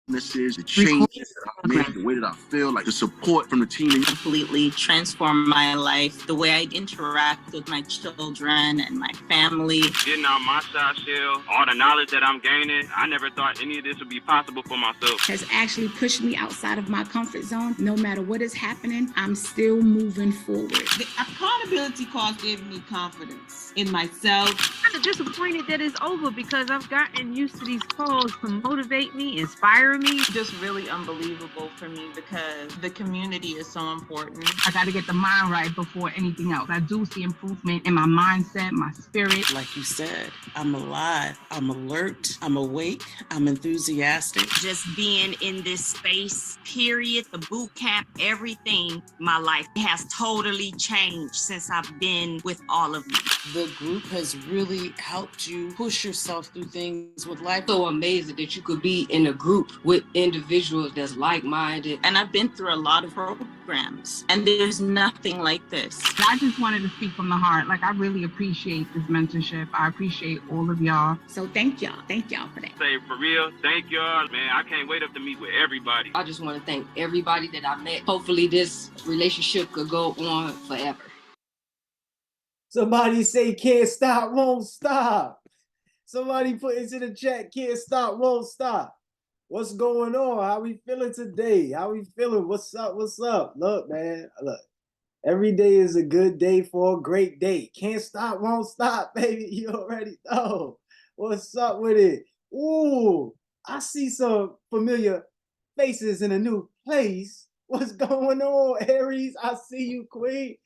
the changes that I made, the way that I feel, like the support from the team. Completely transformed my life, the way I interact with my children and my family. Getting out my shot shell, all the knowledge that I'm gaining, I never thought any of this would be possible for myself. Has actually pushed me outside of my comfort zone. No matter what is happening, I'm still moving forward. The accountability course gave me confidence in myself. I'm disappointed that it's over because I've gotten used to these calls to motivate me, inspire me. Just really unbelievable for me because the community is so important. I got to get the mind right before anything else. I do see improvement in my mindset, my spirit. Like you said, I'm alive, I'm alert, I'm awake, I'm enthusiastic. Just being in this space, period, the boot camp, everything, my life has totally changed since I've been with all of you. The group has really helped you push yourself through things with life. So amazing that you could be in a group with individuals that's like-minded. And I've been through a lot of programs, and there's nothing like this. I just wanted to speak from the heart. Like, I really appreciate this mentorship. I appreciate all of y'all. So thank y'all. Thank y'all for that. Say, for real, thank y'all. Man, I can't wait up to meet with everybody. I just want to thank everybody that I met. Hopefully this relationship could go on forever. Somebody say can't stop, won't stop. Somebody put into the chat, can't stop, won't stop. What's going on? How we feeling today? How we feeling? What's up? What's up? Look, man, look. Every day is a good day for a great day. Can't stop, won't stop, baby. You already know. What's up with it? Ooh, I see some familiar faces in a new place. What's going on, Aries? I see you, Queen.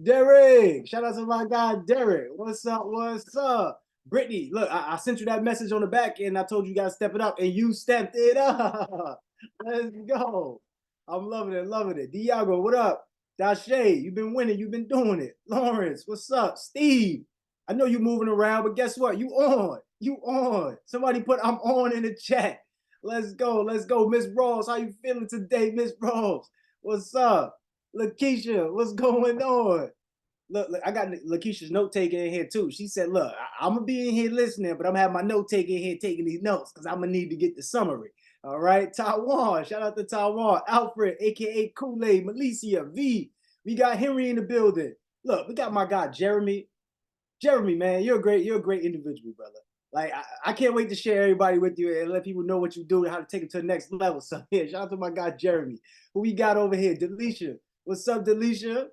Derek, shout out to my guy, Derek. What's up? What's up? Brittany, look, I sent you that message on the back end. I told you guys step it up, and you stepped it up. Let's go. I'm loving it, loving it. Diago, what up? Dashay, you've been winning, you've been doing it. Lawrence, what's up? Steve, I know you're moving around, but guess what? You on. You on. Somebody put I'm on in the chat. Let's go, let's go. Miss Ross, how you feeling today, Miss Ross? What's up? Lakeisha, what's going on? Look, I got Lakeisha's note taking in here too. She said, look, I'm going to be in here listening, but I'm going to have my note taking in here taking these notes because I'm going to need to get the summary. All right, Taiwan, shout out to Taiwan. Alfred, a.k.a. Kool-Aid, Malicia, V. We got Henry in the building. Look, we got my guy, Jeremy. Jeremy, man, you're a great individual, brother. Like, I can't wait to share everybody with you and let people know what you do and how to take it to the next level. So, yeah, shout out to my guy, Jeremy. Who we got over here? Delisha. What's up, Delisha?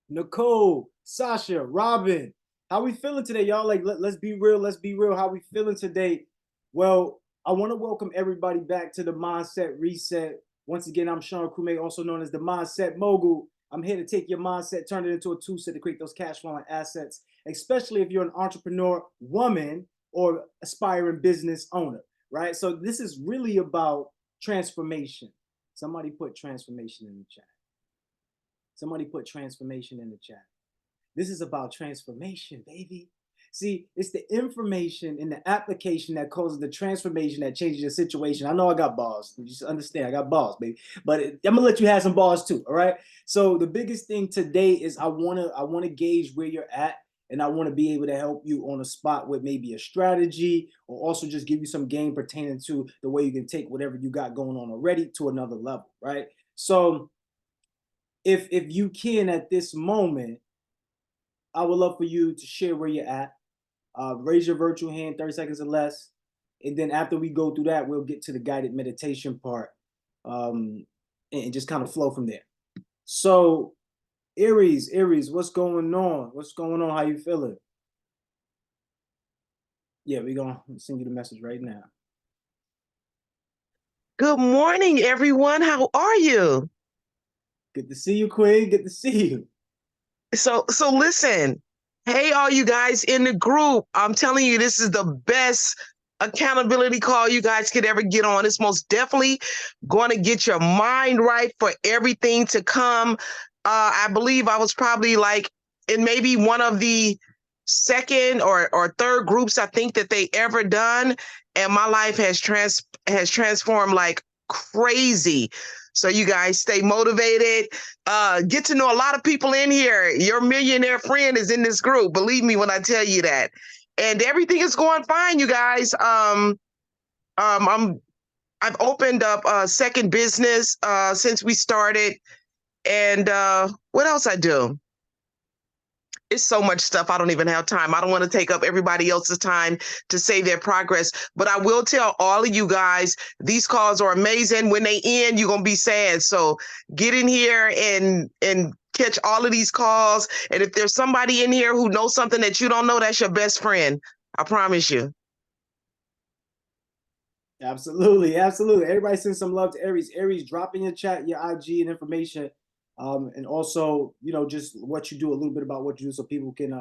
Nicole, Sasha, Robin. How we feeling today, y'all? Like, let's be real. Let's be real. How we feeling today? Well, I want to welcome everybody back to the Mindset Reset. Once again, I'm Sean Kume, also known as the Mindset Mogul. I'm here to take your mindset, turn it into a tool set to create those cash flowing assets, especially if you're an entrepreneur, woman, or aspiring business owner, right? So this is really about transformation. Somebody put transformation in the chat. Somebody put transformation in the chat. This is about transformation, baby. See, it's the information and the application that causes the transformation that changes your situation. I know I got balls. You just understand, I got balls, baby. But I'm gonna let you have some balls too, all right? So the biggest thing today is I wanna gauge where you're at, and I wanna be able to help you on a spot with maybe a strategy, or also just give you some game pertaining to the way you can take whatever you got going on already to another level, right? So if you can at this moment, I would love for you to share where you're at. Raise your virtual hand, 30 seconds or less. And then after we go through that, we'll get to the guided meditation part and just kind of flow from there. So Aries, what's going on? What's going on? How you feeling? Yeah, we're going to send you the message right now. Good morning, everyone. How are you? Good to see you, Queen. Good to see you. So listen. Hey, all you guys in the group, I'm telling you, this is the best accountability call you guys could ever get on. It's most definitely going to get your mind right for everything to come. I believe I was probably like in maybe one of the second or third groups I think that they ever done. And my life has transformed like crazy. So you guys stay motivated. Get to know a lot of people in here. Your millionaire friend is in this group. Believe me when I tell you that. And everything is going fine, you guys. I'm I've opened up a second business since we started. And what else I do? It's so much stuff. I don't even have time. I don't want to take up everybody else's time to say their progress. But I will tell all of you guys, these calls are amazing. When they end, you're going to be sad. So get in here and catch all of these calls. And if there's somebody in here who knows something that you don't know, that's your best friend. I promise you. Absolutely, absolutely. Everybody send some love to Aries. Aries, drop in your chat your IG and information. And also, you know, just what you do, a little bit about what you do so people can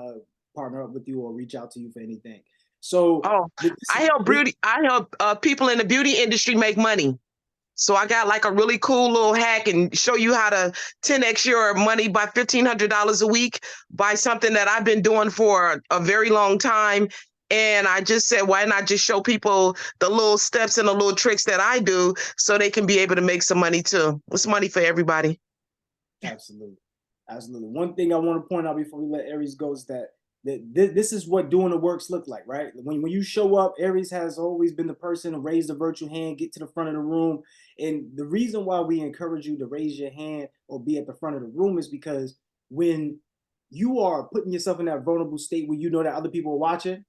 partner up with you or reach out to you for anything. So I help people in the beauty industry make money. So I got like a really cool little hack and show you how to 10x your money by $1,500 a week by something that I've been doing for a very long time. And I just said, why not just show people the little steps and the little tricks that I do so they can be able to make some money too. It's money for everybody. Absolutely. Absolutely. One thing I want to point out before we let Aries go is that this is what doing the works look like, right? When you show up, Aries has always been the person to raise the virtual hand, get to the front of the room. And the reason why we encourage you to raise your hand or be at the front of the room is because when you are putting yourself in that vulnerable state where you know that other people are watching,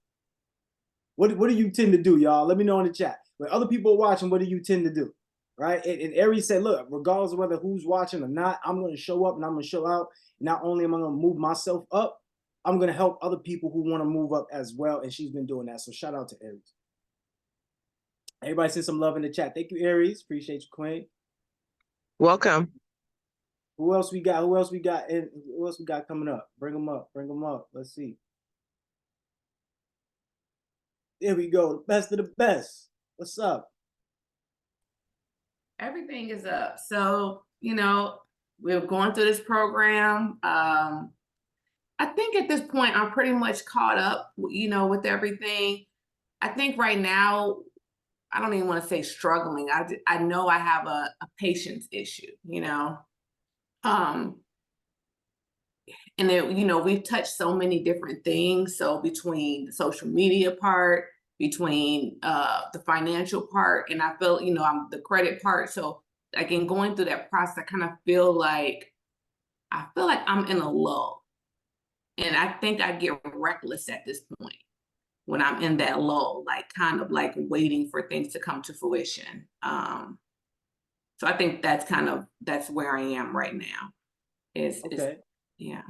what do you tend to do, y'all? Let me know in the chat. When other people are watching, what do you tend to do? Right? And Aries said, look, regardless of whether who's watching or not, I'm going to show up and I'm going to show out. Not only am I going to move myself up, I'm going to help other people who want to move up as well. And she's been doing that. So shout out to Aries. Everybody send some love in the chat. Thank you, Aries. Appreciate you, Queen. Welcome. Who else we got? Who else we got? And who else we got coming up? Bring them up. Bring them up. Let's see. There we go. The best of the best. What's up? Everything is up. So, you know, we're going through this program. I think at this point, I'm pretty much caught up, you know, with everything. I think right now, I don't even want to say struggling. I know I have a patience issue, you know. And then, you know, we've touched so many different things. So between the social media part, between the financial part, and I feel, you know, I'm the credit part. So like in going through that process, I kind of feel like I'm in a lull. And I think I get reckless at this point when I'm in that lull, like kind of like waiting for things to come to fruition. So I think that's where I am right now. Yeah.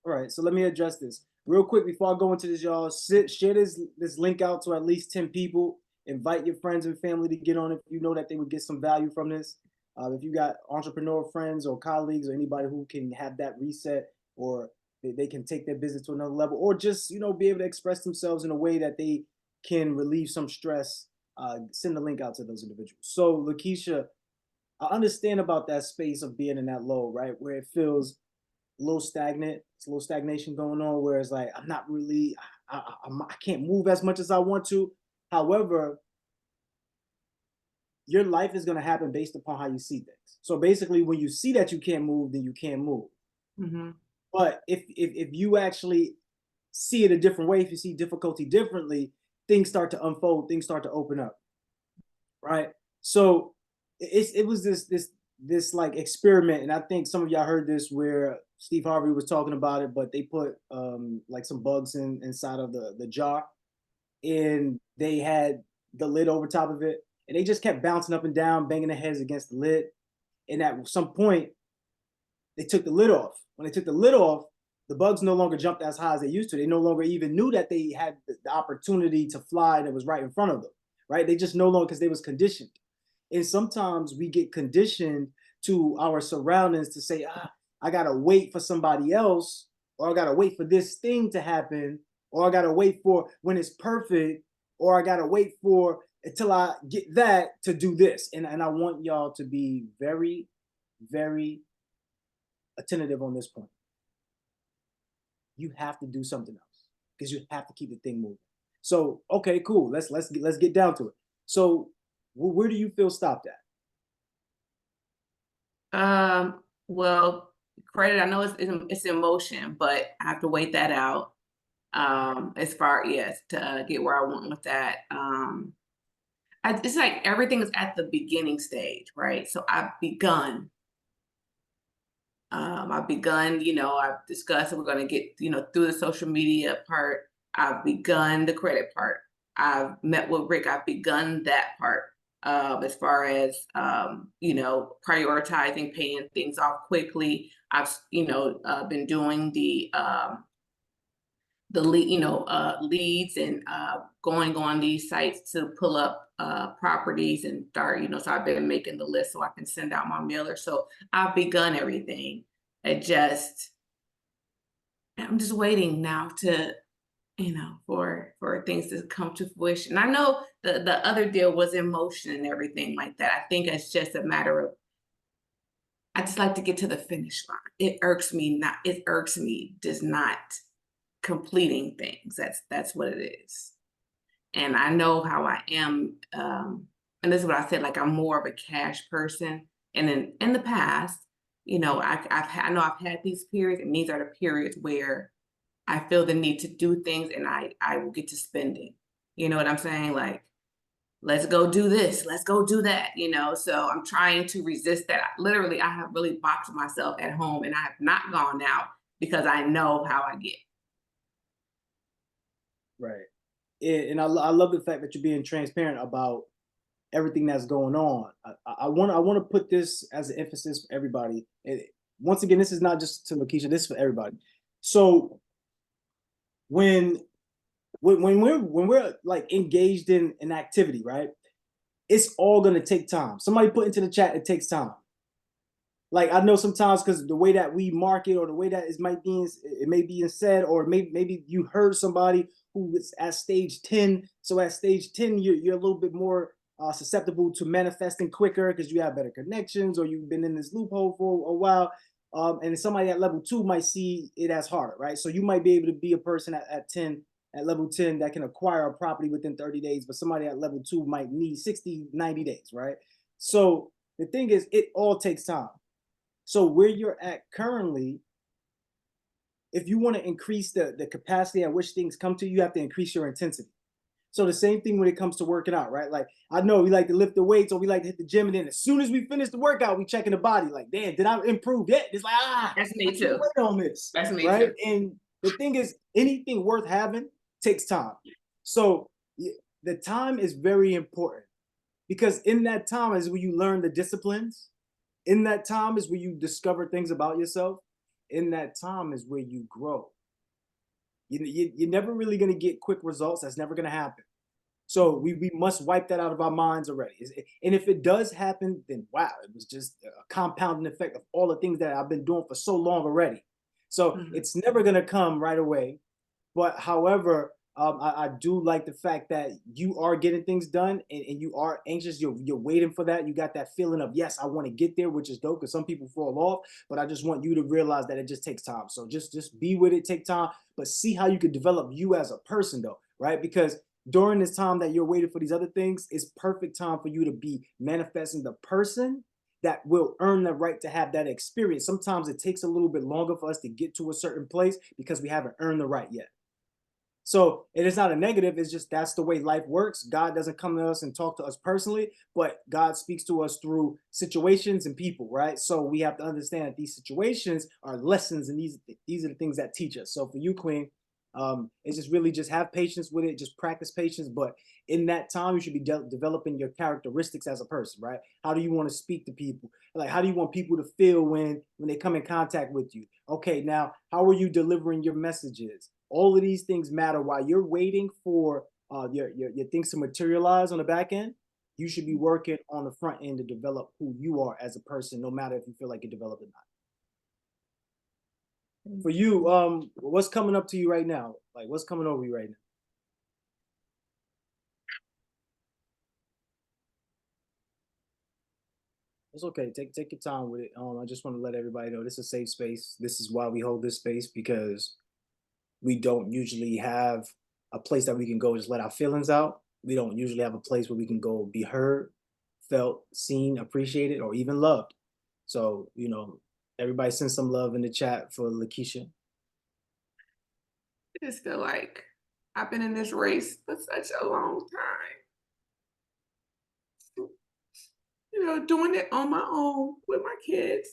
All right, so let me address this real quick before I go into this, y'all. Share this link out to at least 10 people. Invite your friends and family to get on it if you know that they would get some value from this. If you got entrepreneur friends or colleagues or anybody who can have that reset, or they can take their business to another level, or just, you know, be able to express themselves in a way that they can relieve some stress, send the link out to those individuals. So Lakeisha, I understand about that space of being in that low, right? Where it feels a little stagnant. It's a little stagnation going on where it's like, I'm not really, I can't move as much as I want to. However, your life is going to happen based upon how you see things. So basically, when you see that you can't move, then you can't move. Mm-hmm. But if you actually see it a different way, if you see difficulty differently, things start to unfold, things start to open up, right? So it was this like experiment, and I think some of y'all heard this where Steve Harvey was talking about it, but they put like some bugs inside of the jar, and they had the lid over top of it, and they just kept bouncing up and down, banging their heads against the lid. And at some point, they took the lid off. When they took the lid off, the bugs no longer jumped as high as they used to. They no longer even knew that they had the opportunity to fly that was right in front of them, right? They just no longer, because they was conditioned. And sometimes we get conditioned to our surroundings to say, I gotta wait for somebody else, or I gotta wait for this thing to happen, or I gotta wait for when it's perfect, or I gotta wait for until I get that to do this. And I want y'all to be very, very attentive on this point. You have to do something else because you have to keep the thing moving. So, okay, cool. Let's get down to it. So, where do you feel stopped at? Well, credit, I know it's in motion, but I have to wait that out. As far, yes, to get where I want with that. it's like everything is at the beginning stage, right? So I've begun, I've discussed, and we're going to get, through the social media part. I've begun the credit part. I've met with Rick. I've begun that part. As far as, prioritizing paying things off quickly. I've, been doing the leads and going on these sites to pull up properties and start, so I've been making the list so I can send out my mailer. So I've begun everything. I'm just waiting now to, for things to come to fruition. I know the other deal was in motion and everything like that. I think it's just a matter of, I just like to get to the finish line. It irks me just not completing things. That's what it is. And I know how I am, and this is what I said, like I'm more of a cash person. And then in the past, I know I've had these periods, and these are the periods where I feel the need to do things, and I will get to spending. You know what I'm saying? Like, let's go do this, let's go do that, So I'm trying to resist that. Literally, I have really boxed myself at home, and I have not gone out because I know how I get. Right. And I love the fact that you're being transparent about everything that's going on. I want to put this as an emphasis for everybody. And once again, this is not just to Lakeisha, this is for everybody. So when we're like engaged in an activity, right? It's all gonna take time. Somebody put into the chat, it takes time. Like I know sometimes because the way that we market or the way that it may be said, or maybe you heard somebody who is at stage 10. So at stage 10, you're a little bit more susceptible to manifesting quicker because you have better connections or you've been in this loophole for a while. And somebody at level 2 might see it as harder, right? So you might be able to be a person at level 10 that can acquire a property within 30 days, but somebody at level 2 might need 60, 90 days, right? So the thing is, it all takes time. So where you're at currently, if you want to increase the capacity at which things come to you, you have to increase your intensity. So the same thing when it comes to working out, right? Like I know we like to lift the weights or we like to hit the gym, and then as soon as we finish the workout, we checking the body. Like, damn, did I improve yet? It's like, that's me too. Weight on this. That's me right? too. And the thing is, anything worth having takes time. So the time is very important because in that time is where you learn the disciplines. In that time is where you discover things about yourself. In that time is where you grow. You're never really going to get quick results. That's never going to happen. So we must wipe that out of our minds already. And if it does happen, then wow, it was just a compounding effect of all the things that I've been doing for so long already. So it's never going to come right away. But however, I do like the fact that you are getting things done and you are anxious. You're waiting for that. You got that feeling of, yes, I want to get there, which is dope because some people fall off. But I just want you to realize that it just takes time. So just be with it, take time, but see how you could develop you as a person though, right? Because during this time that you're waiting for these other things, it's perfect time for you to be manifesting the person that will earn the right to have that experience. Sometimes it takes a little bit longer for us to get to a certain place because we haven't earned the right yet. So it is not a negative. It's just that's the way life works. God doesn't come to us and talk to us personally, but God speaks to us through situations and people, right? So we have to understand that these situations are lessons, and these are the things that teach us. So for you, Queen, it's just really just have patience with it, just practice patience. But in that time, you should be developing your characteristics as a person, right? How do you want to speak to people? Like, how do you want people to feel when they come in contact with you? Okay, now, how are you delivering your messages? All of these things matter. While you're waiting for your things to materialize on the back end, you should be working on the front end to develop who you are as a person, no matter if you feel like you're developed or not. For you, what's coming up to you right now? Like, what's coming over you right now? It's okay. Take your time with it. I just want to let everybody know this is a safe space. This is why we hold this space, because we don't usually have a place that we can go just let our feelings out. We don't usually have a place where we can go be heard, felt, seen, appreciated, or even loved. So, everybody send some love in the chat for Lakeisha. I just feel like I've been in this race for such a long time. doing it on my own with my kids.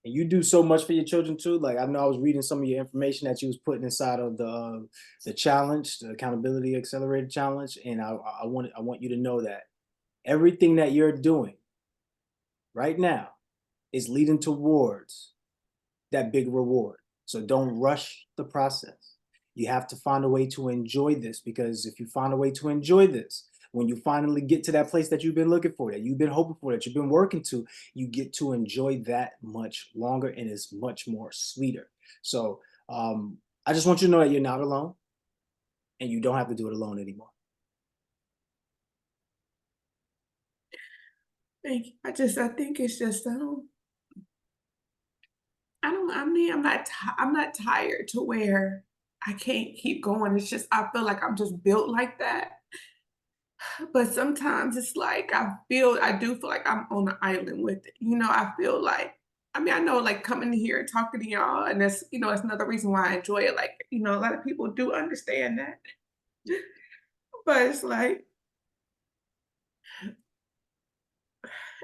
And you do so much for your children too. Like I know I was reading some of your information that you was putting inside of the challenge, the Accountability Accelerated Challenge, and I want you to know that everything that you're doing right now is leading towards that big reward. So don't rush the process. You have to find a way to enjoy this, because if you find a way to enjoy this, when you finally get to that place that you've been looking for, that you've been hoping for, that you've been working to, you get to enjoy that much longer, and it's much more sweeter. So I just want you to know that you're not alone, and you don't have to do it alone anymore. Thank you. I think it's just I'm not tired to where I can't keep going. It's just I feel like I'm just built like that. But sometimes it's like I do feel like I'm on an island with it. I feel like, I know like coming here and talking to y'all, and that's, it's another reason why I enjoy it. Like, a lot of people do understand that. But it's like,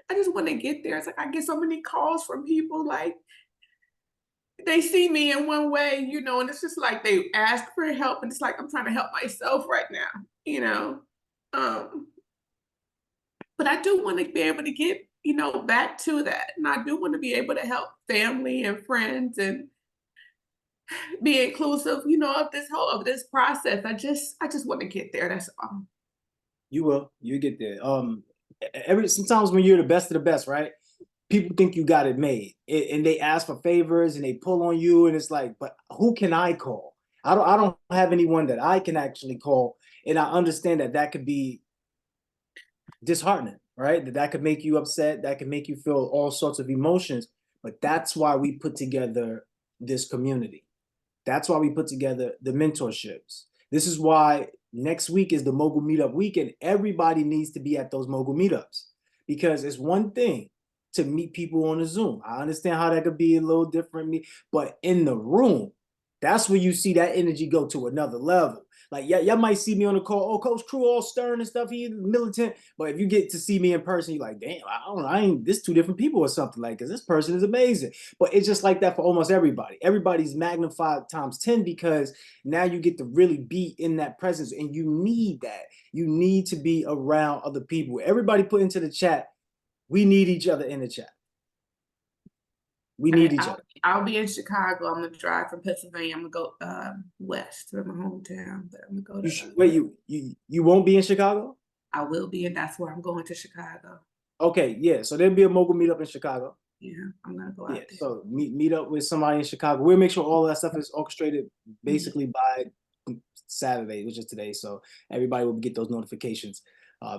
I just want to get there. It's like I get so many calls from people, like they see me in one way, and it's just like they ask for help, and it's like I'm trying to help myself right now, But I do want to be able to get, back to that. And I do want to be able to help family and friends and be inclusive, of this process. I just want to get there. That's all. You get there. Sometimes when you're the best of the best, right? People think you got it made, and they ask for favors and they pull on you, and it's like, but who can I call? I don't have anyone that I can actually call, and I understand that could be disheartening, right? That could make you upset, that could make you feel all sorts of emotions. But that's why we put together this community. That's why we put together the mentorships. This is why next week is the Mogul Meetup weekend. Everybody needs to be at those Mogul Meetups, because it's one thing to meet people on a Zoom. I understand how that could be a little different, but in the room, that's where you see that energy go to another level. Like, y'all might see me on the call, oh, Coach Crew all stern and stuff, he's militant. But if you get to see me in person, you're like, damn, I ain't this two different people or something, like, because this person is amazing. But it's just like that for almost everybody. Everybody's magnified times 10, because now you get to really be in that presence, and you need that. You need to be around other people. Everybody put into the chat, we need each other in the chat. We need each other. I'll be in Chicago. I'm gonna drive from Pennsylvania. I'm gonna go west to my hometown. But I'm gonna go to Wait, you won't be in Chicago? I will be, and that's where I'm going to Chicago. Okay, yeah. So there'll be a Mogul Meetup in Chicago. Yeah, I'm gonna go out there. So meet up with somebody in Chicago. We'll make sure all that stuff is orchestrated basically by Saturday, which is today. So everybody will get those notifications.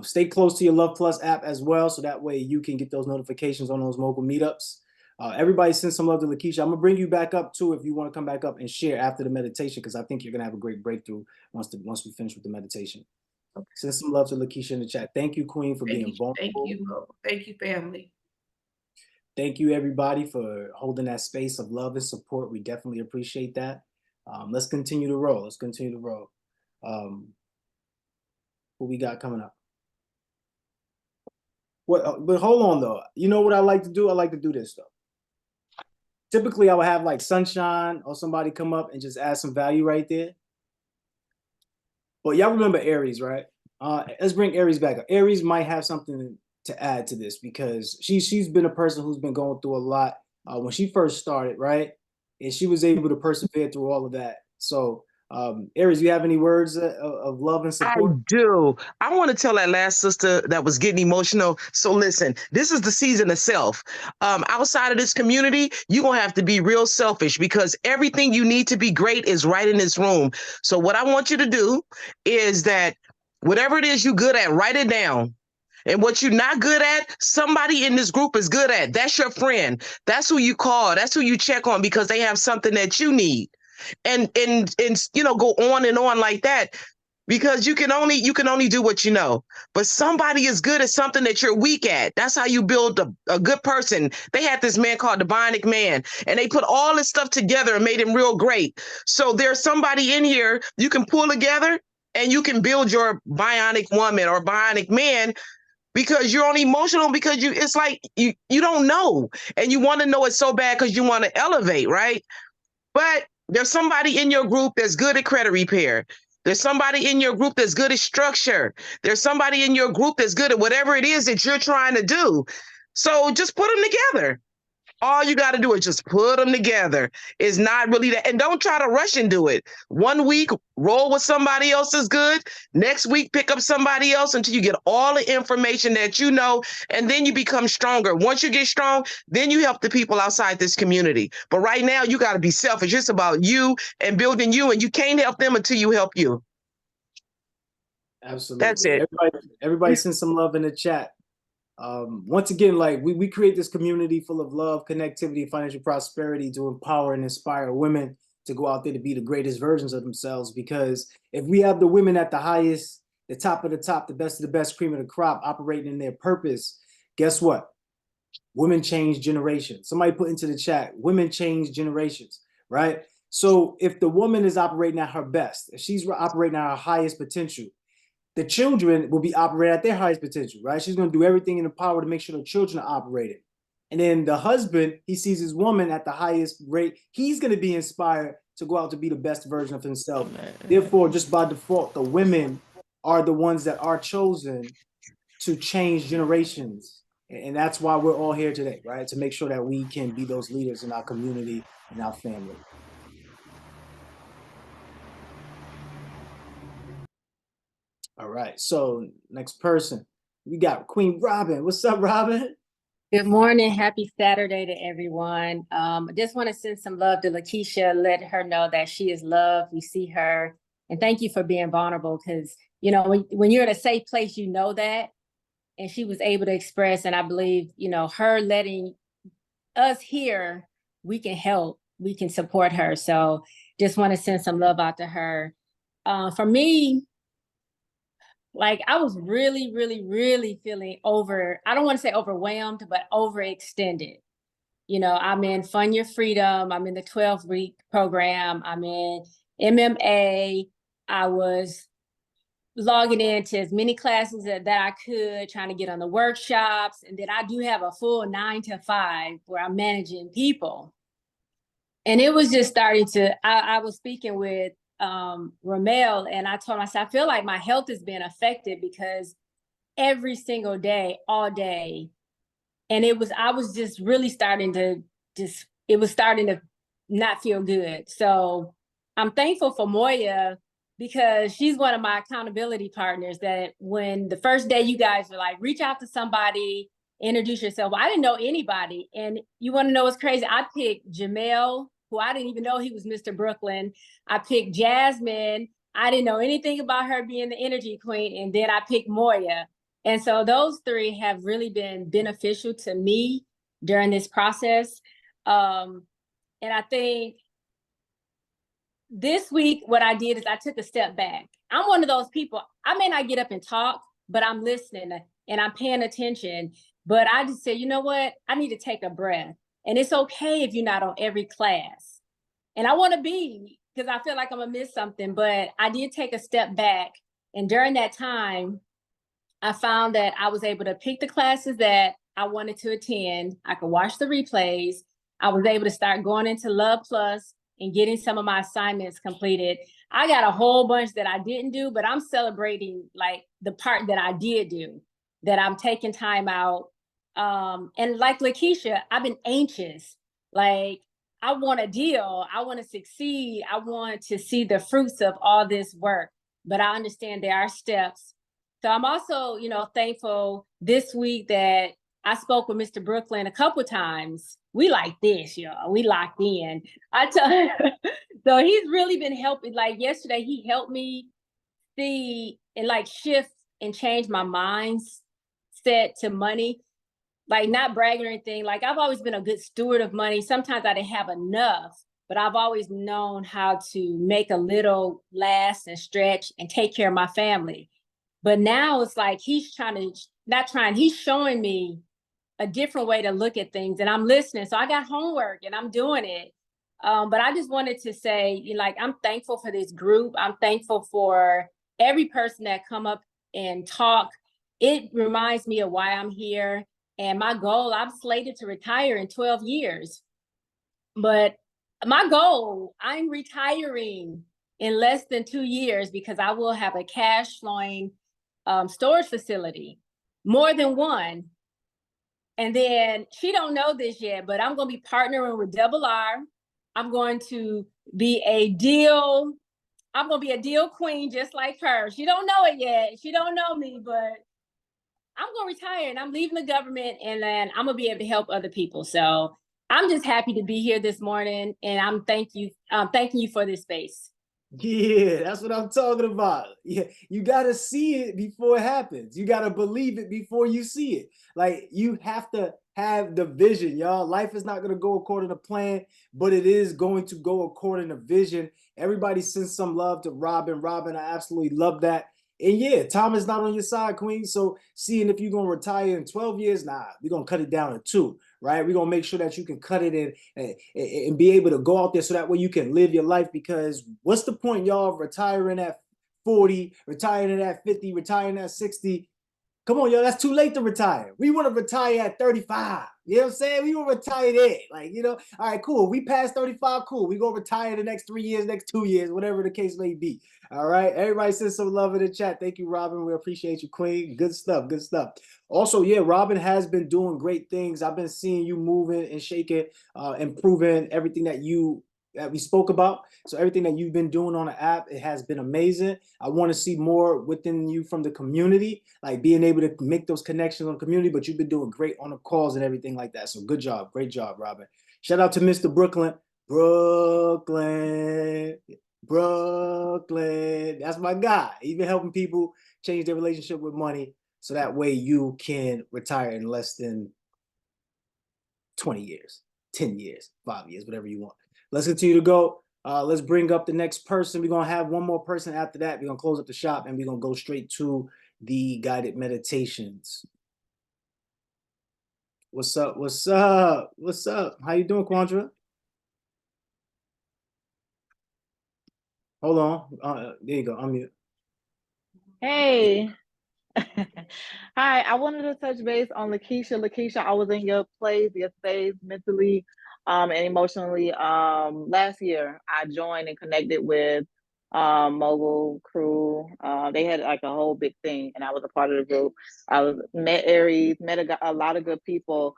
Stay close to your Love Plus app as well, so that way you can get those notifications on those Mogul Meetups. Everybody send some love to Lakeisha. I'm gonna bring you back up too if you want to come back up and share after the meditation, because I think you're gonna have a great breakthrough once we finish with the meditation. Okay. Send some love to Lakeisha in the chat. Thank you, Queen, for being vulnerable. Thank you, family. Thank you, everybody, for holding that space of love and support. We definitely appreciate that. Let's continue to roll. What we got coming up? But hold on though. You know what I like to do? I like to do this though. Typically, I would have like Sunshine or somebody come up and just add some value right there. But y'all remember Aries, right? Let's bring Aries back up. Aries might have something to add to this, because she's been a person who's been going through a lot when she first started, right? And she was able to persevere through all of that. So Aries, you have any words of love and support? I do. I want to tell that last sister that was getting emotional. So listen, this is the season of self. Outside of this community, you're going to have to be real selfish, because everything you need to be great is right in this room. So what I want you to do is that whatever it is you're good at, write it down. And what you're not good at, somebody in this group is good at. That's your friend. That's who you call. That's who you check on, because they have something that you need. And go on and on like that. because you can only do what you know. But somebody is good at something that you're weak at. That's how you build a good person. They had this man called the Bionic Man, and they put all this stuff together and made him real great. So there's somebody in here you can pull together and you can build your bionic woman or bionic man, because you're only emotional because it's like you don't know, and you want to know it so bad because you want to elevate, right? But there's somebody in your group that's good at credit repair. There's somebody in your group that's good at structure. There's somebody in your group that's good at whatever it is that you're trying to do. So just put them together. All you got to do is just put them together. It's not really that. And don't try to rush and do it. 1 week, roll with somebody else is good. Next week, pick up somebody else until you get all the information that you know. And then you become stronger. Once you get strong, then you help the people outside this community. But right now, you got to be selfish. It's about you and building you. And you can't help them until you help you. Absolutely. That's it. Everybody send some love in the chat. Once again, like we create this community full of love, connectivity, financial prosperity to empower and inspire women to go out there to be the greatest versions of themselves. Because if we have the women at the highest, the top of the top, the best of the best, cream of the crop, operating in their purpose, guess what? Women change generations. Somebody put into the chat, women change generations, right? So if the woman is operating at her best, if she's operating at her highest potential, the children will be operating at their highest potential, right? She's going to do everything in her power to make sure the children are operating. And then the husband, he sees his woman at the highest rate. He's going to be inspired to go out to be the best version of himself. Therefore, just by default, the women are the ones that are chosen to change generations. And that's why we're all here today, right? To make sure that we can be those leaders in our community and our family. All right, so next person, we got Queen Robin. What's up, Robin? Good morning. Happy Saturday to everyone. I just want to send some love to Lakeisha, let her know that she is loved. We see her. And thank you for being vulnerable, because, you know, when you're in a safe place, you know that. And she was able to express, and I believe, you know, her letting us hear, we can help, we can support her. So just want to send some love out to her. For me, like, I was really, really, really feeling I don't want to say overwhelmed, but overextended. You know, I'm in Fund Your Freedom. I'm in the 12-week program. I'm in MMA. I was logging into as many classes that I could, trying to get on the workshops. And then I do have a full 9 to 5 where I'm managing people. And it was just starting to, I was speaking with Ramel, and I told myself, I feel like my health is being affected because every single day, all day, and I was just really starting to it was starting to not feel good. So I'm thankful for Moya, because she's one of my accountability partners, that when the first day you guys were like, reach out to somebody, introduce yourself. Well, I didn't know anybody. And you want to know what's crazy? I picked Jamel, who I didn't even know he was Mr. Brooklyn. I picked Jasmine. I didn't know anything about her being the energy queen. And then I picked Moya. And so those 3 have really been beneficial to me during this process. And I think this week, what I did is I took a step back. I'm one of those people, I may not get up and talk, but I'm listening and I'm paying attention. But I just said, you know what? I need to take a breath. And it's okay if you're not on every class. And I want to be, because I feel like I'm going to miss something. But I did take a step back. And during that time, I found that I was able to pick the classes that I wanted to attend. I could watch the replays. I was able to start going into Love Plus and getting some of my assignments completed. I got a whole bunch that I didn't do, but I'm celebrating like the part that I did do, that I'm taking time out. And like Lakeisha, I've been anxious. Like, I want a deal. I want to succeed. I want to see the fruits of all this work, but I understand there are steps. So I'm also, you know, thankful this week that I spoke with Mr. Brooklyn a couple of times. We like this, y'all. We locked in. So he's really been helping. Like yesterday, he helped me see and like shift and change my mindset to money. Like, not bragging or anything. Like, I've always been a good steward of money. Sometimes I didn't have enough, but I've always known how to make a little last and stretch and take care of my family. But now it's like he's he's showing me a different way to look at things, and I'm listening. So I got homework and I'm doing it. But I just wanted to say, like, I'm thankful for this group. I'm thankful for every person that come up and talk. It reminds me of why I'm here. And my goal, I'm slated to retire in 12 years. But my goal, I'm retiring in less than 2 years because I will have a cash flowing storage facility, more than one. And then she don't know this yet, but I'm going to be partnering with Double R. I'm going to be a deal queen just like her. She don't know it yet. She don't know me, but I'm going to retire and I'm leaving the government, and then I'm going to be able to help other people. So I'm just happy to be here this morning, and I'm thanking you for this space. Yeah, that's what I'm talking about. Yeah, you gotta see it before it happens. You gotta believe it before you see it. Like, you have to have the vision, y'all. Life is not gonna go according to plan, but it is going to go according to vision. Everybody sends some love to Robin. Robin, I absolutely love that. And yeah, time is not on your side, Queen. So seeing if you're gonna retire in 12 years, nah, we're gonna cut it down to 2. Right? We're gonna make sure that you can cut it in and be able to go out there so that way you can live your life. Because what's the point, y'all, of retiring at 40, retiring at 50, retiring at 60? Come on, y'all, that's too late to retire. We want to retire at 35. You know what I'm saying? We want to retire there. Like, all right, cool. We passed 35, cool. We gonna retire the next 3 years, next 2 years, whatever the case may be. All right. Everybody send some love in the chat. Thank you, Robin. We appreciate you, Queen. Good stuff. Good stuff. Also, yeah, Robin has been doing great things. I've been seeing you moving and shaking, improving everything that we spoke about. So everything that you've been doing on the app, it has been amazing. I want to see more within you from the community, like being able to make those connections on the community, but you've been doing great on the calls and everything like that. So good job. Great job, Robin. Shout out to Mr. Brooklyn. Brooklyn. That's my guy. He's been helping people change their relationship with money so that way you can retire in less than 20 years, 10 years, 5 years, whatever you want. Let's continue to go. Let's bring up the next person. We're going to have one more person after that. We're going to close up the shop and we're going to go straight to the guided meditations. What's up? What's up? What's up? How you doing, Quandra? Hold on. There you go. Unmute. Hey. Hi, I wanted to touch base on Lakeisha. Lakeisha, I was in your space mentally and emotionally. Last year, I joined and connected with Mogul Crew. They had like a whole big thing, and I was a part of the group. I met Aries, met a lot of good people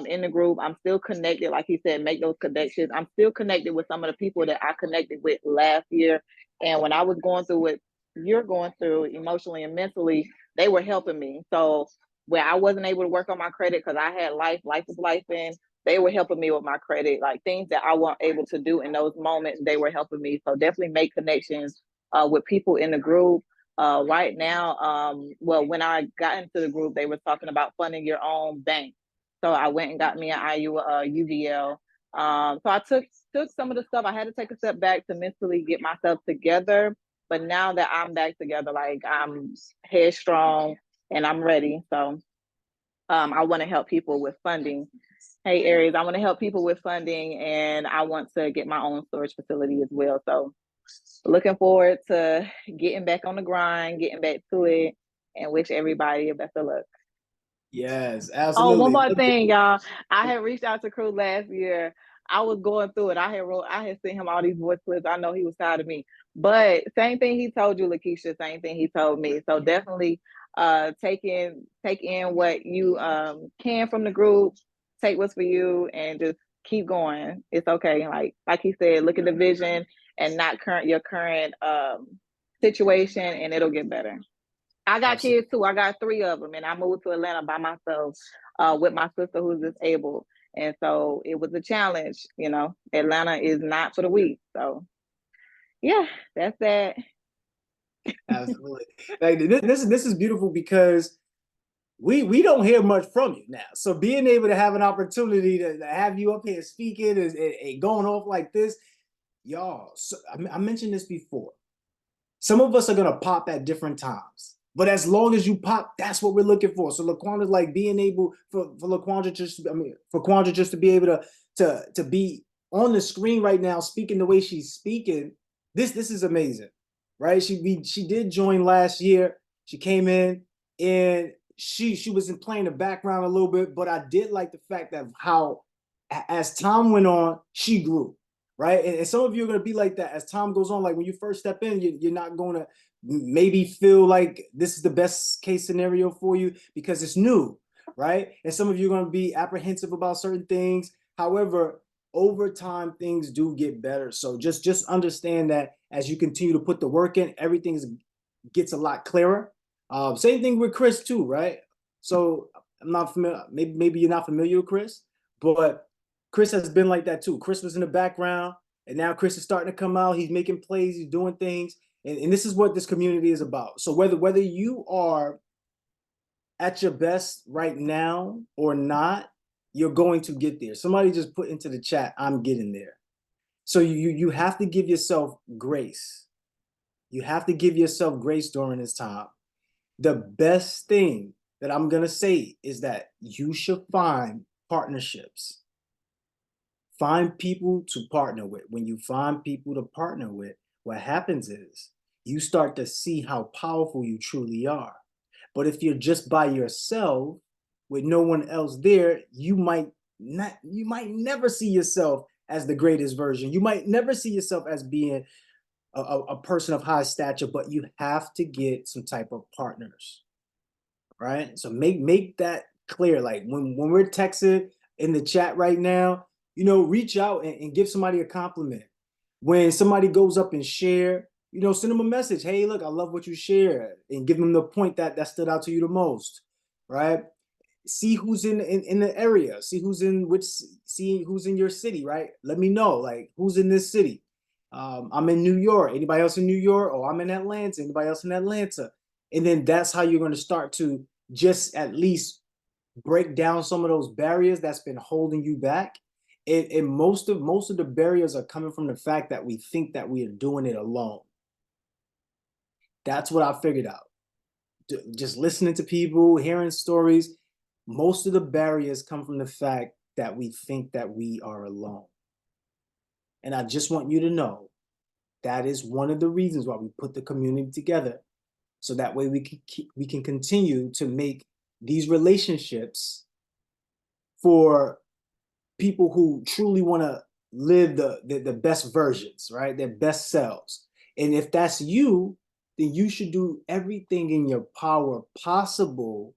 in the group. I'm still connected, like he said, make those connections. I'm still connected with some of the people that I connected with last year. And when I was going through what you're going through emotionally and mentally, they were helping me. So where I wasn't able to work on my credit because I had life was life, and they were helping me with my credit, like things that I wasn't able to do in those moments, they were helping me. So definitely make connections with people in the group. Right now, well, when I got into the group, they were talking about funding your own bank. So I went and got me an UVL. So I took some of the stuff. I had to take a step back to mentally get myself together. But now that I'm back together, like I'm headstrong and I'm ready. So I want to help people with funding. Hey, Aries, I want to help people with funding, and I want to get my own storage facility as well. So looking forward to getting back on the grind, getting back to it, and wish everybody a best of luck. Yes, absolutely. Oh, one more thing, y'all. I had reached out to Crew last year. I was going through it. I had sent him all these voice clips. I know he was tired of me. But same thing he told you, Lakeisha, same thing he told me. So definitely take in what you can from the group, take what's for you, and just keep going. It's okay. Like he said, look at the vision and not your current situation, and it'll get better. I got kids too. I got 3 of them, and I moved to Atlanta by myself with my sister who's disabled. And so it was a challenge, Atlanta is not for the weak. So yeah, that's that. Absolutely. Like this is beautiful because we don't hear much from you now. So being able to have an opportunity to have you up here speaking and going off like this, y'all, so, I mentioned this before. Some of us are gonna pop at different times, but as long as you pop, that's what we're looking for. So Laquanda's like being able for Laquandra for Quandra just to be able to be on the screen right now, speaking the way she's speaking. This is amazing, right? She did join last year. She came in and she was playing the background a little bit, but I did like the fact that how as time went on, she grew. Right. And some of you are going to be like that as time goes on. Like when you first step in, you're not going to maybe feel like this is the best case scenario for you because it's new. Right. And some of you are going to be apprehensive about certain things. However, over time, things do get better. So just understand that as you continue to put the work in, everything gets a lot clearer. Same thing with Chris, too. Right. So I'm not familiar. Maybe you're not familiar with Chris, but Chris has been like that too. Chris was in the background, and now Chris is starting to come out. He's making plays, he's doing things, and this is what this community is about. So whether you are at your best right now or not, you're going to get there. Somebody just put into the chat, I'm getting there. So you have to give yourself grace. You have to give yourself grace during this time. The best thing that I'm gonna say is that you should find partnerships. Find people to partner with. When you find people to partner with, what happens is you start to see how powerful you truly are. But if you're just by yourself with no one else there, you might never see yourself as the greatest version. You might never see yourself as being a person of high stature, but you have to get some type of partners, right? So make that clear. Like when we're texting in the chat right now, reach out and give somebody a compliment. When somebody goes up and share, send them a message. Hey, look, I love what you shared, and give them the point that stood out to you the most, right? See who's in the area. See who's in your city, right? Let me know, like, who's in this city. I'm in New York. Anybody else in New York? Oh, I'm in Atlanta. Anybody else in Atlanta? And then that's how you're going to start to just at least break down some of those barriers that's been holding you back. And most of the barriers are coming from the fact that we think that we are doing it alone. That's what I figured out. Just listening to people, hearing stories, most of the barriers come from the fact that we think that we are alone. And I just want you to know that is one of the reasons why we put the community together, so that way we can continue to make these relationships for people who truly want to live the best versions, right? Their best selves. And if that's you, then you should do everything in your power possible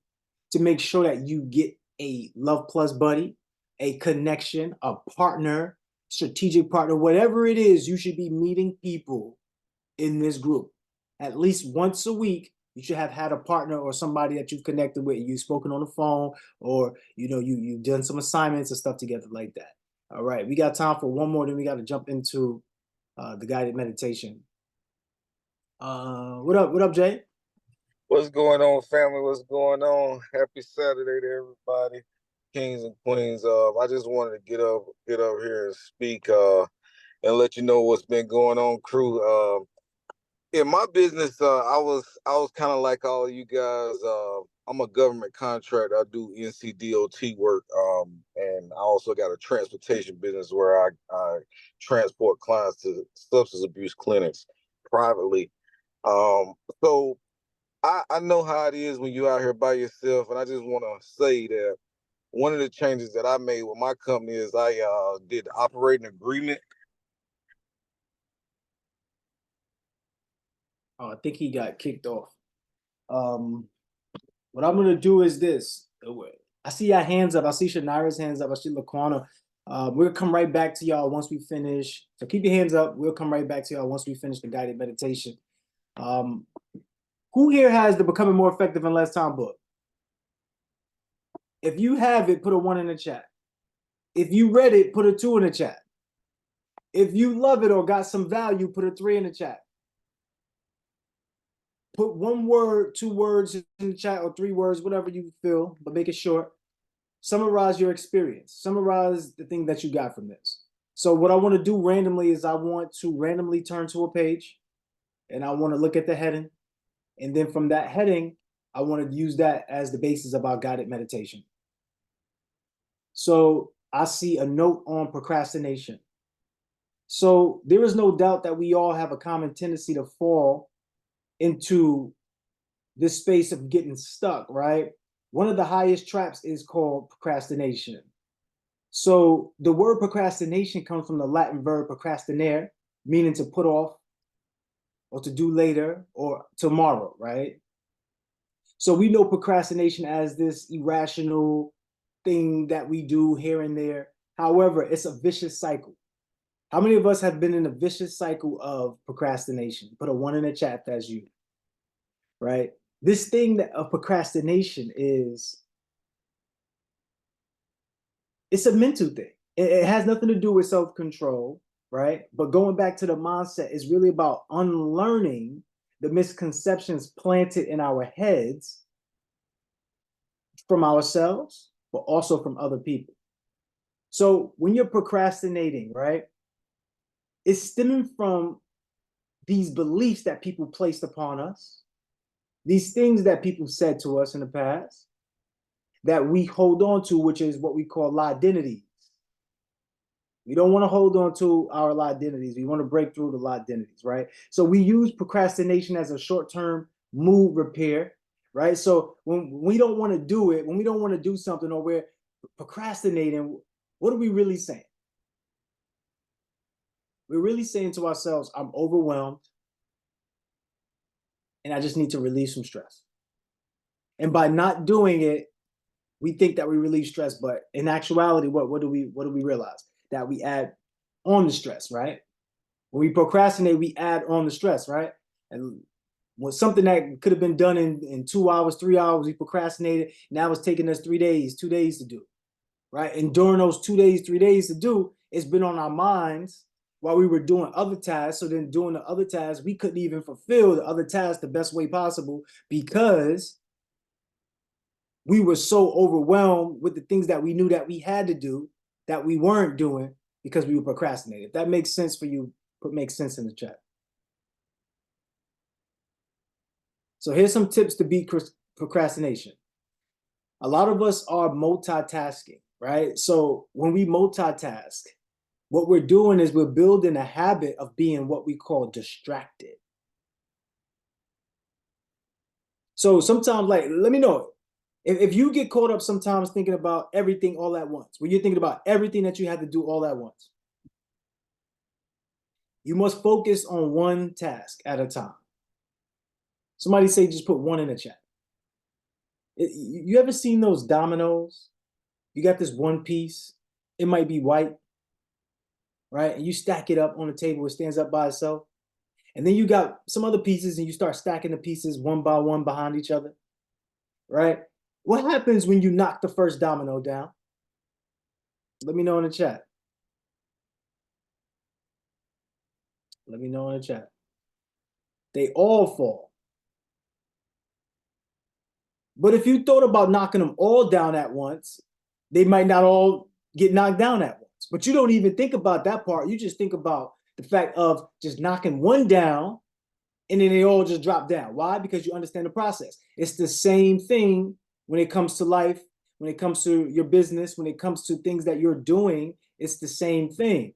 to make sure that you get a Love Plus buddy, a connection, a partner, strategic partner, whatever it is. You should be meeting people in this group. At least once a week, you should have had a partner or somebody that you've connected with, you've spoken on the phone, or you've done some assignments and stuff together like that. All right, we got time for one more, then we got to jump into the guided meditation. What up, Jay? What's going on, family? What's going on? Happy Saturday to everybody, kings and queens. I just wanted to get up here and speak and let you know what's been going on, crew. In my business, I was kind of like all of you guys. I'm a government contractor. I do NCDOT work, and I also got a transportation business where I transport clients to substance abuse clinics privately. So I know how it is when you're out here by yourself, and I just want to say that one of the changes that I made with my company is I did the operating agreement. Oh, I think he got kicked off. What I'm gonna do is this. I see your hands up. I see Shanira's hands up. I see Laquana. We'll come right back to y'all once we finish. So keep your hands up. We'll come right back to y'all once we finish the guided meditation. Who here has the Becoming More Effective in Less Time book? If you have it, put a 1 in the chat. If you read it, put a 2 in the chat. If you love it or got some value, put a 3 in the chat. Put 1 word, 2 words in the chat, or 3 words, whatever you feel, but make it short. Summarize your experience. Summarize the thing that you got from this. So what I want to do randomly is I want to randomly turn to a page and I want to look at the heading. And then from that heading, I want to use that as the basis of our guided meditation. So I see a note on procrastination. So there is no doubt that we all have a common tendency to fall into this space of getting stuck, right? One of the highest traps is called procrastination. So the word procrastination comes from the Latin verb procrastinare, meaning to put off or to do later or tomorrow, right? So we know procrastination as this irrational thing that we do here and there. However, it's a vicious cycle. How many of us have been in a vicious cycle of procrastination? Put a 1 in the chat if that's you, right? This thing of procrastination it's a mental thing. It has nothing to do with self-control, right? But going back to the mindset is really about unlearning the misconceptions planted in our heads from ourselves, but also from other people. So when you're procrastinating, right, it's stemming from these beliefs that people placed upon us, these things that people said to us in the past that we hold on to, which is what we call identities. We don't want to hold on to our identities. We want to break through the identities, right? So we use procrastination as a short-term mood repair, right? So when we don't want to do it, when we don't want to do something or we're procrastinating, what are we really saying? We're really saying to ourselves, I'm overwhelmed and I just need to release some stress. And by not doing it, we think that we relieve stress, but in actuality, what do we realize? That we add on the stress, right? When we procrastinate, we add on the stress, right? And when something that could have been done in 2 hours, 3 hours, we procrastinated. Now it's taking us 3 days, 2 days to do, right? And during those 2 days, 3 days to do, it's been on our minds while we were doing other tasks. So then doing the other tasks, we couldn't even fulfill the other tasks the best way possible because we were so overwhelmed with the things that we knew that we had to do that we weren't doing because we were procrastinating. If that makes sense for you, put make sense in the chat. So here's some tips to beat procrastination. A lot of us are multitasking, right? So when we multitask, what we're doing is we're building a habit of being what we call distracted. So sometimes, like, let me know. If you get caught up sometimes thinking about everything all at once, when you're thinking about everything that you had to do all at once, you must focus on one task at a time. Somebody say just put 1 in the chat. You ever seen those dominoes? You got this one piece, it might be white, right? And you stack it up on the table, it stands up by itself. And then you got some other pieces and you start stacking the pieces one by one behind each other, right? What happens when you knock the first domino down? Let me know in the chat. Let me know in the chat. They all fall. But if you thought about knocking them all down at once, they might not all get knocked down at once. But you don't even think about that part. You just think about the fact of just knocking one down and then they all just drop down. Why? Because you understand the process. It's the same thing when it comes to life, when it comes to your business, when it comes to things that you're doing, it's the same thing.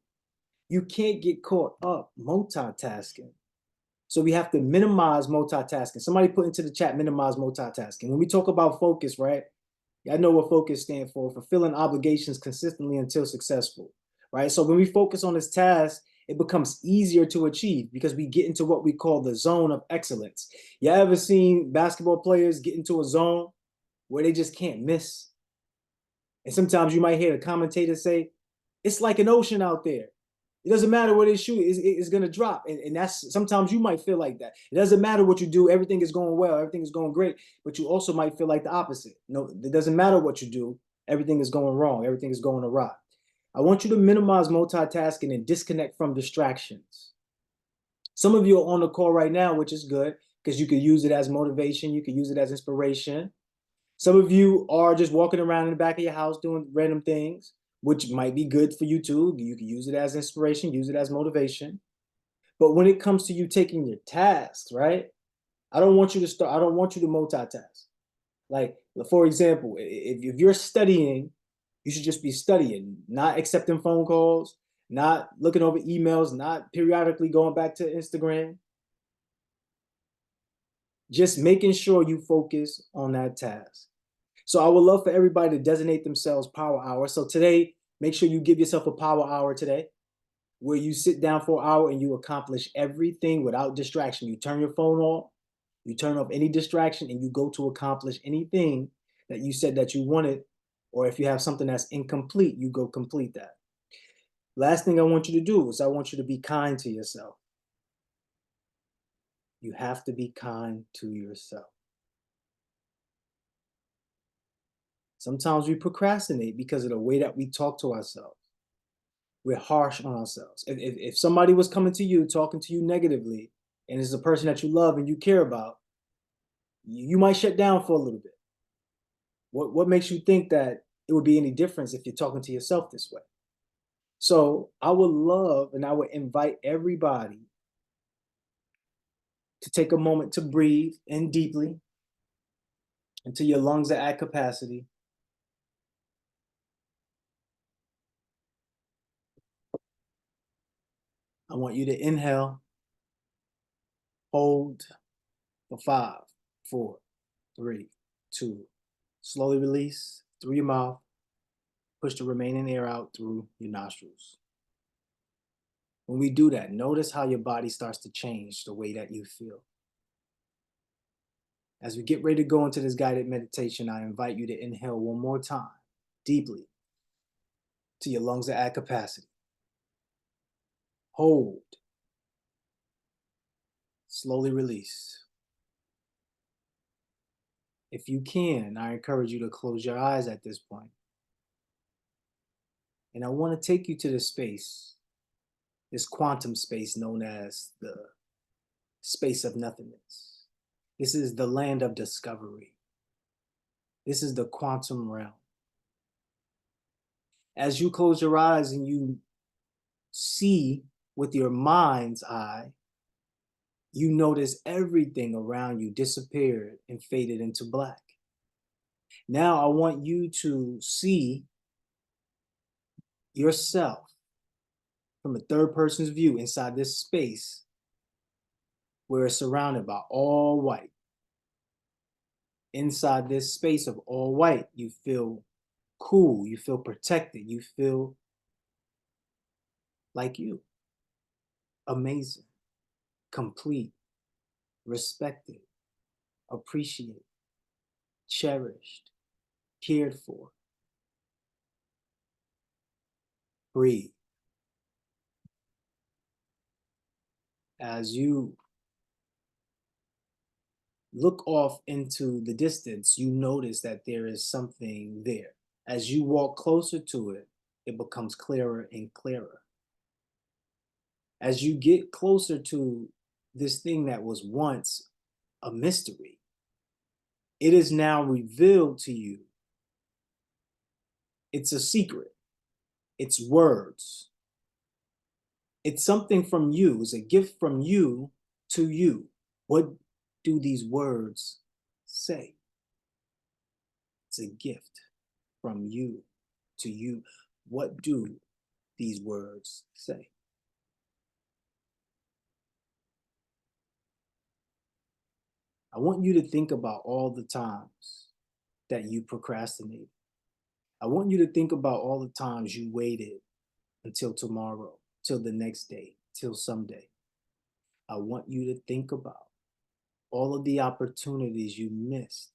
You can't get caught up multitasking. So we have to minimize multitasking. Somebody put into the chat, minimize multitasking. When we talk about focus, right? I know what focus stands for, fulfilling obligations consistently until successful, right? So when we focus on this task, it becomes easier to achieve because we get into what we call the zone of excellence. You ever seen basketball players get into a zone where they just can't miss? And sometimes you might hear the commentator say, it's like an ocean out there. It doesn't matter where they shoot, it's going to drop. And that's, sometimes you might feel like that. It doesn't matter what you do. Everything is going well. Everything is going great. But you also might feel like the opposite. No, it doesn't matter what you do. Everything is going wrong. Everything is going awry. I want you to minimize multitasking and disconnect from distractions. Some of you are on the call right now, which is good because you could use it as motivation. You could use it as inspiration. Some of you are just walking around in the back of your house doing random things. which might be good for you too. You can use it as inspiration, use it as motivation. But when it comes to you taking your tasks, right? I don't want you to multitask. Like, for example, if you're studying, you should just be studying, not accepting phone calls, not looking over emails, not periodically going back to Instagram. Just making sure you focus on that task. So I would love for everybody to designate themselves power hour. So today, make sure you give yourself a power hour today, where you sit down for an hour and you accomplish everything without distraction. You turn your phone off, you turn off any distraction, and you go to accomplish anything that you said that you wanted, or if you have something that's incomplete, you go complete that. Last thing I want you to do is I want you to be kind to yourself. You have to be kind to yourself. Sometimes we procrastinate because of the way that we talk to ourselves. We're harsh on ourselves. If somebody was coming to you, talking to you negatively, and it's a person that you love and you care about, you might shut down for a little bit. What makes you think that it would be any difference if you're talking to yourself this way? So I would love and I would invite everybody to take a moment to breathe in deeply until your lungs are at capacity. I want you to inhale, hold for 5, 4, 3, 2. Slowly release through your mouth. Push the remaining air out through your nostrils. When we do that, notice how your body starts to change the way that you feel. As we get ready to go into this guided meditation, I invite you to inhale one more time, deeply, till your lungs are at capacity. Hold. Slowly release. If you can, I encourage you to close your eyes at this point. And I want to take you to this space, this quantum space known as the space of nothingness. This is the land of discovery. This is the quantum realm. As you close your eyes and you see with your mind's eye, you notice everything around you disappeared and faded into black. Now I want you to see yourself from a third person's view inside this space where it's surrounded by all white. Inside this space of all white, you feel cool, you feel protected, you feel like you. Amazing, complete, respected, appreciated, cherished, cared for. Breathe. As you look off into the distance, you notice that there is something there. As you walk closer to it, it becomes clearer and clearer. As you get closer to this thing that was once a mystery, it is now revealed to you. It's a secret. It's words. It's something from you. It's a gift from you to you. What do these words say? It's a gift from you to you. What do these words say? I want you to think about all the times that you procrastinated. I want you to think about all the times you waited until tomorrow, till the next day, till someday. I want you to think about all of the opportunities you missed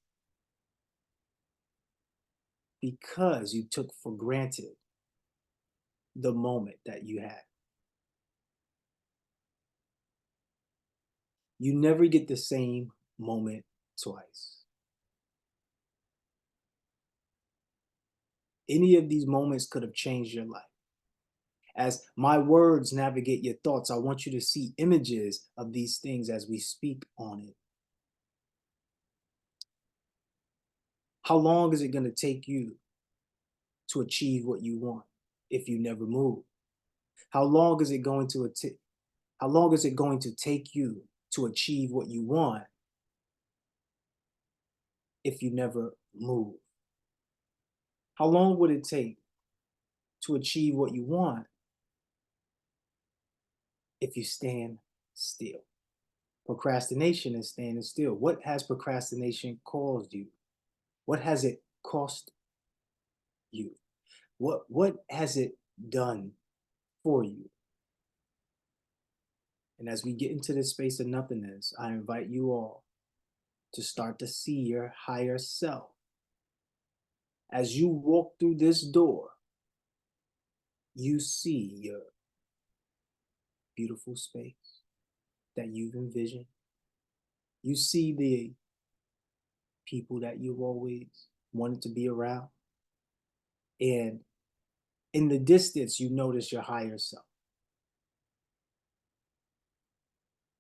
because you took for granted the moment that you had. You never get the same moment twice. Any of these moments could have changed your life. As my words navigate your thoughts, I want you to see images of these things as we speak on it. How long is it going to take you to achieve what you want? if you never move? How long is it going to take you to achieve what you want if you never move? How long would it take to achieve what you want if you stand still? Procrastination is standing still. What has procrastination caused you? What has it cost you? What has it done for you? And as we get into this space of nothingness, I invite you all to start to see your higher self. As you walk through this door, you see your beautiful space that you've envisioned. You see the people that you've always wanted to be around. And in the distance, you notice your higher self.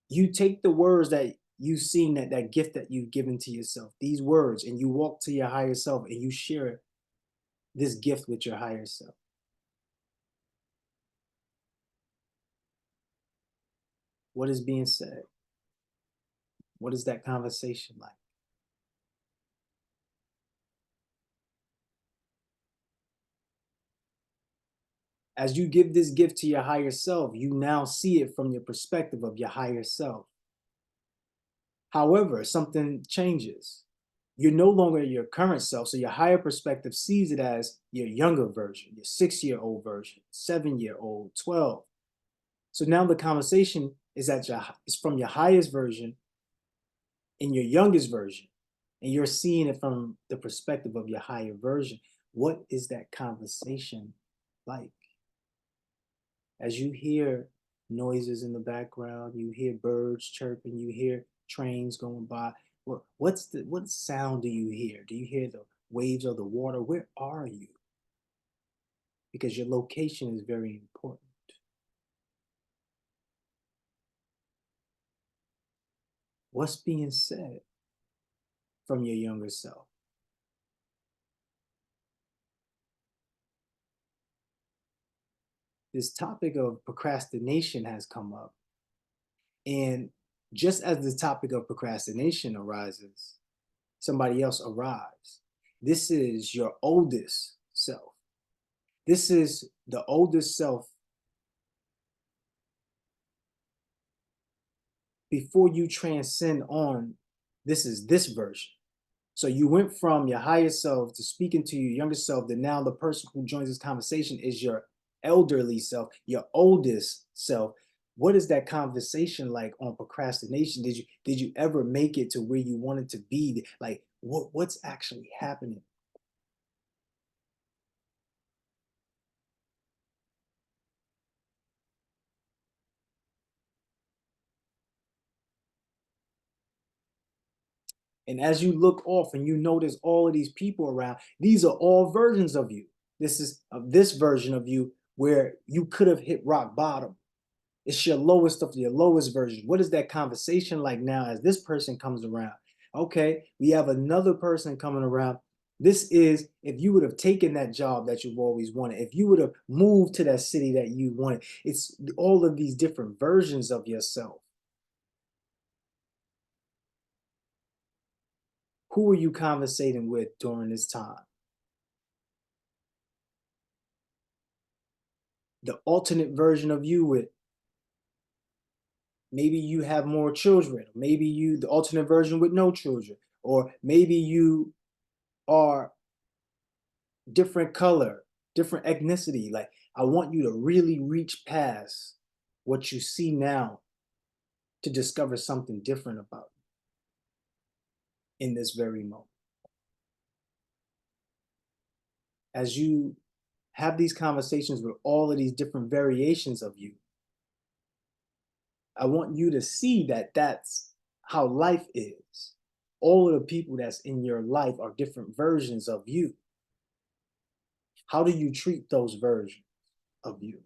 You take the words that you've seen, that gift that you've given to yourself, these words, and you walk to your higher self and you share this gift with your higher self. What is being said? What is that conversation like? As you give this gift to your higher self, you now see it from your perspective of your higher self. However, something changes. You're no longer your current self, so your higher perspective sees it as your younger version, your 6-year-old version, 7-year-old, 12. So now the conversation is from your highest version in your youngest version, and you're seeing it from the perspective of your higher version. What is that conversation like? As you hear noises in the background, you hear birds chirping, you hear trains going by, what sound do you hear? Do you hear the waves of the water? Where are you? Because your location is very important. What's being said from your younger self? This topic of procrastination has come up. And just as the topic of procrastination arises, somebody else arrives. This is your oldest self. This is the oldest self before you transcend on. This is this version. So you went from your higher self to speaking to your younger self, that now the person who joins this conversation is your elderly self, your oldest self. What is that conversation like on procrastination? Did you ever make it to where you wanted to be? Like, what's actually happening? And as you look off and you notice all of these people around, these are all versions of you. This is this version of you where you could have hit rock bottom. It's your lowest of your lowest version. What is that conversation like now as this person comes around? Okay, we have another person coming around. This is if you would have taken that job that you've always wanted, if you would have moved to that city that you wanted. It's all of these different versions of yourself. Who are you conversating with during this time? The alternate version of you with maybe you have more children, maybe you, the alternate version with no children, or maybe you are different color, different ethnicity. Like, I want you to really reach past what you see now to discover something different about you in this very moment. As you have these conversations with all of these different variations of you, I want you to see that that's how life is. All of the people that's in your life are different versions of you. How do you treat those versions of you?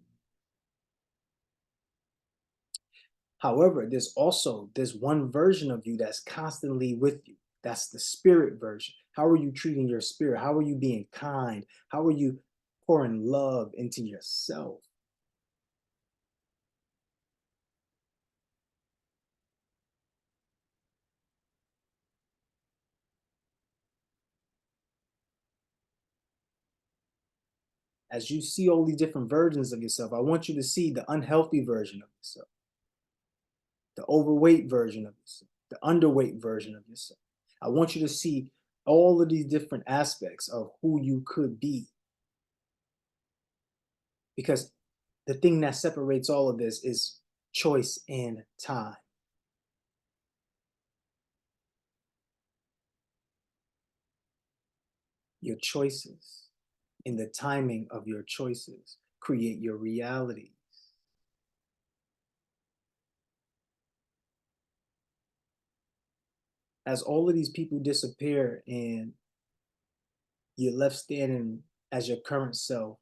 However, there's also this one version of you that's constantly with you. That's the spirit version. How are you treating your spirit? How are you being kind? How are you pouring love into yourself. As you see all these different versions of yourself, I want you to see the unhealthy version of yourself, the overweight version of yourself, the underweight version of yourself. I want you to see all of these different aspects of who you could be. Because the thing that separates all of this is choice and time. Your choices and the timing of your choices create your realities. As all of these people disappear and you're left standing as your current self,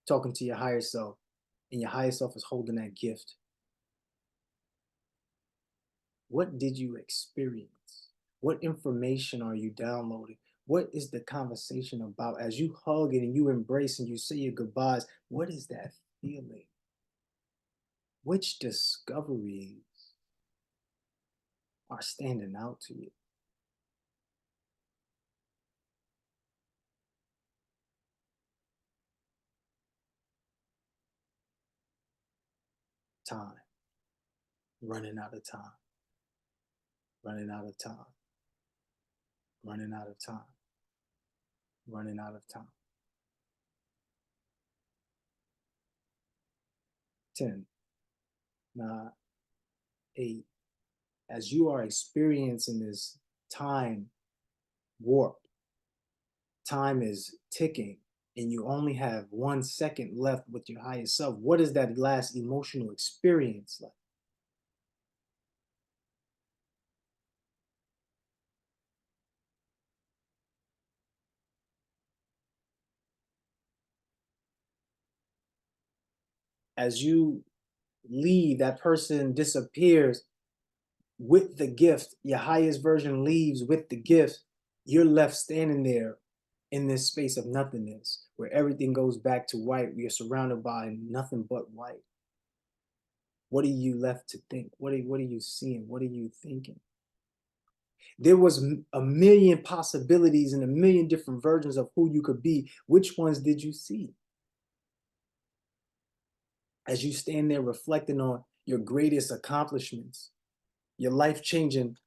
talking to your higher self, and your higher self is holding that gift. What did you experience? What information are you downloading? What is the conversation about? As you hug it and you embrace and you say your goodbyes, what is that feeling? Which discoveries are standing out to you? Time. Running out of time. Running out of time. Running out of time. Running out of time. 10, 9, 8. As you are experiencing this time warp, time is ticking, and you only have 1 second left with your higher self. What is that last emotional experience like? As you leave, that person disappears with the gift. Your highest version leaves with the gift. You're left standing there in this space of nothingness where everything goes back to white. You're surrounded by nothing but white. What are you left to think? What are you seeing? What are you thinking? There was a million possibilities and a million different versions of who you could be. Which ones did you see? As you stand there reflecting on your greatest accomplishments, your life-changing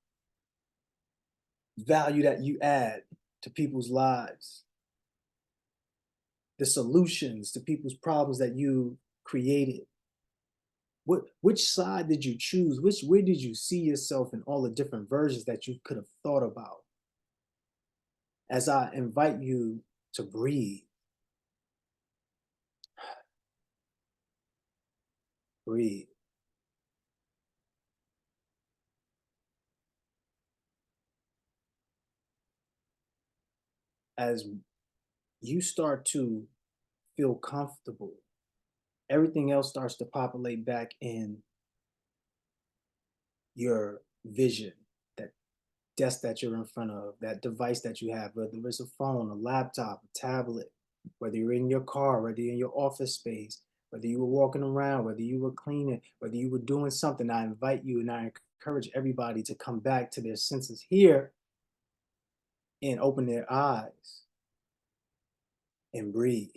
value that you add to people's lives, the solutions to people's problems that you created. Which side did you choose? Where did you see yourself in all the different versions that you could have thought about? As I invite you to breathe. Breathe. As you start to feel comfortable, everything else starts to populate back in your vision, that desk that you're in front of, that device that you have, whether it's a phone, a laptop, a tablet, whether you're in your car, whether you're in your office space, whether you were walking around, whether you were cleaning, whether you were doing something. I invite you and I encourage everybody to come back to their senses here and open their eyes and breathe.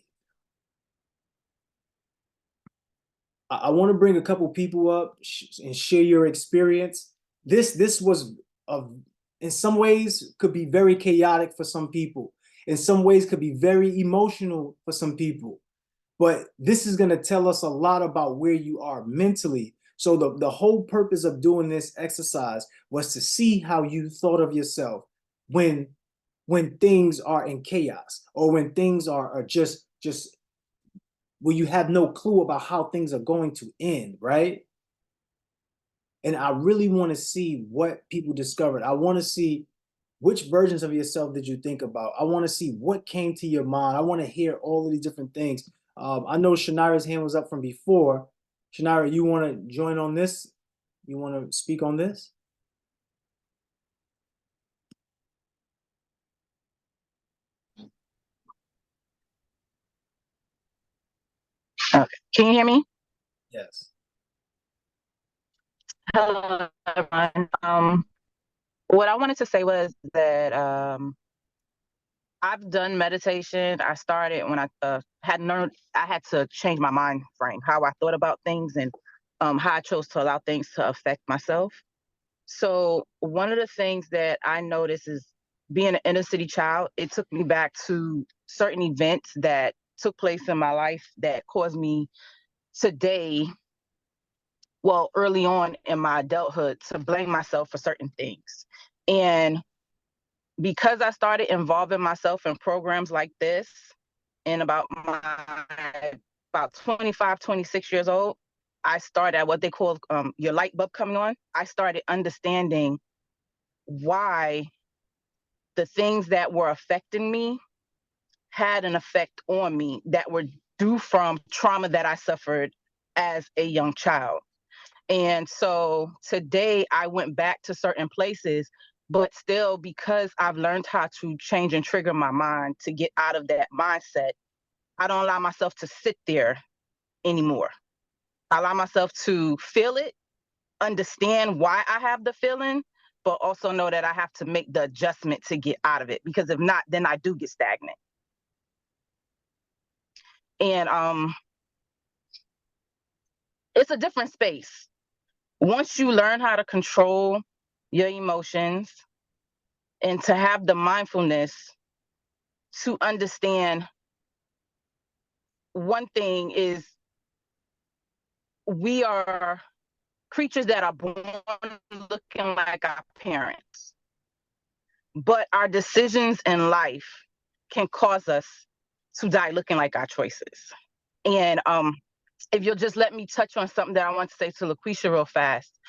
I want to bring a couple people up and share your experience. This was, in some ways, could be very chaotic for some people. In some ways, could be very emotional for some people. But this is going to tell us a lot about where you are mentally. So the whole purpose of doing this exercise was to see how you thought of yourself when things are in chaos, or when things are just where you have no clue about how things are going to end, right? And I really want to see what people discovered. I want to see which versions of yourself did you think about. I want to see what came to your mind. I want to hear all of these different things. I know Shanira's hand was up from before. Shanira, you want to join on this? You want to speak on this? Okay. Can you hear me? Yes. Hello, everyone. What I wanted to say was that I've done meditation. I started when I had learned I had to change my mind frame, how I thought about things, and how I chose to allow things to affect myself. So one of the things that I noticed is being an inner city child, it took me back to certain events that took place in my life that caused me today, well, early on in my adulthood, to blame myself for certain things. And because I started involving myself in programs like this in about 25, 26 years old, I started at what they call your light bulb coming on. I started understanding why the things that were affecting me had an effect on me that were due from trauma that I suffered as a young child. And so today I went back to certain places, but still, because I've learned how to change and trigger my mind to get out of that mindset, I don't allow myself to sit there anymore. I allow myself to feel it, understand why I have the feeling, but also know that I have to make the adjustment to get out of it, because if not, then I do get stagnant. And it's a different space. Once you learn how to control your emotions and to have the mindfulness to understand, one thing is we are creatures that are born looking like our parents, but our decisions in life can cause us to die looking like our choices. And if you'll just let me touch on something that I want to say to LaQuisha real fast.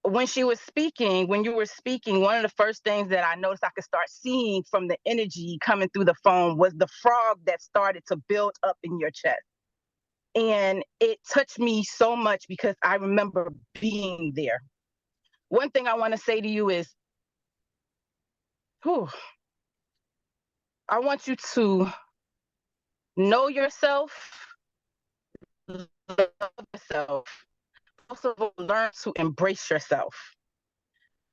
When you were speaking, one of the first things that I noticed I could start seeing from the energy coming through the phone was the frog that started to build up in your chest. And it touched me so much because I remember being there. One thing I want to say to you is, I want you to know yourself, love yourself, also learn to embrace yourself.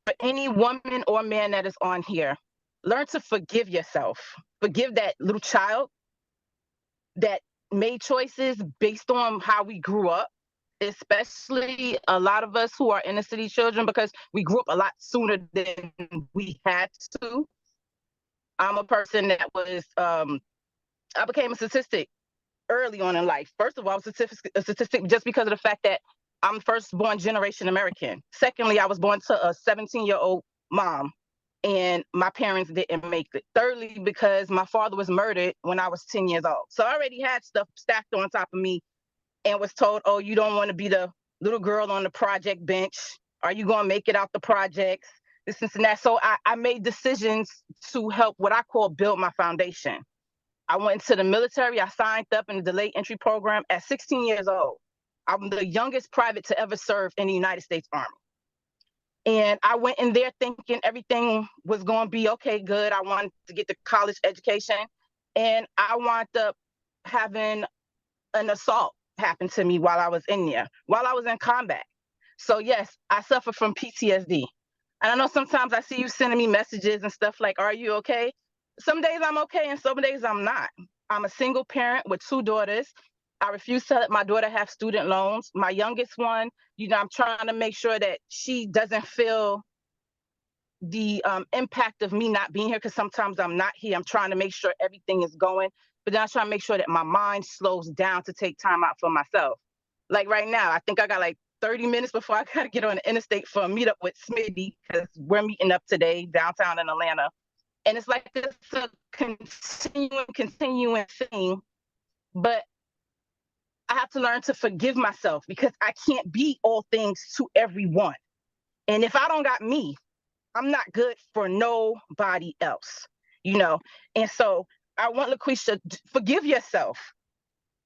For any woman or man that is on here, learn to forgive yourself. Forgive that little child that made choices based on how we grew up, especially a lot of us who are inner city children, because we grew up a lot sooner than we had to. I'm a person that was, I became a statistic early on in life. First of all, I was a statistic just because of the fact that I'm first-born generation American. Secondly, I was born to a 17-year-old mom, and my parents didn't make it. Thirdly, because my father was murdered when I was 10 years old. So I already had stuff stacked on top of me and was told, oh, you don't want to be the little girl on the project bench. Are you going to make it out the projects? This and that. So I made decisions to help what I call build my foundation. I went into the military. I signed up in the delayed entry program at 16 years old. I'm the youngest private to ever serve in the United States Army. And I went in there thinking everything was going to be okay, good. I wanted to get the college education. And I wound up having an assault happen to me while I was in there, while I was in combat. So yes, I suffer from PTSD. And I know sometimes I see you sending me messages and stuff like, are you okay? Some days I'm okay and some days I'm not. I'm a single parent with 2 daughters. I refuse to let my daughter have student loans. My youngest one, I'm trying to make sure that she doesn't feel the impact of me not being here, because sometimes I'm not here. I'm trying to make sure everything is going, but then I'm trying to make sure that my mind slows down to take time out for myself. Like right now, I think I got like 30 minutes before I got to get on the interstate for a meetup with Smitty, because we're meeting up today downtown in Atlanta. And it's like this a continuing thing, but I have to learn to forgive myself because I can't be all things to everyone. And if I don't got me, I'm not good for nobody else, And so I want LaQuisha, forgive yourself.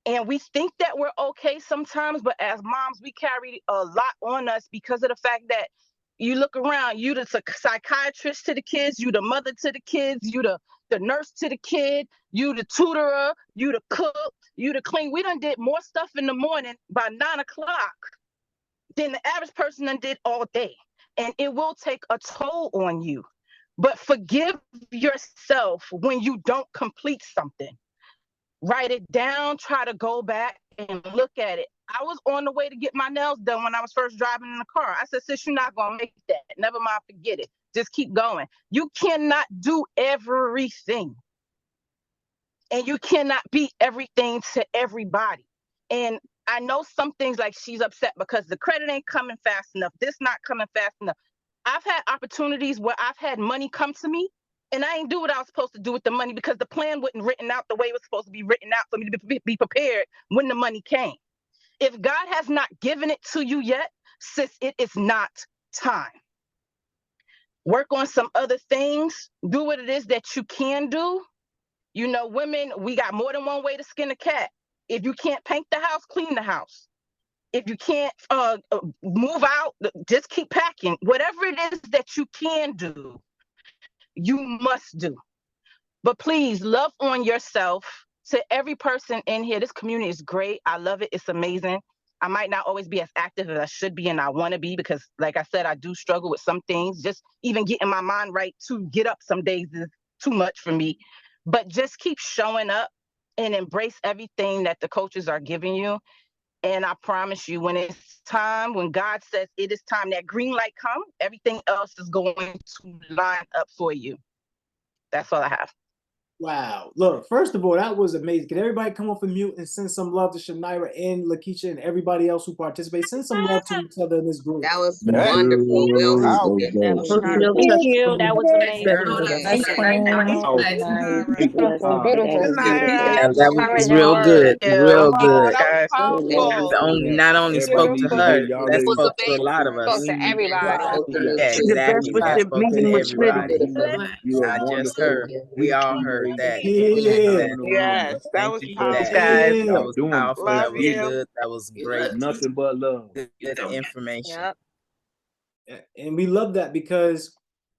And we think that we're okay sometimes, but as moms, we carry a lot on us because of the fact that you look around, you the psychiatrist to the kids, you the mother to the kids, you the the nurse to the kid, you the tutorer, you the cook, you the clean. We done did more stuff in the morning by 9 o'clock than the average person done did all day. And it will take a toll on you. But forgive yourself when you don't complete something. Write it down, try to go back and look at it. I was on the way to get my nails done when I was first driving in the car. I said, sis, you're not going to make that. Never mind, forget it. Just keep going. You cannot do everything. And you cannot be everything to everybody. And I know some things like she's upset because the credit ain't coming fast enough. This not coming fast enough. I've had opportunities where I've had money come to me and I ain't do what I was supposed to do with the money because the plan wasn't written out the way it was supposed to be written out for me to be prepared when the money came. If God has not given it to you yet, sis, it is not time. Work on some other things. Do what it is that you can do. You know, women, we got more than one way to skin a cat. If you can't paint the house, clean the house. If you can't move out, just keep packing. Whatever it is that you can do, you must do. But please love on yourself. To every person in here, this community is great. I love it. It's amazing. I might not always be as active as I should be and I want to be because, like I said, I do struggle with some things. Just even getting my mind right to get up some days is too much for me. But just keep showing up and embrace everything that the coaches are giving you. And I promise you, when it's time, when God says it is time, that green light come, everything else is going to line up for you. That's all I have. Wow. Look, first of all, that was amazing. Can everybody come off of mute and send some love to Shanaira and Lakeisha and everybody else who participated? Send some love to each other in this group. That was wonderful. Will Smith. That was Thank you. That was amazing. Thank And that was real good, real good. Not only spoke to her, that spoke to a lot of us. Spoke to everybody. Yeah, exactly. That spoke to everybody, not just her. We all heard that. Yes, that was That. powerful. That was powerful. That Love was you. good. That was great. Nothing but love. Good information. Yep. And we love that because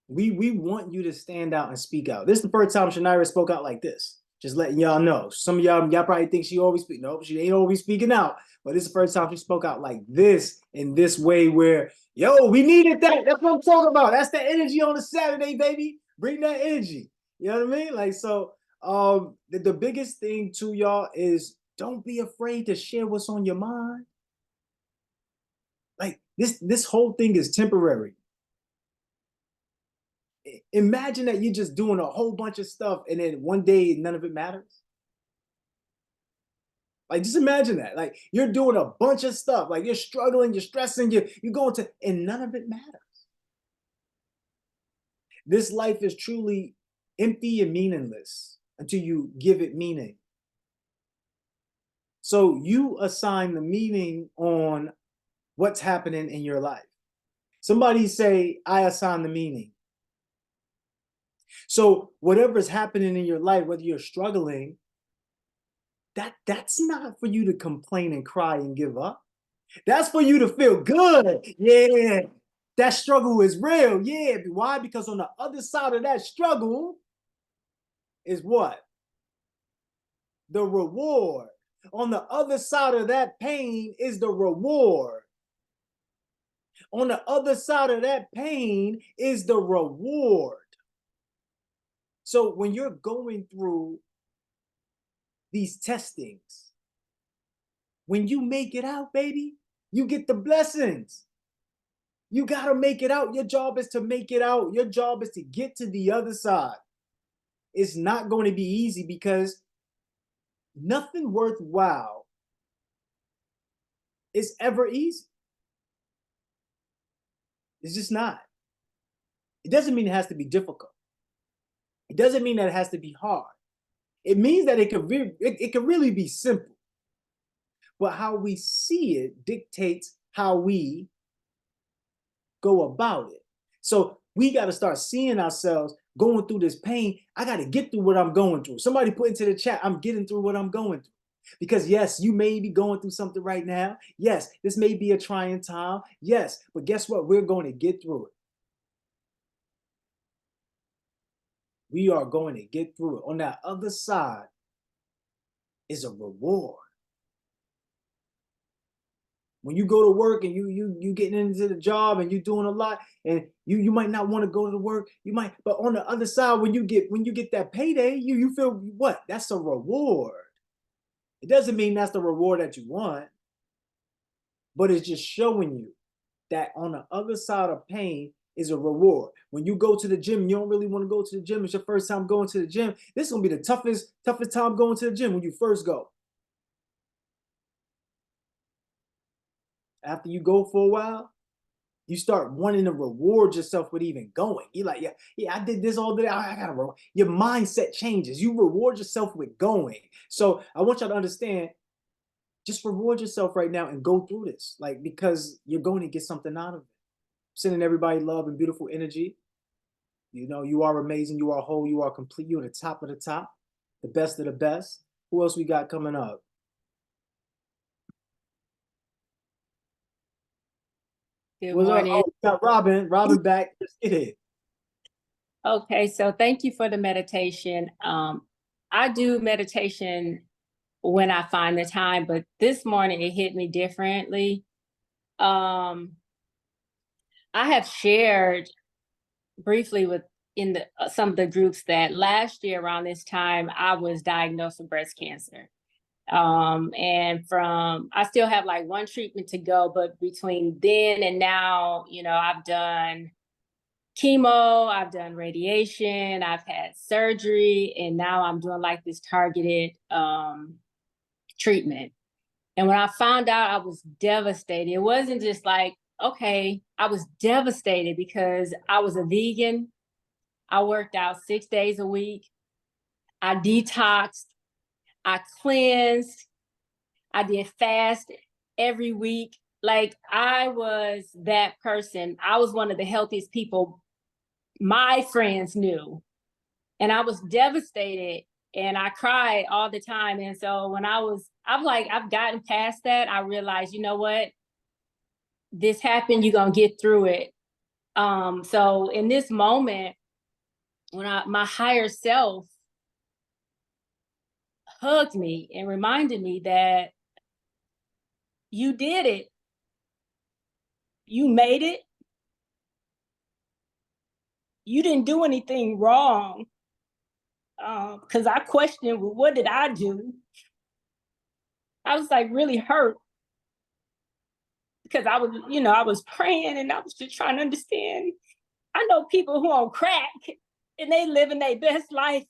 we want you to stand out and speak out. This is the first time Shanaira spoke out like this. Just letting y'all know. Some of y'all probably think she always speak. Nope, she ain't always speaking out. But this is the first time she spoke out like this, in this way where, yo, we needed that. That's what I'm talking about. That's the energy on a Saturday, baby. Bring that energy. You know what I mean? Like, so the biggest thing to y'all is don't be afraid to share what's on your mind. Like this whole thing is temporary. Imagine that you're just doing a whole bunch of stuff and then one day none of it matters. Like, just imagine that. Like, you're doing a bunch of stuff. Like, you're struggling, you're stressing, you're going to, and none of it matters. This life is truly empty and meaningless until you give it meaning. So you assign the meaning on what's happening in your life. Somebody say, I assign the meaning. So whatever's happening in your life, whether you're struggling, that's not for you to complain and cry and give up. That's for you to feel good. Yeah, that struggle is real. Yeah, why? Because on the other side of that struggle is what? The reward. On the other side of that pain is the reward. On the other side of that pain is the reward. So when you're going through these testings, when you make it out, baby, you get the blessings. You got to make it out. Your job is to make it out. Your job is to get to the other side. It's not going to be easy because nothing worthwhile is ever easy. It's just not. It doesn't mean it has to be difficult. It doesn't mean that it has to be hard. It means that it can really be simple. But how we see it dictates how we go about it. So we got to start seeing ourselves going through this pain. I got to get through what I'm going through. Somebody put into the chat, I'm getting through what I'm going through. Because yes, you may be going through something right now. Yes, this may be a trying time. Yes, but guess what? We're going to get through it. We are going to get through it. On that other side is a reward. When you go to work and you getting into the job and you doing a lot, and you might not want to go to work, you might, but on the other side, when you get that payday, you feel what? That's a reward. It doesn't mean that's the reward that you want, but it's just showing you that on the other side of pain is a reward. When you go to the gym, you don't really want to go to the gym. It's your first time going to the gym. This is gonna be the toughest time going to the gym when you first go. After you go for a while, you start wanting to reward yourself with even going. You're like, yeah, I did this all day. I gotta reward. Your mindset changes. You reward yourself with going. So I want y'all to understand, just reward yourself right now and go through this, like, because you're going to get something out of it. Sending everybody love and beautiful energy. You know, you are amazing. You are whole. You are complete. You're the top of the top, the best of the best. Who else we got coming up? Good What's morning. up? Oh, we got Robin. Robin back. Let's get it. Okay, so thank you for the meditation. I do meditation when I find the time, but this morning it hit me differently. I have shared briefly in some of the groups that last year around this time I was diagnosed with breast cancer. And I still have like one treatment to go, but between then and now, you know, I've done chemo, I've done radiation, I've had surgery, and now I'm doing like this targeted treatment. And when I found out, I was devastated. It wasn't just like, okay, I was devastated because I was a vegan. I worked out 6 days a week. I detoxed. I cleansed. I did fast every week. Like, I was that person. I was one of the healthiest people my friends knew. And I was devastated and I cried all the time. And so when I've gotten past that. I realized, you know what? This happened, you're gonna get through it. So in this moment, when my higher self hugged me and reminded me that you did it. You made it. You didn't do anything wrong. Because I questioned, well, what did I do? I was like really hurt. Because I was praying and I was just trying to understand. I know people who on crack and they living their best life.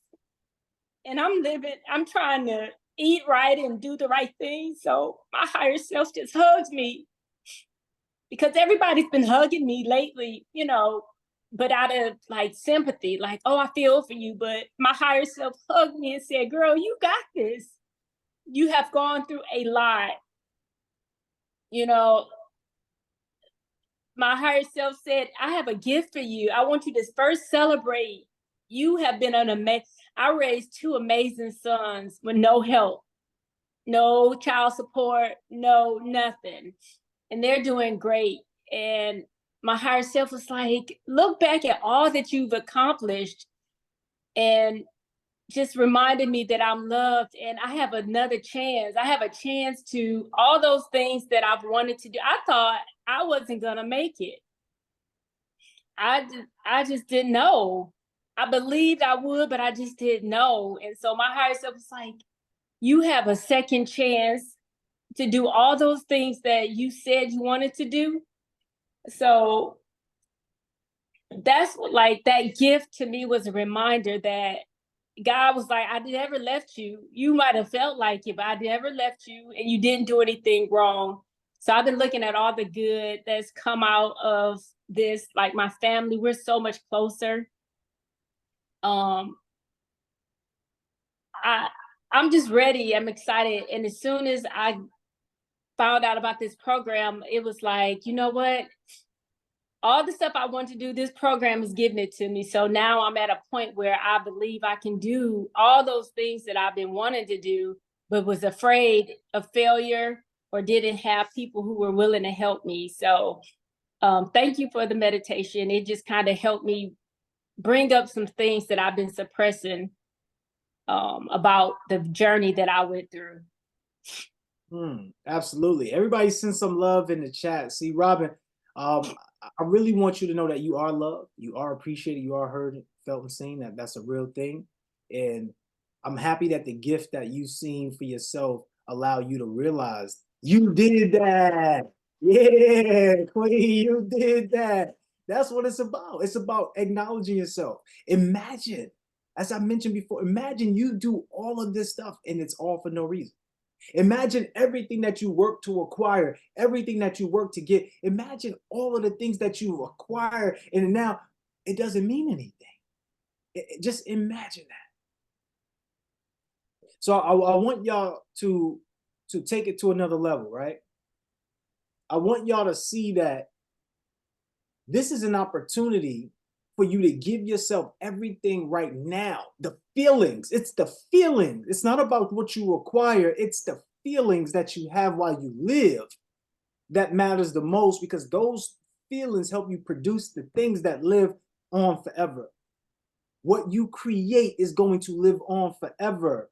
And I'm trying to eat right and do the right thing. So my higher self just hugs me. Because everybody's been hugging me lately, you know, but out of like sympathy, like, oh, I feel for you. But my higher self hugged me and said, girl, you got this. You have gone through a lot. You know, my higher self said, I have a gift for you. I want you to first celebrate. You have been I raised 2 amazing sons with no help, no child support, no nothing. And they're doing great. And my higher self was like, look back at all that you've accomplished and just reminded me that I'm loved and I have another chance. I have a chance to all those things that I've wanted to do. I thought I wasn't gonna make it. I just didn't know. I believed I would, but I just didn't know. And so my higher self was like, you have a second chance to do all those things that you said you wanted to do. So that's like, that gift to me was a reminder that God was like, I never left you. You might have felt like it, but I never left you and you didn't do anything wrong. So I've been looking at all the good that's come out of this, like my family, we're so much closer. I'm just ready. I'm excited. And as soon as I found out about this program, it was like, you know what? All the stuff I want to do, this program is giving it to me. So now I'm at a point where I believe I can do all those things that I've been wanting to do, but was afraid of failure or didn't have people who were willing to help me. So thank you for the meditation. It just kind of helped me bring up some things that I've been suppressing about the journey that I went through. Absolutely. Everybody send some love in the chat. See, Robin, I really want you to know that you are loved, you are appreciated, you are heard, felt, and seen. That's a real thing. And I'm happy that the gift that you've seen for yourself allow you to realize you did that. Yeah, Queen, you did that. That's what it's about. It's about acknowledging yourself. Imagine, as I mentioned before, imagine you do all of this stuff and it's all for no reason. Imagine everything that you work to acquire, everything that you work to get. Imagine all of the things that you acquire and now it doesn't mean anything. Just imagine that. So I want y'all to take it to another level, right? I want y'all to see that this is an opportunity for you to give yourself everything right now. The feelings, it's the feelings. It's not about what you acquire. It's the feelings that you have while you live that matters the most, because those feelings help you produce the things that live on forever. What you create is going to live on forever.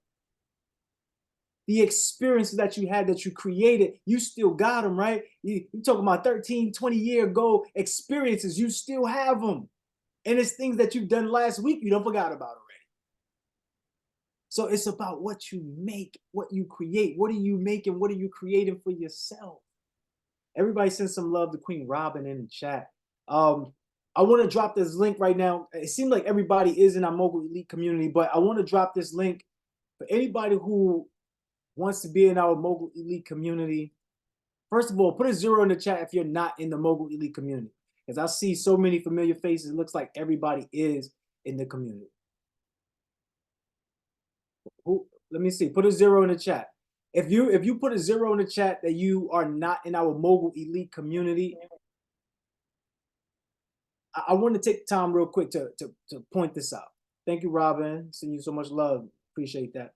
The experiences that you had, that you created, you still got them, right? You talking about 13, 20-year ago experiences, you still have them. And it's things that you've done last week you don't forgot about already. So it's about what you make, what you create. What are you making? What are you creating for yourself? Everybody send some love to Queen Robin in the chat. I want to drop this link right now. It seems like everybody is in our Mogul Elite community, but I want to drop this link for anybody who wants to be in our Mogul Elite community. First of all, put a 0 in the chat if you're not in the Mogul Elite community, because I see so many familiar faces. It looks like everybody is in the community. Let me see. Put a 0 in the chat. If you put a 0 in the chat that you are not in our Mogul Elite community, I want to take time real quick to point this out. Thank you, Robin. Sending you so much love. Appreciate that.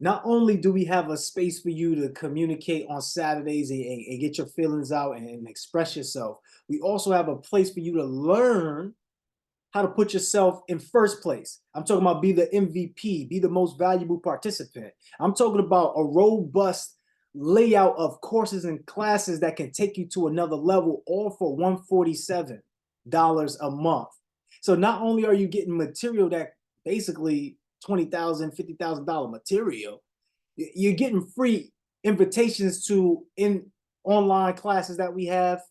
Not only do we have a space for you to communicate on Saturdays and get your feelings out and express yourself, we also have a place for you to learn how to put yourself in first place. I'm talking about be the MVP, be the most valuable participant. I'm talking about a robust layout of courses and classes that can take you to another level, all for $147 a month. So not only are you getting material that basically $20,000, $50,000 material, you're getting free invitations to online classes that we have,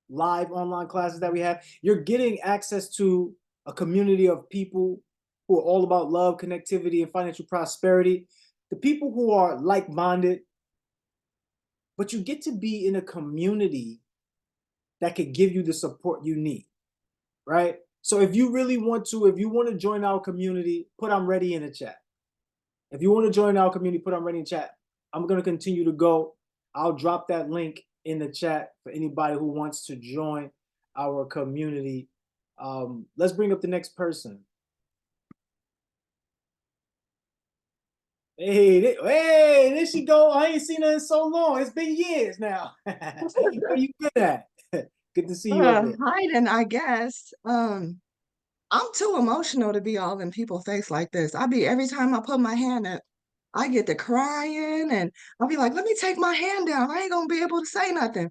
live online classes that we have. You're getting access to a community of people who are all about love, connectivity, and financial prosperity. The people who are like-minded, but you get to be in a community that could give you the support you need, right? So if you really want to, if you want to join our community, put I'm ready in the chat. If you want to join our community, put I'm ready in the chat. I'm going to continue to go. I'll drop that link in the chat for anybody who wants to join our community. Let's bring up the next person. Hey, there she go. I ain't seen her in so long. It's been years now. Where you been at? Good to see you. Hiding, I guess. I'm too emotional to be all in people's face like this. Every time I put my hand up, I get to crying and I'll be like, let me take my hand down. I ain't gonna be able to say nothing.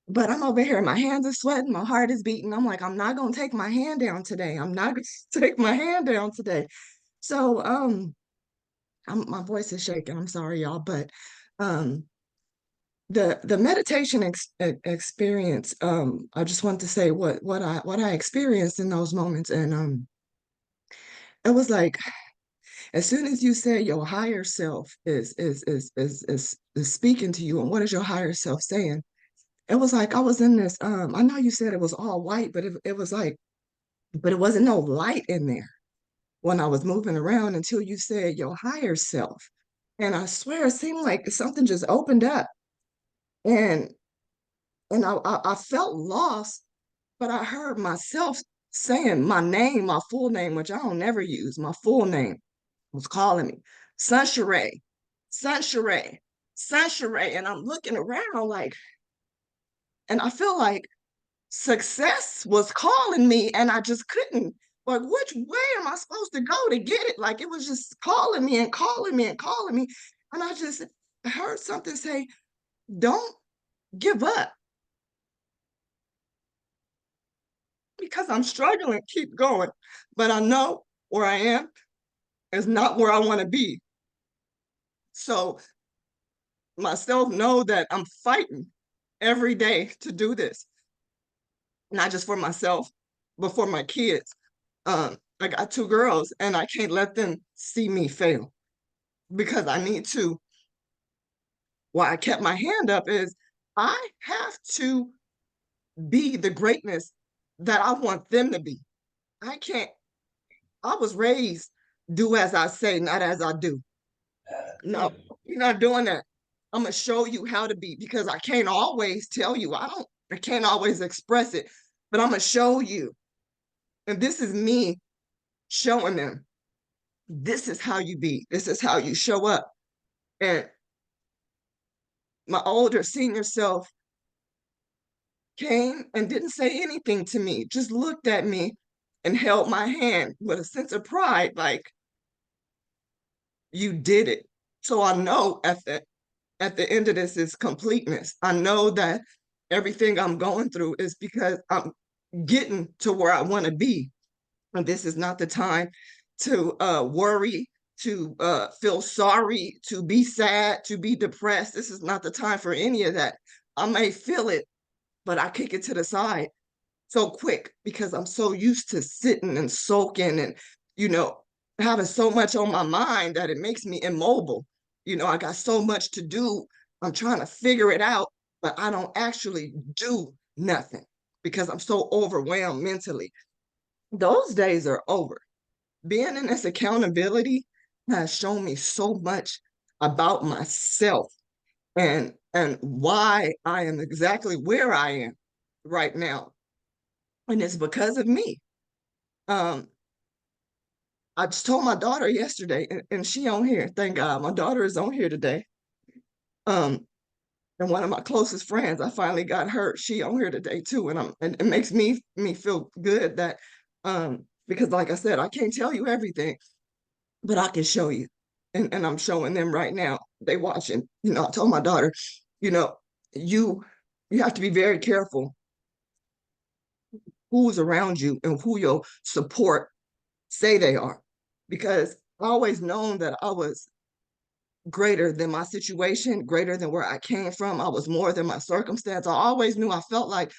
But I'm over here, my hands are sweating, my heart is beating. I'm like, I'm not gonna take my hand down today. I'm not gonna take my hand down today. So my voice is shaking. I'm sorry, y'all, but the meditation experience, I just want to say what I experienced in those moments, and it was like, as soon as you said your higher self is speaking to you, and what is your higher self saying? It was like I was in this. I know you said it was all white, but it was like, but it wasn't no light in there when I was moving around until you said your higher self, and I swear it seemed like something just opened up. And I felt lost, but I heard myself saying my name, my full name, which I don't never use. My full name was calling me, Sanshere, Sanshere, Sanshere. And I'm looking around like, and I feel like success was calling me and I just couldn't. Like, which way am I supposed to go to get it? Like, it was just calling me and calling me and calling me. And I just heard something say, don't give up. Because I'm struggling, keep going. But I know where I am is not where I want to be. So myself know that I'm fighting every day to do this. Not just for myself, but for my kids. I got 2 girls and I can't let them see me fail because I need to. Why I kept my hand up is I have to be the greatness that I want them to be. I was raised do as I say, not as I do. No, you're not doing that. I'm gonna show you how to be because I can't always tell you. I can't always express it, but I'm gonna show you. And this is me showing them, this is how you be. This is how you show up. And my older senior self came and didn't say anything to me, just looked at me and held my hand with a sense of pride, like, you did it. So I know at the end of this is completeness. I know that everything I'm going through is because I'm getting to where I want to be. And this is not the time to worry, to feel sorry, to be sad, to be depressed. This is not the time for any of that. I may feel it, but I kick it to the side so quick because I'm so used to sitting and soaking and, having so much on my mind that it makes me immobile. I got so much to do. I'm trying to figure it out, but I don't actually do nothing because I'm so overwhelmed mentally. Those days are over. Being in this accountability has shown me so much about myself and why I am exactly where I am right now. And it's because of me. I just told my daughter yesterday, and she on here. Thank God, my daughter is on here today. And one of my closest friends, I finally got her. She on here today too, and it makes me feel good that because like I said, I can't tell you everything, but I can show you, and I'm showing them right now. They watching. I told my daughter, you have to be very careful who's around you and who your support say they are. Because I always known that I was greater than my situation, greater than where I came from. I was more than my circumstance. I always knew I felt like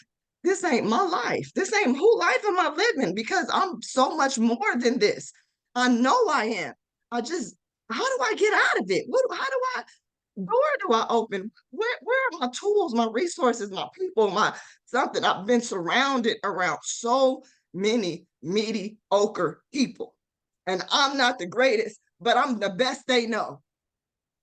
this ain't my life. This ain't who life am I living because I'm so much more than this. I know I am. How do I get out of it? Where do I open? Where are my tools, my resources, my people, my something? I've been surrounded around so many mediocre people. And I'm not the greatest, but I'm the best they know.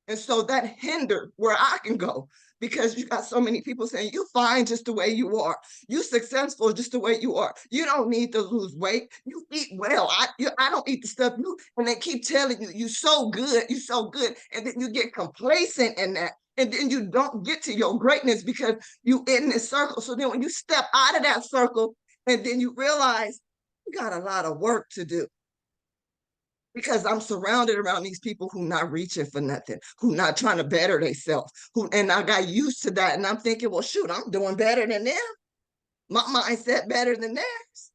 And so that hindered where I can go because you got so many people saying, you fine just the way you are. You successful just the way you are. You don't need to lose weight. You eat well. I don't eat the stuff you, and they keep telling you, you're so good. And then you get complacent in that. And then you don't get to your greatness because you in this circle. So then when you step out of that circle and then you realize you got a lot of work to do. Because I'm surrounded around these people who not reaching for nothing, who not trying to better themselves, and I got used to that. And I'm thinking, well, shoot, I'm doing better than them. My mindset better than theirs.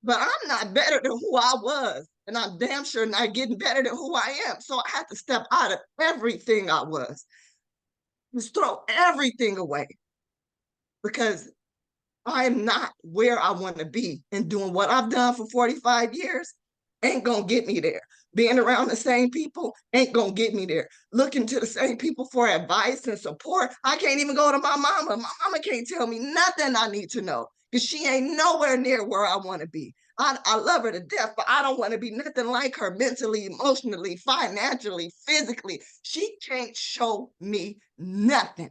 But I'm not better than who I was. And I'm damn sure not getting better than who I am. So I had to step out of everything I was. Just throw everything away. Because I'm not where I want to be. And doing what I've done for 45 years ain't gonna get me there. Being around the same people ain't gonna get me there. Looking to the same people for advice and support. I can't even go to my mama. My mama can't tell me nothing I need to know because she ain't nowhere near where I want to be. I love her to death, but I don't want to be nothing like her mentally, emotionally, financially, physically. She can't show me nothing.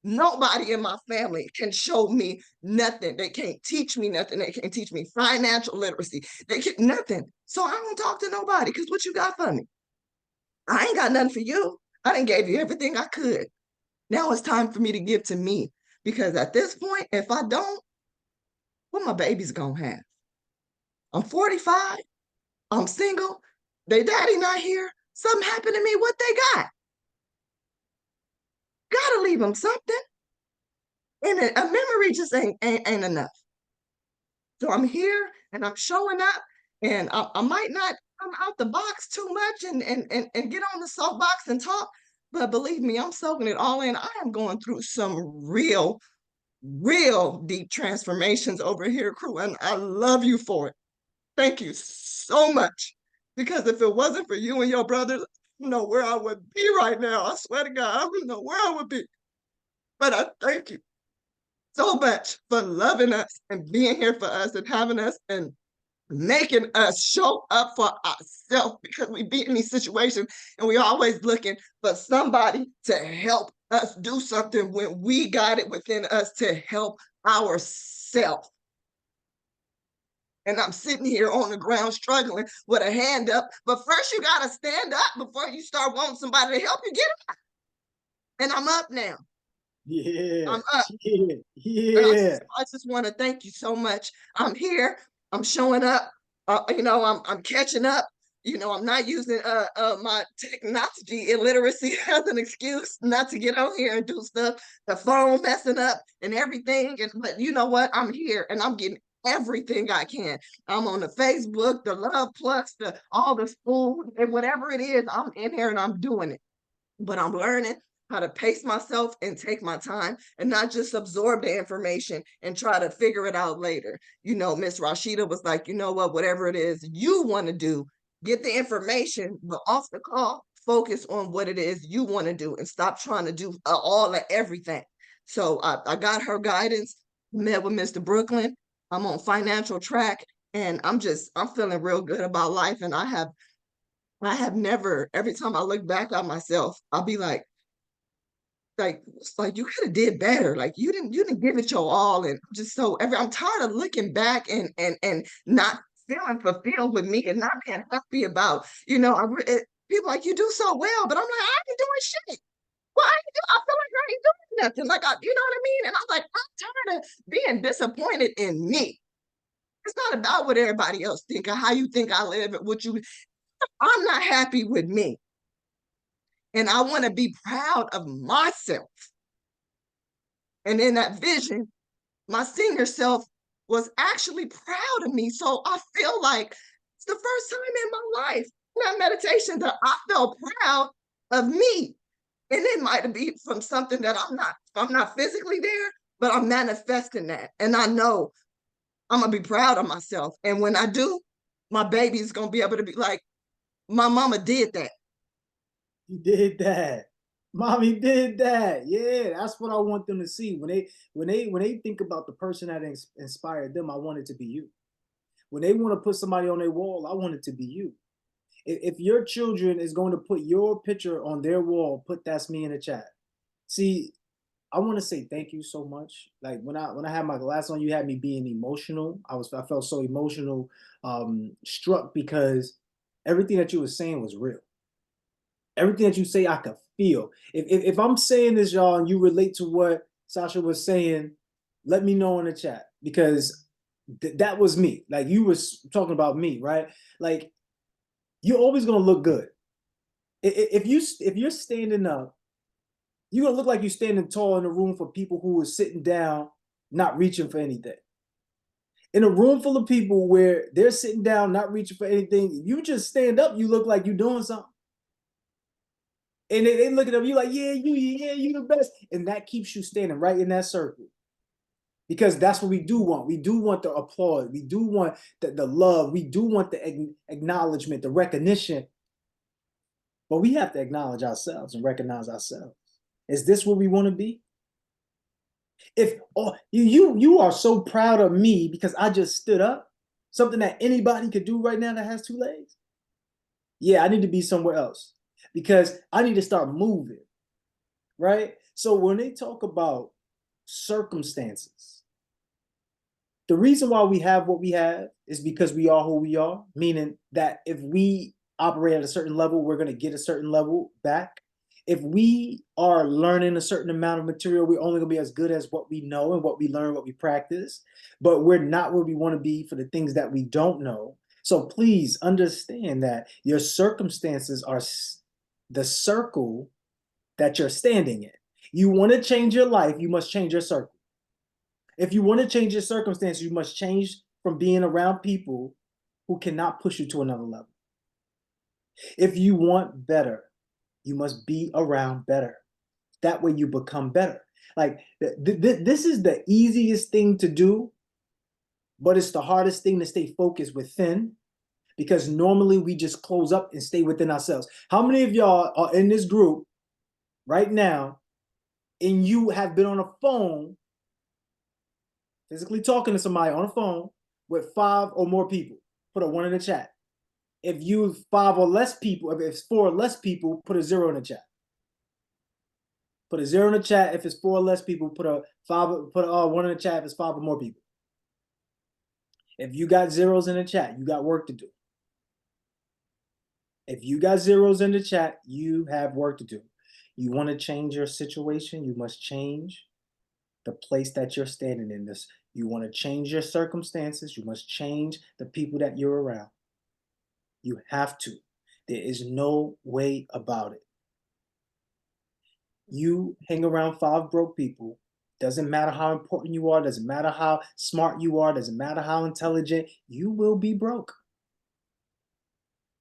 Nobody in my family can show me nothing. They can't teach me nothing. They can't teach me financial literacy. They can't nothing. So I don't talk to nobody because what you got for me? I ain't got nothing for you. I done gave you everything I could. Now it's time for me to give to me because at this point, if I don't, what my baby's gonna have. I'm 45, I'm single, they daddy not here, something happened to me, what they got? Gotta leave them something. And a memory just ain't enough. So I'm here and I'm showing up, and I might not come out the box too much and get on the soapbox and talk, but believe me, I'm soaking it all in. I am going through some real deep transformations over here, crew, and I love you for it. Thank you so much. Because if it wasn't for you and your brothers, I don't know where I would be right now. I swear to God, I don't know where I would be. But I thank you so much for loving us and being here for us and having us and making us show up for ourselves, because we be in these situations and we always looking for somebody to help us do something when we got it within us to help ourselves. And I'm sitting here on the ground struggling with a hand up, but first you got to stand up before you start wanting somebody to help you get up. And I'm up now. Yeah, I'm up. Yeah. I just want to thank you so much. I'm here. I'm showing up. I'm catching up. I'm not using my technology illiteracy as an excuse not to get on here and do stuff. The phone messing up and everything. But you know what? I'm here and I'm getting everything I can. I'm on the Facebook, the Love Plus, all the school, and whatever it is, I'm in here and I'm doing it. But I'm learning how to pace myself and take my time and not just absorb the information and try to figure it out later. Miss Rashida was like, you know what, whatever it is you want to do, get the information, but off the call, focus on what it is you want to do and stop trying to do all of everything. So I got her guidance, met with Mr. Brooklyn. I'm on financial track and I'm feeling real good about life. And I have never, every time I look back at myself, I'll be like you could have did better. Like you didn't give it your all. And just I'm tired of looking back and not feeling fulfilled with me and not being happy about, people like, you do so well, but I'm like, I ain't doing shit. Well, I feel like I ain't doing nothing. Like, you know what I mean? And I'm like, I'm tired of being disappointed in me. It's not about what everybody else think or how you think I live and I'm not happy with me. And I want to be proud of myself. And in that vision, my senior self was actually proud of me. So I feel like it's the first time in my life, in that meditation, that I felt proud of me. And it might be from something that I'm not physically there, but I'm manifesting that. And I know I'm going to be proud of myself. And when I do, my baby's going to be able to be like, my mama did that. You did that. Mommy did that. Yeah, that's what I want them to see. When they think about the person that inspired them, I want it to be you. When they want to put somebody on their wall, I want it to be you. If your children is going to put your picture on their wall, put "that's me" in the chat. See, I want to say thank you so much. Like when I had my glass on, you had me being emotional. I felt so emotional, struck, because everything that you were saying was real. Everything that you say, I could feel. If I'm saying this, y'all, and you relate to what Sasha was saying, let me know in the chat, because that was me. Like, you was talking about me, right? Like, you're always gonna look good. If you're standing up, you're gonna look like you're standing tall in a room for people who are sitting down, not reaching for anything. In a room full of people where they're sitting down, not reaching for anything, you just stand up, you look like you're doing something. And they look at you like, yeah, you the best. And that keeps you standing right in that circle. Because that's what we do want. We do want the applause. We do want the love. We do want the acknowledgement, the recognition. But we have to acknowledge ourselves and recognize ourselves. Is this what we want to be? If you are so proud of me because I just stood up, something that anybody could do right now that has two legs. Yeah, I need to be somewhere else, because I need to start moving, right? So when they talk about circumstances, the reason why we have what we have is because we are who we are, meaning that if we operate at a certain level, we're going to get a certain level back. if we are learning a certain amount of material, we're only gonna be as good as what we know and what we learn, what we practice, but we're not where we want to be for the things that we don't know. So please understand that your circumstances are the circle that you're standing in. You want to change your life, you must change your circle. If you want to change your circumstances, you must change from being around people who cannot push you to another level. If you want better, you must be around better. That way you become better. Like this is the easiest thing to do, but it's the hardest thing to stay focused within, because normally we just close up and stay within ourselves. How many of y'all are in this group right now and you have been on a phone, physically talking to somebody on a phone with 5 or more people? Put a 1 in the chat. If you 5 or less people, if it's 4 or less people, put a 0 in the chat. Put a 0 in the chat if it's 4 or less people. Put a 1 in the chat if it's 5 or more people. If you got zeros in the chat, you got work to do. If you got zeros in the chat, you have work to do. You want to change your situation, you must change the place that you're standing in. This, you want to change your circumstances, you must change the people that you're around. You have to. There is no way about it. You hang around 5 broke people, doesn't matter how important you are, doesn't matter how smart you are, doesn't matter how intelligent, you will be broke.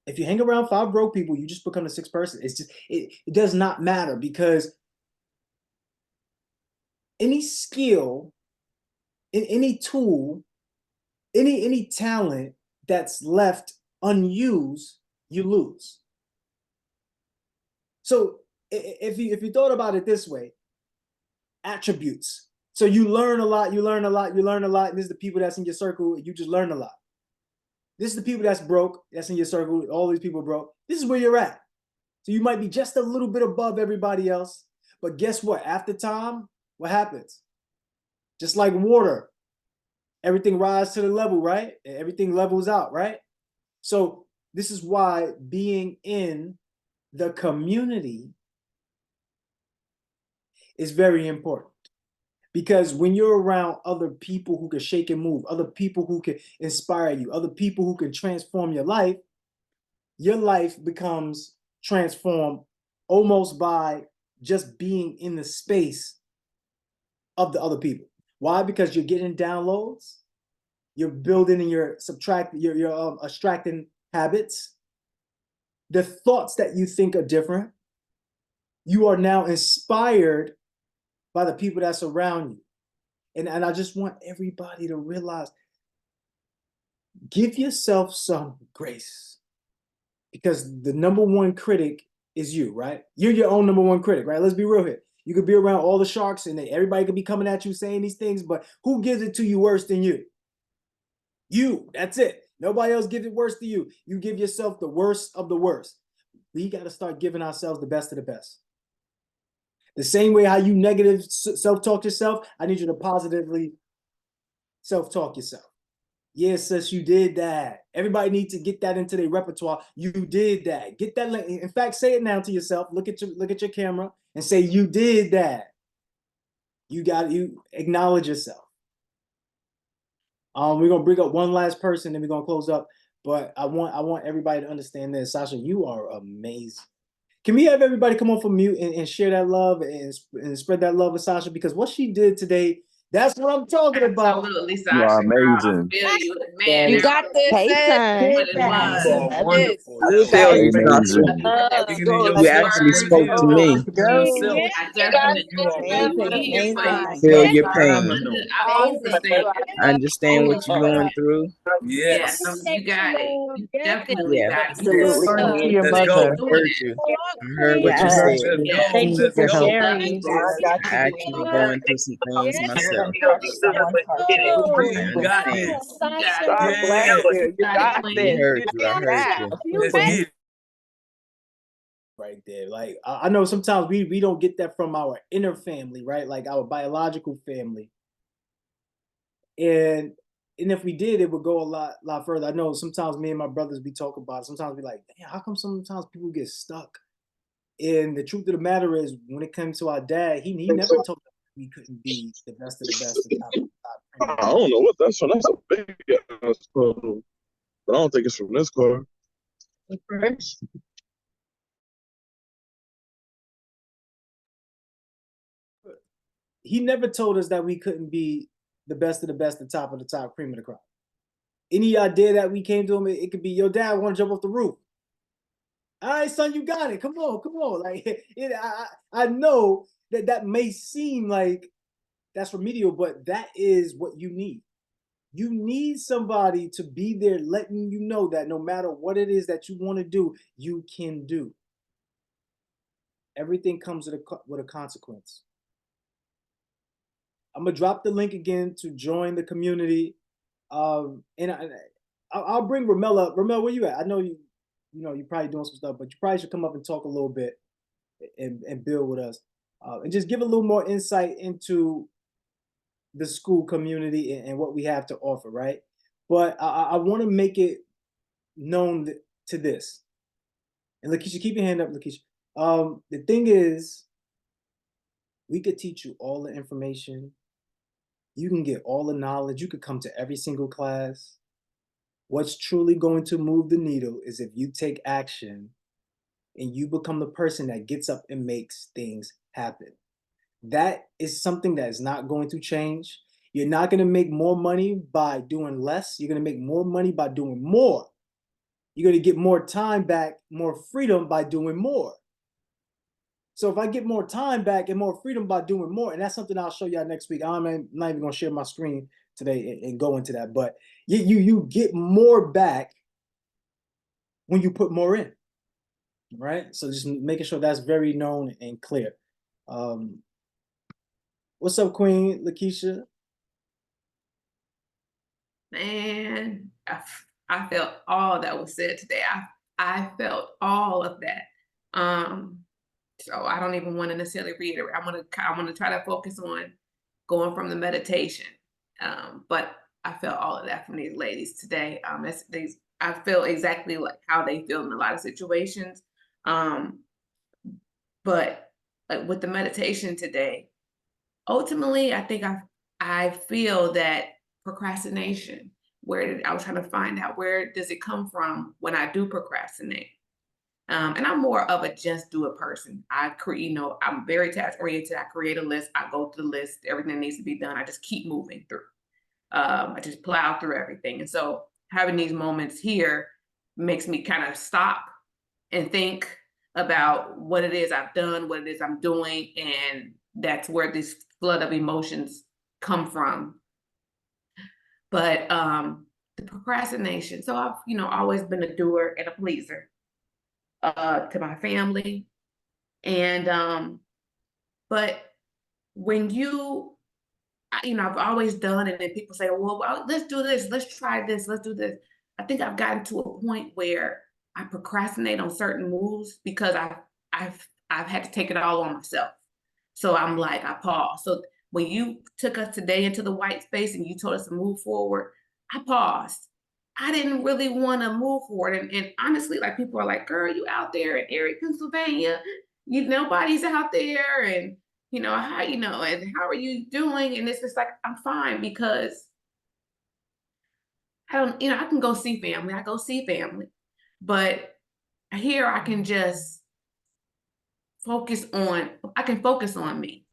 If you hang around 5 broke people, you just become the 6th person. It's just, it does not matter, because any skill, any tool, any talent that's left unused, you lose. So if you thought about it this way, attributes. So you learn a lot, you learn a lot, you learn a lot, and this is the people that's in your circle, you just learn a lot. This is the people that's broke, that's in your circle, all these people broke. This is where you're at. So you might be just a little bit above everybody else, but guess what? After time, what happens? Just like water, everything rises to the level, right? Everything levels out, right? So this is why being in the community is very important. Because when you're around other people who can shake and move, other people who can inspire you, other people who can transform your life becomes transformed almost by just being in the space of the other people. Why? Because you're getting downloads, you're building and you're extracting habits. The thoughts that you think are different, you are now inspired by the people that's around you. And I just want everybody to realize, give yourself some grace, because the #1 critic is you, right? You're your own #1 critic, right? Let's be real here. You could be around all the sharks and everybody could be coming at you saying these things, but who gives it to you worse than you? You, that's it. Nobody else gives it worse than you. You give yourself the worst of the worst. We got to start giving ourselves the best of the best. The same way how you negative self-talk yourself, I need you to positively self-talk yourself. Yes, sis, you did that. Everybody needs to get that into their repertoire. You did that. Get that. In fact, say it now to yourself. Look at your camera and say, you did that. You acknowledge yourself. We're gonna bring up one last person, then we're gonna close up. But I want everybody to understand this. Sasha, you are amazing. Can we have everybody come on from mute and share that love and spread that love with Sasha? Because what she did today, that's what I'm talking about. Absolutely, Sasha. You are amazing. You got this. Hey, son. You actually spoke to me. Feel your pain. I understand what you're going through. Yes, you got it. You definitely got it. Absolutely. I heard you. I heard what you said. Thank you for sharing. I'm actually going through some things myself. You got it. God bless you. You got this. I heard you. Right there. Like, I know sometimes we don't get that from our inner family, right? Like our biological family. And if we did, it would go a lot further. I know sometimes me and my brothers, we talk about it. Sometimes we like, damn, how come sometimes people get stuck And the truth of the matter is, when it comes to our dad, he never told us we couldn't be the best of the best. The top of the top. I don't know what that's from. That's a big ass photo, but I don't think it's from this car. He never told us that we couldn't be the best of the best, the top of the top, cream of the crop. Any idea that we came to him, it could be your dad want to jump off the roof. All right, son, you got it. Come on. Like I know that may seem like that's remedial, but that is what you need. You need somebody to be there letting you know that no matter what it is that you want to do, you can do. Everything comes with a consequence. I'm gonna drop the link again to join the community, and I'll bring Ramel up. Ramel, where you at? I know you're probably doing some stuff, but you probably should come up and talk a little bit and build with us, and just give a little more insight into the school community and what we have to offer, right? But I want to make it known to this. And Lakeisha, keep your hand up, Lakeisha. The thing is, we could teach you all the information. You can get all the knowledge. You could come to every single class. What's truly going to move the needle is if you take action and you become the person that gets up and makes things happen. That is something that is not going to change. You're not going to make more money by doing less. You're going to make more money by doing more. You're going to get more time back, more freedom by doing more. So if I get more time back and more freedom by doing more, and that's something I'll show y'all next week. I'm not even going to share my screen today and go into that, but you get more back when you put more in, right? So just making sure that's very known and clear. What's up, Queen Lakeisha? Man, I felt all that was said today. I felt all of that. So I don't even want to necessarily reiterate. I want to try to focus on going from the meditation. But I felt all of that from these ladies today. I feel exactly like how they feel in a lot of situations. But like with the meditation today, ultimately, I think I feel that procrastination, I was trying to find out where does it come from when I do procrastinate. And I'm more of a just do it person. I'm very task oriented. I create a list. I go through the list. Everything that needs to be done, I just keep moving through. I just plow through everything. And so having these moments here makes me kind of stop and think about what it is I've done, what it is I'm doing. And that's where this flood of emotions come from. But the procrastination. So I've, always been a doer and a pleaser to my family. And, but when I've always done it, and people say, well, let's do this, let's try this, let's do this. I think I've gotten to a point where I procrastinate on certain moves because I've had to take it all on myself. So I'm like, I pause. So when you took us today into the white space and you told us to move forward, I paused. I didn't really want to move forward. And honestly, like people are like, girl, you out there in Erie, Pennsylvania, nobody's out there. And, and how are you doing? And it's just like, I'm fine because I can go see family. I go see family. But here I can just focus on me.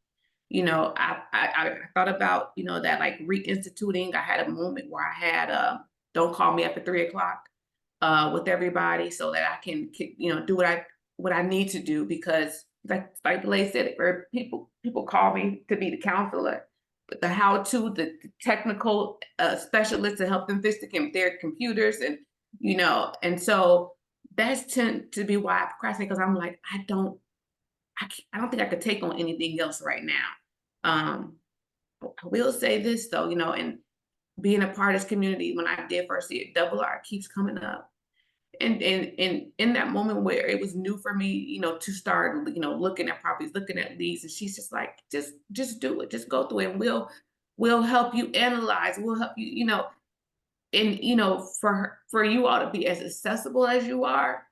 I thought about, that like reinstituting. I had a moment where I had don't call me after 3:00 with everybody so that I can, do what I need to do, because like Blaze said, where people call me to be the counselor, but the how-to, the technical specialist to help them fix their computers, and and so that's tend to be why I procrastinate, because I'm like, I don't think I could take on anything else right now. I will say this though, and being a part of this community, when I did first see it, Double R keeps coming up. And in that moment where it was new for me, to start, looking at properties, looking at leads, and she's just like, just do it, just go through it, and we'll help you analyze, we'll help you, and for you all to be as accessible as you are,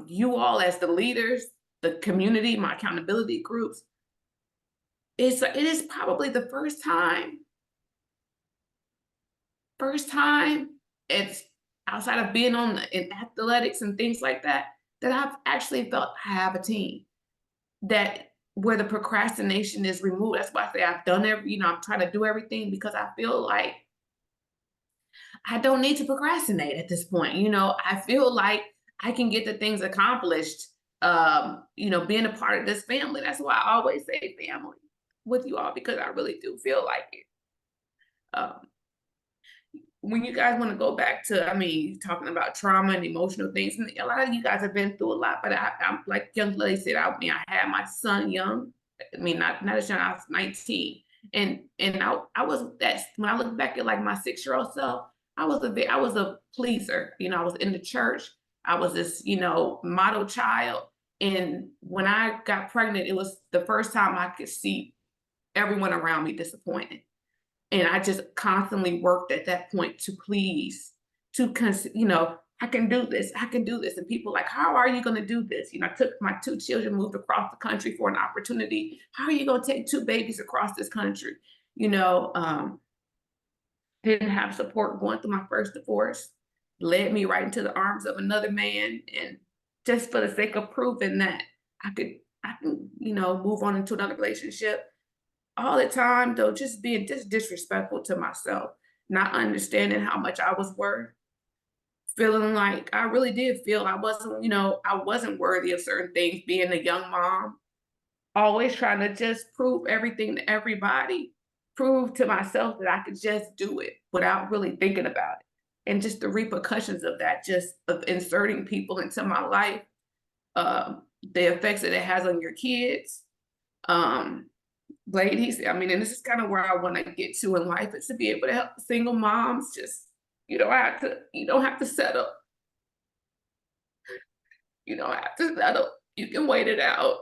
you all as the leaders, the community, my accountability groups, it is probably the first time it's outside of being in athletics and things like that, that I've actually felt I have a team that where the procrastination is removed. That's why I say I've done I'm trying to do everything because I feel like I don't need to procrastinate at this point. I feel like I can get the things accomplished, being a part of this family. That's why I always say family with you all, because I really do feel like it. When you guys want to go back to, talking about trauma and emotional things, and a lot of you guys have been through a lot, but I'm like young lady said, I had my son young. Not as young, I was 19. And I was that, when I look back at like my 6-year-old self, I was a pleaser. I was in the church. I was this, model child. And when I got pregnant, it was the first time I could see everyone around me disappointed. And I just constantly worked at that point to please, I can do this, I can do this. And people like, how are you going to do this? I took my 2 children, moved across the country for an opportunity. How are you going to take 2 babies across this country? Didn't have support going through my first divorce, led me right into the arms of another man. And just for the sake of proving that I can, move on into another relationship. All the time, though, just being disrespectful to myself, not understanding how much I was worth, feeling like I really did feel I wasn't worthy of certain things, being a young mom, always trying to just prove everything to everybody, prove to myself that I could just do it without really thinking about it. And just the repercussions of that, just of inserting people into my life, the effects that it has on your kids. Ladies, and this is kind of where I want to get to in life, is to be able to help single moms. Just you don't have to settle. You don't have to settle. You can wait it out.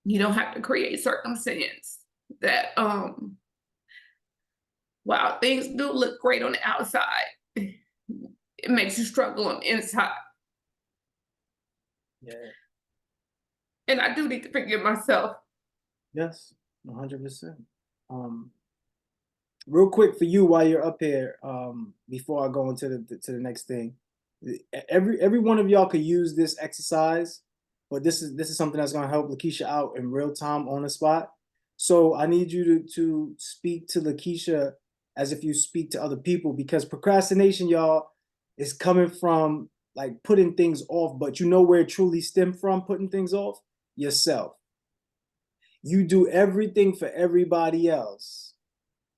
You don't have to create circumstance that while things do look great on the outside, it makes you struggle on the inside. Yeah. And I do need to forgive myself. Yes, 100%. Real quick for you while you're up here, before I go into the next thing, every one of y'all could use this exercise, but this is something that's gonna help Lakeisha out in real time on the spot. So I need you to speak to Lakeisha as if you speak to other people, because procrastination, y'all, is coming from like putting things off, but you know where it truly stemmed from, putting things off? Yourself. You do everything for everybody else,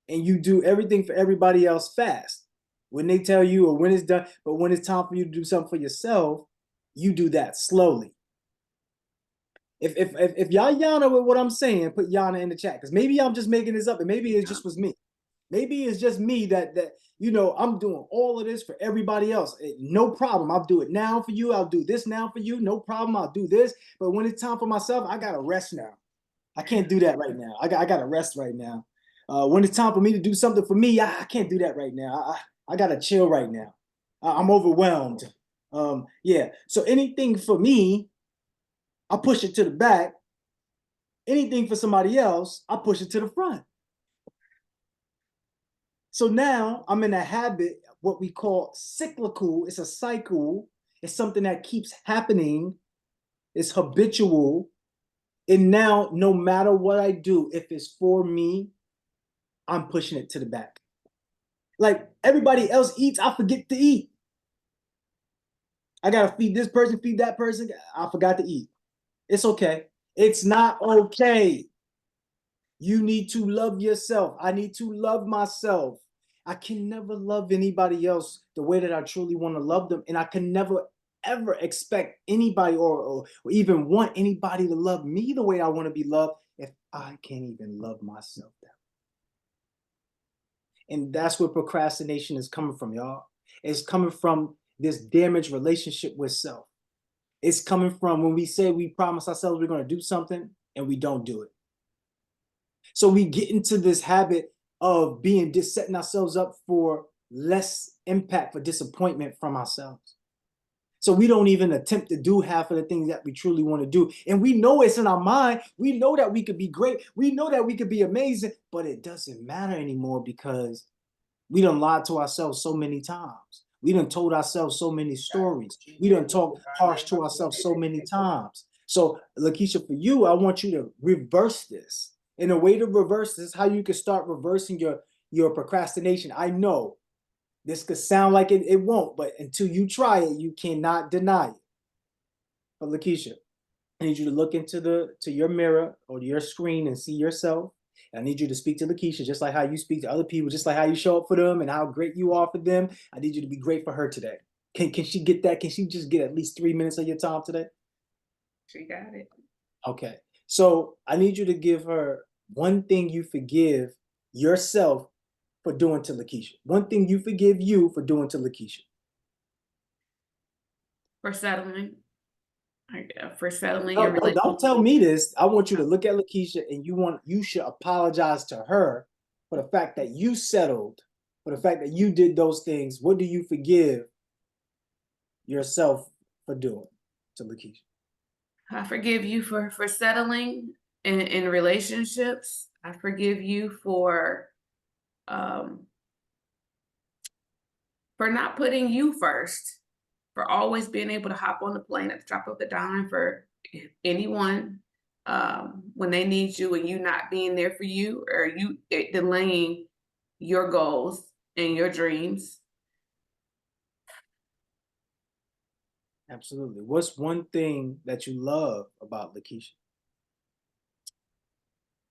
and you do everything for everybody else fast when they tell you or when it's done. But when it's time for you to do something for yourself, you do that slowly. If y'all Yana with what I'm saying, put Yana in the chat, because maybe I'm just making this up, and maybe it just was me. Maybe it's just me that I'm doing all of this for everybody else. No problem. I'll do it now for you. I'll do this now for you. No problem. I'll do this. But when it's time for myself, I gotta rest now. I can't do that right now. I gotta rest right now. When it's time for me to do something for me, I can't do that right now. I gotta chill right now. I'm overwhelmed. Yeah. So anything for me, I push it to the back. Anything for somebody else, I push it to the front. So now I'm in a habit, what we call cyclical. It's a cycle. It's something that keeps happening. It's habitual. And now, no matter what I do, if it's for me, I'm pushing it to the back. Like everybody else eats, I forget to eat. I gotta feed this person, feed that person. I forgot to eat. It's okay. It's not okay. You need to love yourself. I need to love myself. I can never love anybody else the way that I truly want to love them. And I can never, ever expect anybody or even want anybody to love me the way I want to be loved if I can't even love myself that way. And that's where procrastination is coming from, y'all. It's coming from this damaged relationship with self. It's coming from when we say we promise ourselves we're going to do something and we don't do it. So we get into this habit of just setting ourselves up for less impact, for disappointment from ourselves. So we don't even attempt to do half of the things that we truly want to do. And we know it's in our mind. We know that we could be great. We know that we could be amazing, but it doesn't matter anymore because we done lied to ourselves so many times. We done told ourselves so many stories. We done talked harsh to ourselves so many times. So Lakeisha, for you, I want you to reverse this. And a way to reverse this is how you can start reversing your procrastination. I know this could sound like it won't, but until you try it, you cannot deny it. But Lakeisha, I need you to look into your mirror or your screen and see yourself. I need you to speak to Lakeisha just like how you speak to other people, just like how you show up for them and how great you are for them. I need you to be great for her today. Can she get that? Can she just get at least 3 minutes of your time today? She got it. Okay. So I need you to give her one thing you forgive yourself for doing to Lakeisha. One thing you forgive you for doing to Lakeisha. For settling. For settling No, your relationship. don't tell me this. I want you to look at Lakeisha and you should apologize to her for the fact that you settled, for the fact that you did those things. What do you forgive yourself for doing to Lakeisha? I forgive you for settling in relationships. I forgive you for not putting you first, for always being able to hop on the plane at the drop of a dime for anyone when they need you and you not being there for you, or you delaying your goals and your dreams. Absolutely. What's one thing that you love about Lakeisha?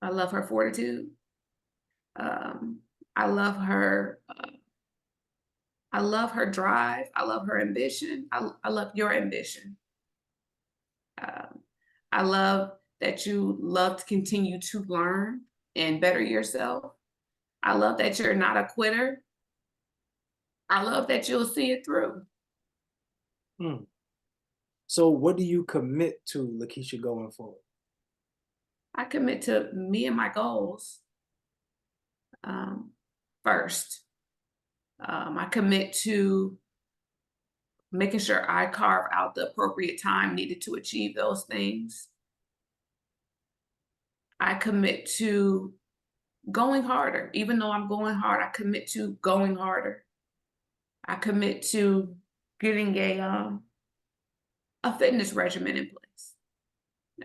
I love her fortitude. I love her. I love her drive. I love her ambition. I love your ambition. I love that you love to continue to learn and better yourself. I love that you're not a quitter. I love that you'll see it through. So what do you commit to, Lakeisha, going forward? I commit to me and my goals first. I commit to making sure I carve out the appropriate time needed to achieve those things. I commit to going harder. Even though I'm going hard, I commit to going harder. I commit to getting a fitness regimen in place.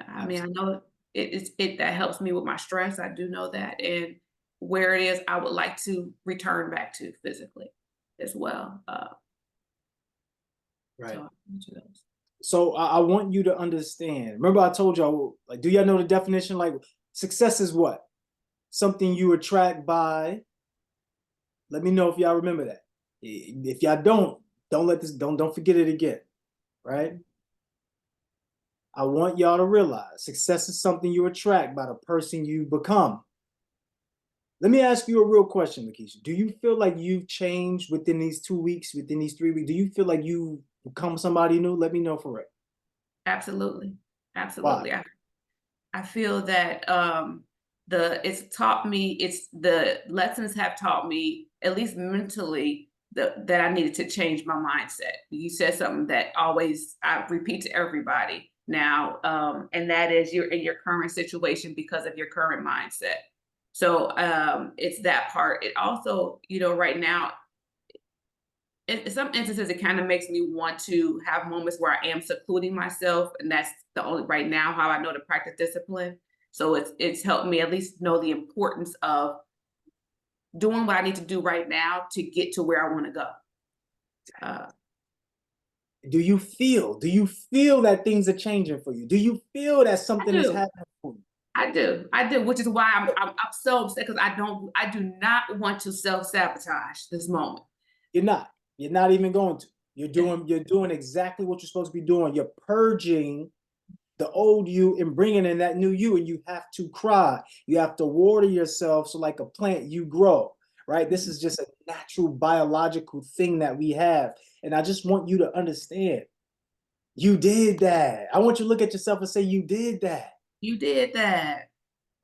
I mean, I know it that helps me with my stress. I do know that. And where it is, I would like to return back to physically as well. Right. So I want you to understand. Remember I told y'all, like, do y'all know the definition? Like, success is what? Something you attract by. Let me know if y'all remember that. If y'all don't forget it again, right? I want y'all to realize success is something you attract by the person you become. Let me ask you a real question, Lakeisha. Do you feel like you've changed within these 2 weeks, within these 3 weeks? Do you feel like you've become somebody new? Let me know for it. Absolutely. Absolutely. Why? I feel that the lessons have taught me, at least mentally, that I needed to change my mindset. You said something that I repeat to everybody now, and that is you're in your current situation because of your current mindset. So it's that part. It also, right now, in some instances, it kind of makes me want to have moments where I am secluding myself. And that's the only right now how I know to practice discipline. So it's helped me at least know the importance of doing what I need to do right now to get to where I want to go. Do you feel that things are changing for you? Do you feel that something is happening for you? I do, which is why I'm so upset, because I do not want to self-sabotage this moment. You're not even going to. You're doing exactly what you're supposed to be doing. You're purging the old you and bringing in that new you, and you have to cry. You have to water yourself, so like a plant, you grow, right? This is just a natural biological thing that we have. And I just want you to understand, you did that. I want you to look at yourself and say, you did that. You did that.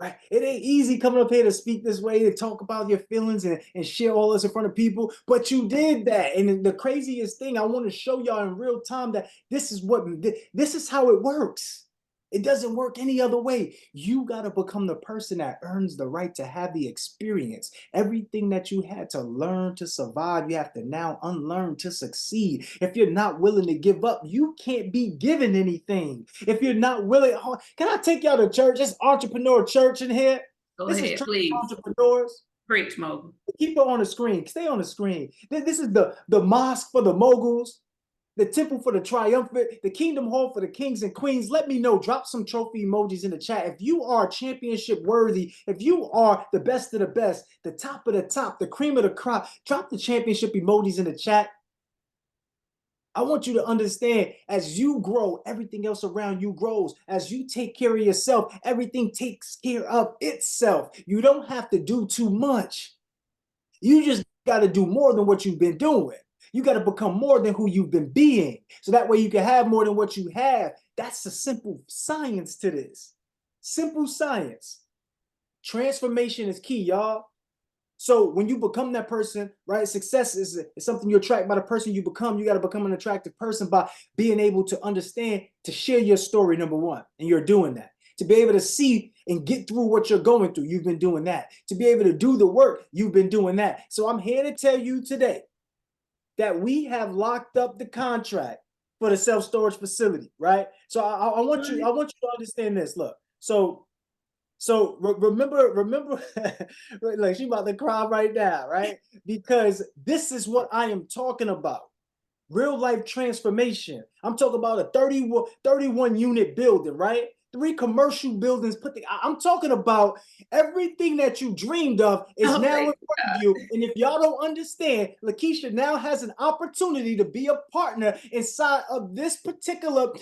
right? It ain't easy coming up here to speak this way, to talk about your feelings and share all this in front of people, but you did that. And the craziest thing, I want to show y'all in real time that this is how it works. It doesn't work any other way. You got to become the person that earns the right to have the experience. Everything that you had to learn to survive, you have to now unlearn to succeed. If you're not willing to give up, you can't be given anything. If you're not willing, can I take y'all to church? It's entrepreneur church in here. Go This ahead, is church please. entrepreneurs. Preach, Mo. Keep it on the screen. Stay on the screen. This is the mosque for the moguls, the temple for the triumphant, the kingdom hall for the kings and queens. Let me know. Drop some trophy emojis in the chat. If you are championship worthy, if you are the best of the best, the top of the top, the cream of the crop, drop the championship emojis in the chat. I want you to understand, as you grow, everything else around you grows. As you take care of yourself, everything takes care of itself. You don't have to do too much. You just got to do more than what you've been doing. You got to become more than who you've been being. So that way you can have more than what you have. That's the simple science to this. Simple science. Transformation is key, y'all. So when you become that person, right, success is something you attract by the person you become. You got to become an attractive person by being able to understand, to share your story, number one. And you're doing that. To be able to see and get through what you're going through, you've been doing that. To be able to do the work, you've been doing that. So I'm here to tell you today that we have locked up the contract for the self-storage facility, right? So I want you to understand this. Look, so remember, like she about to cry right now, right? Because this is what I am talking about. Real life transformation. I'm talking about a 31 unit building, right? 3 commercial buildings I'm talking about everything that you dreamed of is now in front of you. And if y'all don't understand, Lakeisha now has an opportunity to be a partner inside of this particular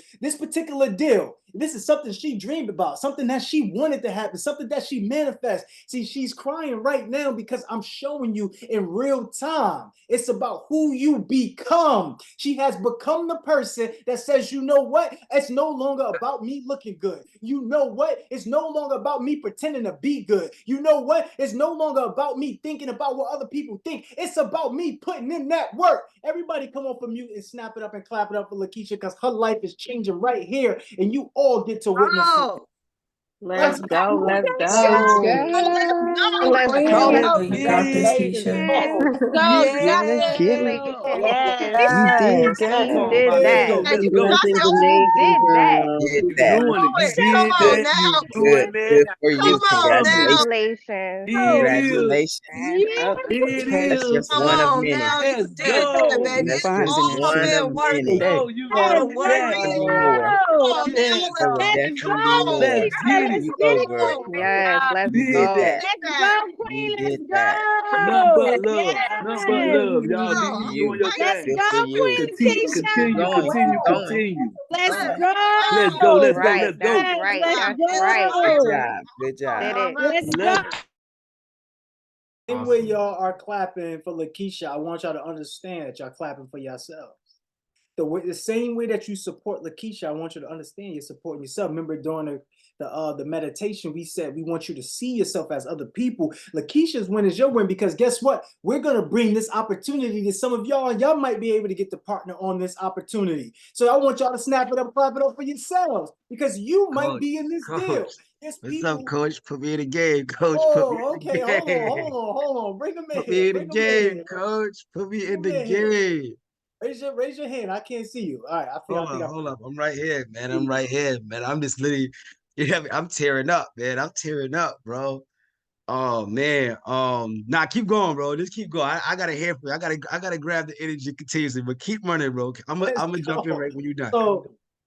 deal. This is something she dreamed about, something that she wanted to happen, something that she manifests. See, she's crying right now because I'm showing you in real time. It's about who you become. She has become the person that says, you know what? It's no longer about me looking good. You know what? It's no longer about me pretending to be good. You know what? It's no longer about me thinking about what other people think. It's about me putting in that work. Everybody come off of mute and snap it up and clap it up for Lakeisha because her life is changing right here and you all get to witness it. Let's go. Let's go. Let's Let's go. go. You got this, Keisha. Yes, you did that. Let's You go. did that. Did that. Come on now. Good for you. Come on now. Congratulations. Congratulations. Congratulations. That's just Come one of on many. now. You did that, baby. That's It's just all one of been worth many. it. All the work. Definitely be more. Come on now. There will definitely be more. You go, girl. Yes, let's You did go. that. You did that. Yes. Good for you. Let's Good go, for you. Keep Going. Keep going. Let's go. That's right. That's right. That's right. Good job. Good Did job. it. Same way y'all are clapping for Lakeisha, I want y'all to understand that y'all clapping for yourselves. The same way that you support Lakeisha, I want you to understand you're supporting yourself. Remember during the meditation, we said we want you to see yourself as other people. Lakeisha's win is your win because guess what? We're going to bring this opportunity to some of y'all, and y'all might be able to get to partner on this opportunity. So I want y'all to snap it up, clap it up for yourselves because you might be in this deal. What's up, Coach? Put me in the game, Coach. Oh, okay. Hold on. Bring them in. Put me in the game, Coach. Put me in the game. Raise your hand. I can't see you. All right. Hold up. I'm right here, man. I'm just literally, I'm tearing up, man. I'm tearing up, bro. Oh man. Nah, keep going, bro. Just keep going. I gotta hear from you. I gotta grab the energy continuously, but keep running, bro. I'm gonna jump in right when you're done.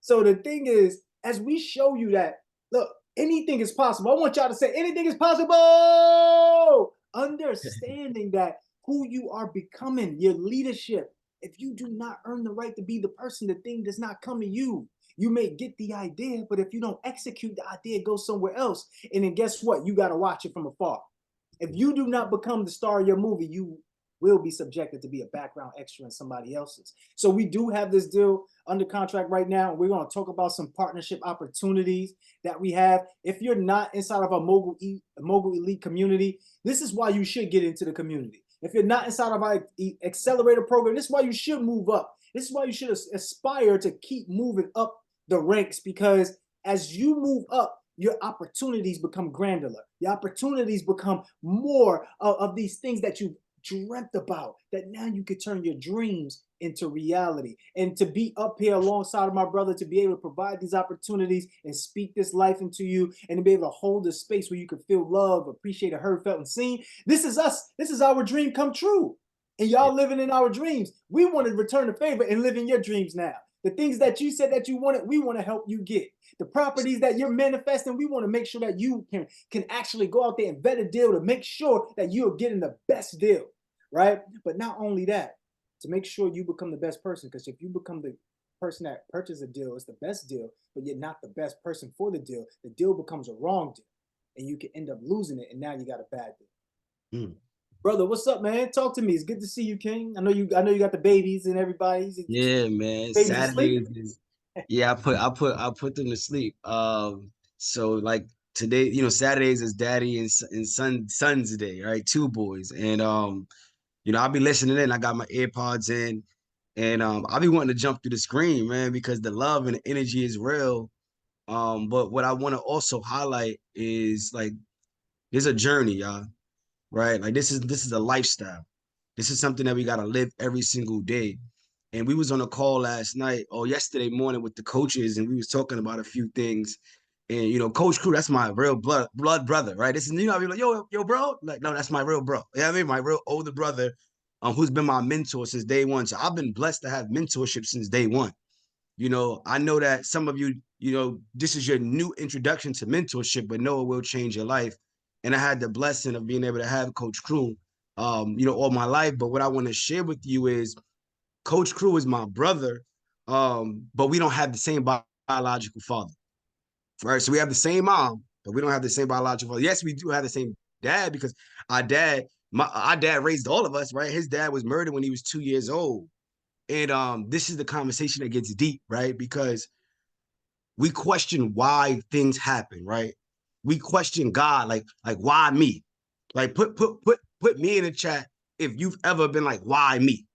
So the thing is, as we show you that, look, anything is possible. I want y'all to say anything is possible. Understanding that who you are becoming, your leadership. If you do not earn the right to be the person, the thing does not come to you. You may get the idea, but if you don't execute the idea, it goes somewhere else. And then guess what? You got to watch it from afar. If you do not become the star of your movie, you will be subjected to be a background extra in somebody else's. So we do have this deal under contract right now. We're going to talk about some partnership opportunities that we have. If you're not inside of a Mogul Elite community, this is why you should get into the community. If you're not inside of our accelerator program, this is why you should move up. This is why you should aspire to keep moving up the ranks, because as you move up, your opportunities become granular. Your opportunities become more of these things that you dreamt about, that now you could turn your dreams into reality. And to be up here alongside of my brother, to be able to provide these opportunities and speak this life into you, and to be able to hold a space where you can feel love, appreciated, heard, felt, and seen. This is us. This is our dream come true. And y'all living in our dreams. We want to return the favor and live in your dreams now. The things that you said that you wanted, we want to help you get. The properties that you're manifesting, we want to make sure that you can actually go out there and vet a deal to make sure that you're getting the best deal, right? But not only that, to make sure you become the best person, because if you become the person that purchased a deal, it's the best deal, but you're not the best person for the deal becomes a wrong deal, and you can end up losing it, and now you got a bad deal. Brother, what's up, man? Talk to me. It's good to see you, King. I know you got the babies and everybody. Yeah, man. Babies Saturdays asleep? is yeah, I put them to sleep. So like today, you know, Saturdays is daddy and son's day, right? Two boys. And you know, I'll be listening in. I got my AirPods in, and I'll be wanting to jump through the screen, man, because the love and the energy is real. But what I want to also highlight is like there's a journey, y'all. Right? Like this is a lifestyle. This is something that we gotta live every single day. And we was on a call last night or yesterday morning with the coaches, and we was talking about a few things. And you know, Coach Crew, that's my real blood brother, right? This is, you know, I'll be like, yo, bro. Like, no, that's my real bro. You know what I mean? My real older brother, who's been my mentor since day one. So I've been blessed to have mentorship since day one. You know, I know that some of you, you know, this is your new introduction to mentorship, but no, it will change your life. And I had the blessing of being able to have Coach Crew, you know, all my life. But what I want to share with you is Coach Crew is my brother, but we don't have the same biological father, right? So we have the same mom, but we don't have the same biological father. Yes, we do have the same dad, because our dad raised all of us, right? His dad was murdered when he was 2 years old. And this is the conversation that gets deep, right? Because we question why things happen, right? We question God, like why me? Like put me in the chat if you've ever been like, why me?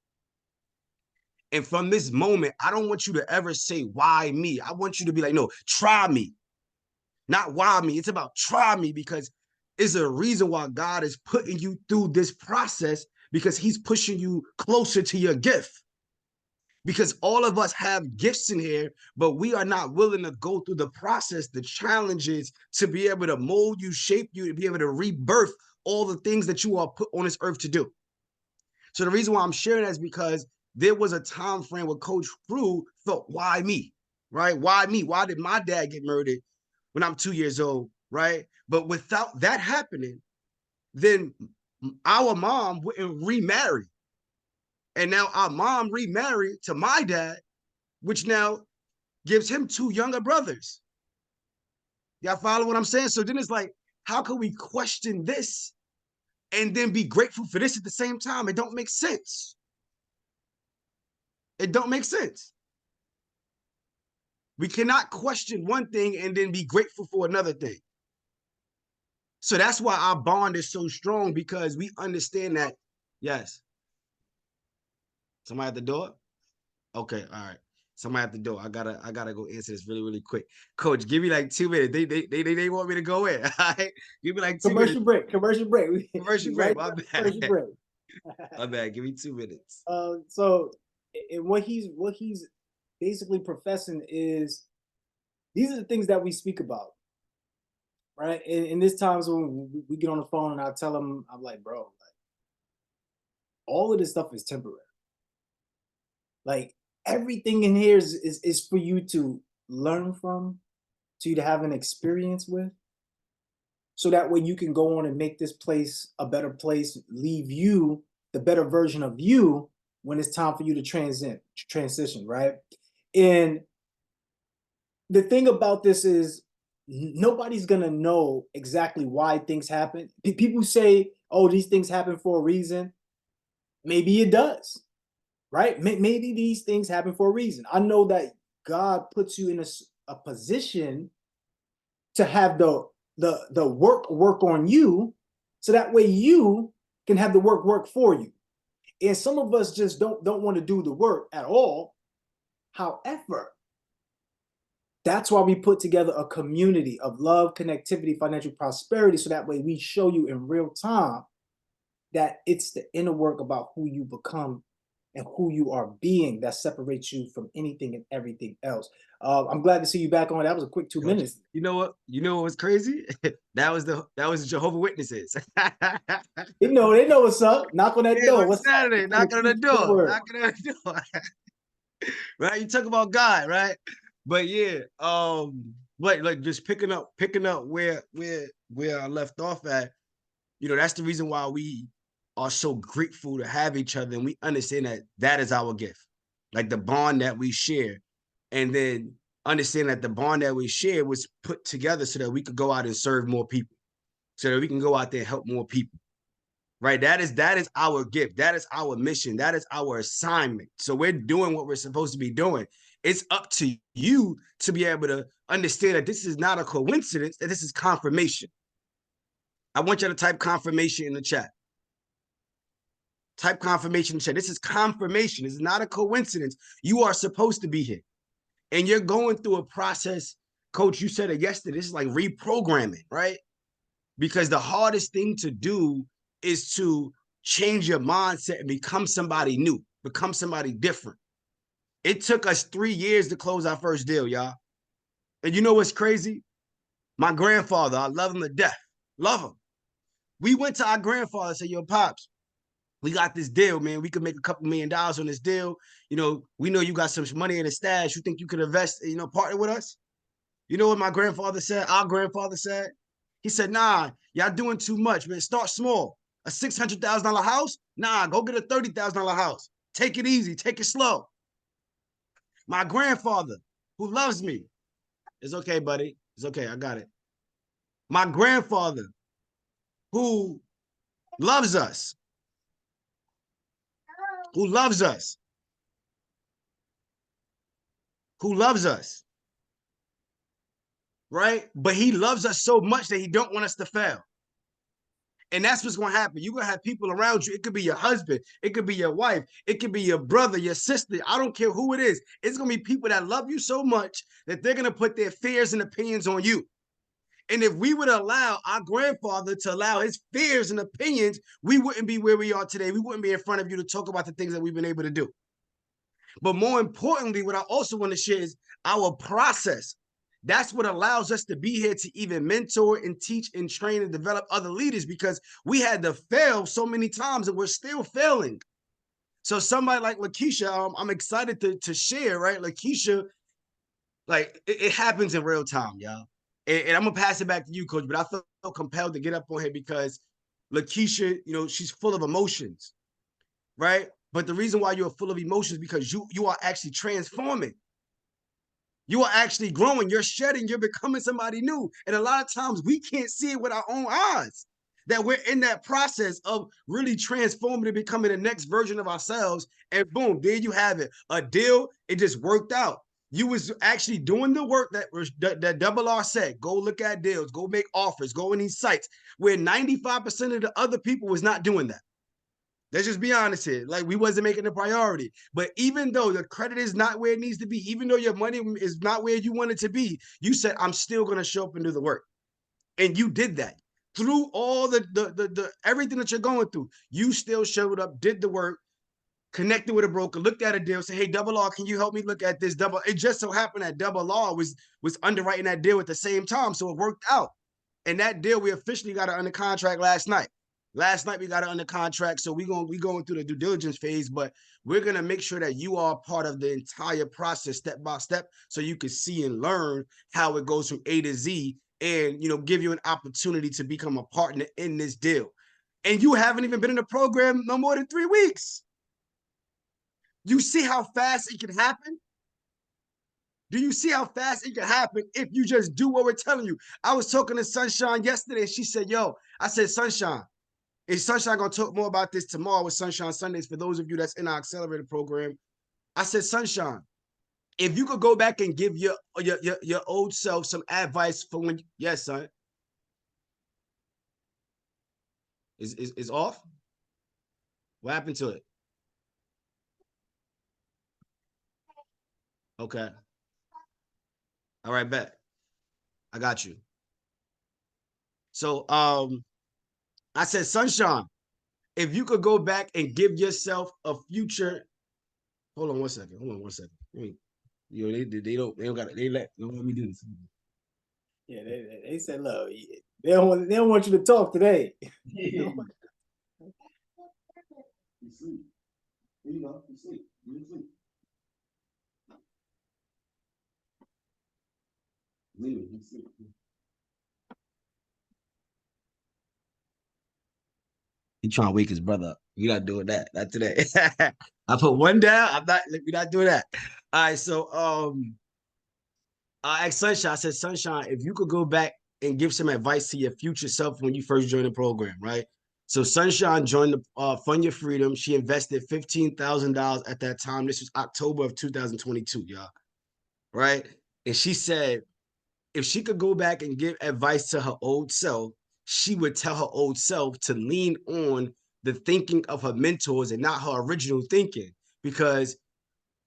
And from this moment, I don't want you to ever say why me. I want you to be like, no, try me. Not why me. It's about try me, because it's a reason why God is putting you through this process, because he's pushing you closer to your gift. Because all of us have gifts in here, but we are not willing to go through the process, the challenges, to be able to mold you, shape you, to be able to rebirth all the things that you are put on this earth to do. So the reason why I'm sharing that is because there was a time frame where Coach Crew felt, why me, right? Why me? Why did my dad get murdered when I'm 2 years old, right? But without that happening, then our mom wouldn't remarry. And now our mom remarried to my dad, which now gives him two younger brothers. Y'all follow what I'm saying? So then it's like, how can we question this and then be grateful for this at the same time? It don't make sense. It don't make sense. We cannot question one thing and then be grateful for another thing. So that's why our bond is so strong, because we understand that, yes. Somebody at the door? Okay, all right. Somebody at the door. I gotta go answer this really, really quick. Coach, give me like 2 minutes. They want me to go in. All right. Give me like 2 minutes. Commercial break. Commercial break. My bad. Commercial break. My bad. Give me 2 minutes. So and what he's basically professing is these are the things that we speak about. Right. And there's times when we get on the phone and I tell him, I'm like, bro, like, all of this stuff is temporary. Like everything in here is for you to learn from, to you to have an experience with, so that way you can go on and make this place a better place, leave you the better version of you when it's time for you to transition, right? And the thing about this is nobody's gonna know exactly why things happen. People say, oh, these things happen for a reason. Maybe it does, right? Maybe these things happen for a reason. I know that God puts you in a position to have the work on you, so that way you can have the work for you. And some of us just don't want to do the work at all. However, that's why we put together a community of love, connectivity, financial prosperity, so that way we show you in real time that it's the inner work about who you become and who you are being that separates you from anything and everything else. I'm glad to see you back on. That was a quick 2 minutes. You know what? You know what was crazy? that was Jehovah's Witnesses. they know what's up. Knock on that door. What's Saturday? Knocking on the door. Knocking on the door. Right? You talk about God, right? But yeah, like just picking up where I left off at, you know, that's the reason why we are so grateful to have each other, and we understand that is our gift, like the bond that we share, and then understand that the bond that we share was put together so that we could go out and serve more people, so that we can go out there and help more people. Right? That is our gift. That is our mission. That is our assignment. So we're doing what we're supposed to be doing. It's up to you to be able to understand that this is not a coincidence, that this is confirmation. I want you to type confirmation in the chat. Type confirmation in the chat. This is confirmation. This is not a coincidence. You are supposed to be here. And you're going through a process. Coach, you said it yesterday. This is like reprogramming, right? Because the hardest thing to do is to change your mindset and become somebody new, become somebody different. It took us 3 years to close our first deal, y'all. And you know what's crazy? My grandfather, I love him to death. Love him. We went to our grandfather and said, yo, Pops, we got this deal, man. We could make a couple $1 million on this deal. You know, we know you got some money in the stash. You think you could invest, you know, partner with us? You know what my grandfather said? Our grandfather said? He said, nah, y'all doing too much, man. Start small. A $600,000 house? Nah, go get a $30,000 house. Take it easy. Take it slow. My grandfather, who loves me, it's okay, buddy. It's okay. I got it. My grandfather, who loves us, who loves us, right? But he loves us so much that he don't want us to fail. And that's what's going to happen. You're going to have people around you. It could be your husband. It could be your wife. It could be your brother, your sister. I don't care who it is. It's going to be people that love you so much that they're going to put their fears and opinions on you. And if we would allow our grandfather to allow his fears and opinions, we wouldn't be where we are today. We wouldn't be in front of you to talk about the things that we've been able to do. But more importantly, what I also want to share is our process. That's what allows us to be here to even mentor and teach and train and develop other leaders, because we had to fail so many times and we're still failing. So somebody like Lakeisha, I'm excited to share, right? Lakeisha, like it happens in real time, y'all. And I'm gonna pass it back to you, Coach, but I felt compelled to get up on here because Lakeisha, you know, she's full of emotions, right? But the reason why you're full of emotions is because you are actually transforming. You are actually growing. You're shedding. You're becoming somebody new. And a lot of times we can't see it with our own eyes, that we're in that process of really transforming and becoming the next version of ourselves. And boom, there you have it. A deal, it just worked out. You was actually doing the work that Double R said. Go look at deals. Go make offers. Go in these sites, where 95% of the other people was not doing that. Let's just be honest here. Like, we wasn't making a priority. But even though the credit is not where it needs to be, even though your money is not where you want it to be, you said, I'm still going to show up and do the work. And you did that. Through all the everything that you're going through, you still showed up, did the work, connected with a broker, looked at a deal, said, hey, Double R, can you help me look at this? It just so happened that Double R was underwriting that deal at the same time, so it worked out. And that deal, we officially got it under contract last night. Last night we got it under contract, so we going through the due diligence phase, but we're gonna make sure that you are part of the entire process, step by step, so you can see and learn how it goes from A to Z, and give you an opportunity to become a partner in this deal. And you haven't even been in the program no more than 3 weeks. You see how fast it can happen? Do you see how fast it can happen if you just do what we're telling you? I was talking to Sunshine yesterday, and she said, yo, I said, Sunshine, And Sunshine gonna talk more about this tomorrow with Sunshine Sundays for those of you that's in our accelerator program. I said, Sunshine, if you could go back and give your old self some advice for when, yes, son. Is off? What happened to it? Okay. All right, bet. I got you. So I said, Sunshine, if you could go back and give yourself a future. Hold on one second. You know, they don't let me do this. Yeah, they said, look, they don't want you to talk today. You sleep. You know, you sleep. You sleep. You sleep. He trying to wake his brother up. You're not doing that. Not today. I put one down. We're not doing that. All right. So I asked Sunshine. I said, Sunshine, if you could go back and give some advice to your future self when you first joined the program, right? So Sunshine joined the Fund Your Freedom. She invested $15,000 at that time. This was October of 2022, y'all. Right? And she said, if she could go back and give advice to her old self, she would tell her old self to lean on the thinking of her mentors and not her original thinking, because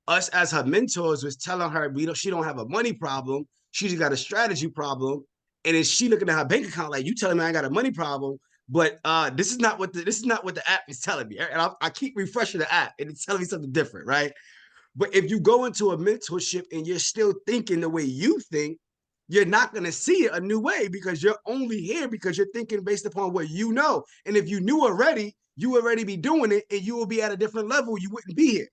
us as her mentors was telling her she don't have a money problem, she just got a strategy problem. And then she looking at her bank account like, you telling me I got a money problem, but this is not what the app is telling me. And I keep refreshing the app and it's telling me something different, right? But if you go into a mentorship and you're still thinking the way you think, you're not going to see it a new way, because you're only here because you're thinking based upon what you know. And if you knew already, you already be doing it and you will be at a different level. You wouldn't be here.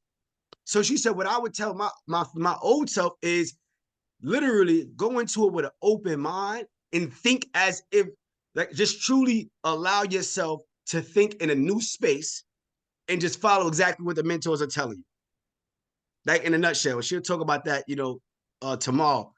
So she said, what I would tell my old self is literally go into it with an open mind and think as if, like, just truly allow yourself to think in a new space and just follow exactly what the mentors are telling you. Like, in a nutshell. She'll talk about that, tomorrow.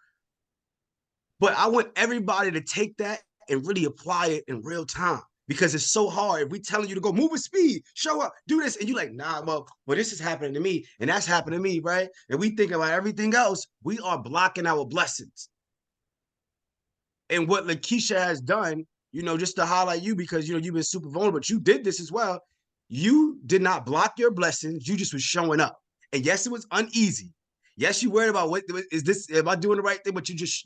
But I want everybody to take that and really apply it in real time, because it's so hard. If we telling you to go move with speed, show up, do this, and you like, nah, well, this is happening to me, and that's happening to me, right? And we think about everything else, we are blocking our blessings. And what Lakeisha has done, just to highlight you, because you've been super vulnerable, but you did this as well. You did not block your blessings, you just was showing up. And yes, it was uneasy. Yes, you worried about am I doing the right thing? But you just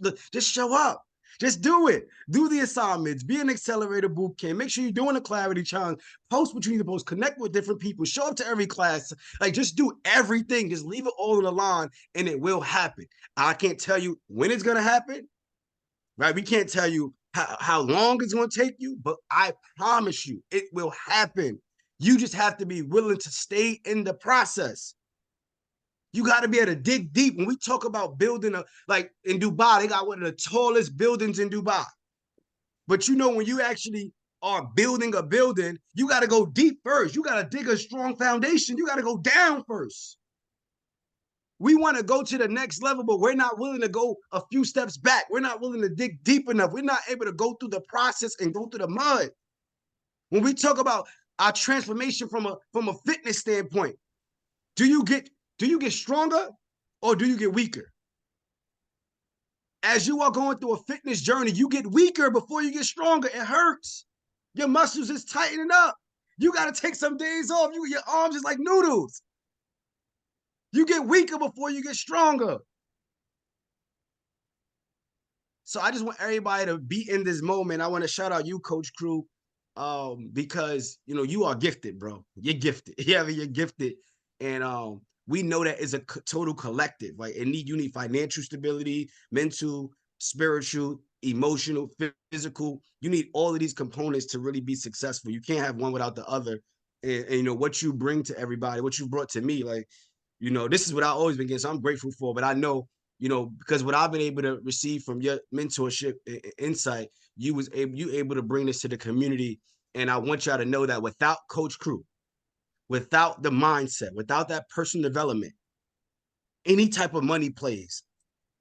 show up. Just do it. Do the assignments. Be an accelerator boot camp. Make sure you're doing a clarity challenge. Post what you need to post. Connect with different people. Show up to every class. Like, just do everything. Just leave it all on the line, and it will happen. I can't tell you when it's gonna happen. Right? We can't tell you how long it's gonna take you, but I promise you, it will happen. You just have to be willing to stay in the process. You got to be able to dig deep. When we talk about building like in Dubai, they got one of the tallest buildings in Dubai. But when you actually are building a building, you got to go deep first. You got to dig a strong foundation. You got to go down first. We want to go to the next level, but we're not willing to go a few steps back. We're not willing to dig deep enough. We're not able to go through the process and go through the mud. When we talk about our transformation from a fitness standpoint, do you get stronger or do you get weaker? As you are going through a fitness journey, you get weaker before you get stronger. It hurts. Your muscles is tightening up. You got to take some days off. Your arms is like noodles. You get weaker before you get stronger. So I just want everybody to be in this moment. I want to shout out you, Coach Crew, because, you are gifted, bro. You're gifted. Yeah, you're gifted. And we know that it's a total collective, right? You need financial stability, mental, spiritual, emotional, physical. You need all of these components to really be successful. You can't have one without the other. And what you bring to everybody, what you brought to me, like, this is what I've always been getting. So I'm grateful for, but I know, because what I've been able to receive from your mentorship insight, you able to bring this to the community. And I want y'all to know that without Coach Crew, without the mindset, without that personal development, any type of money plays,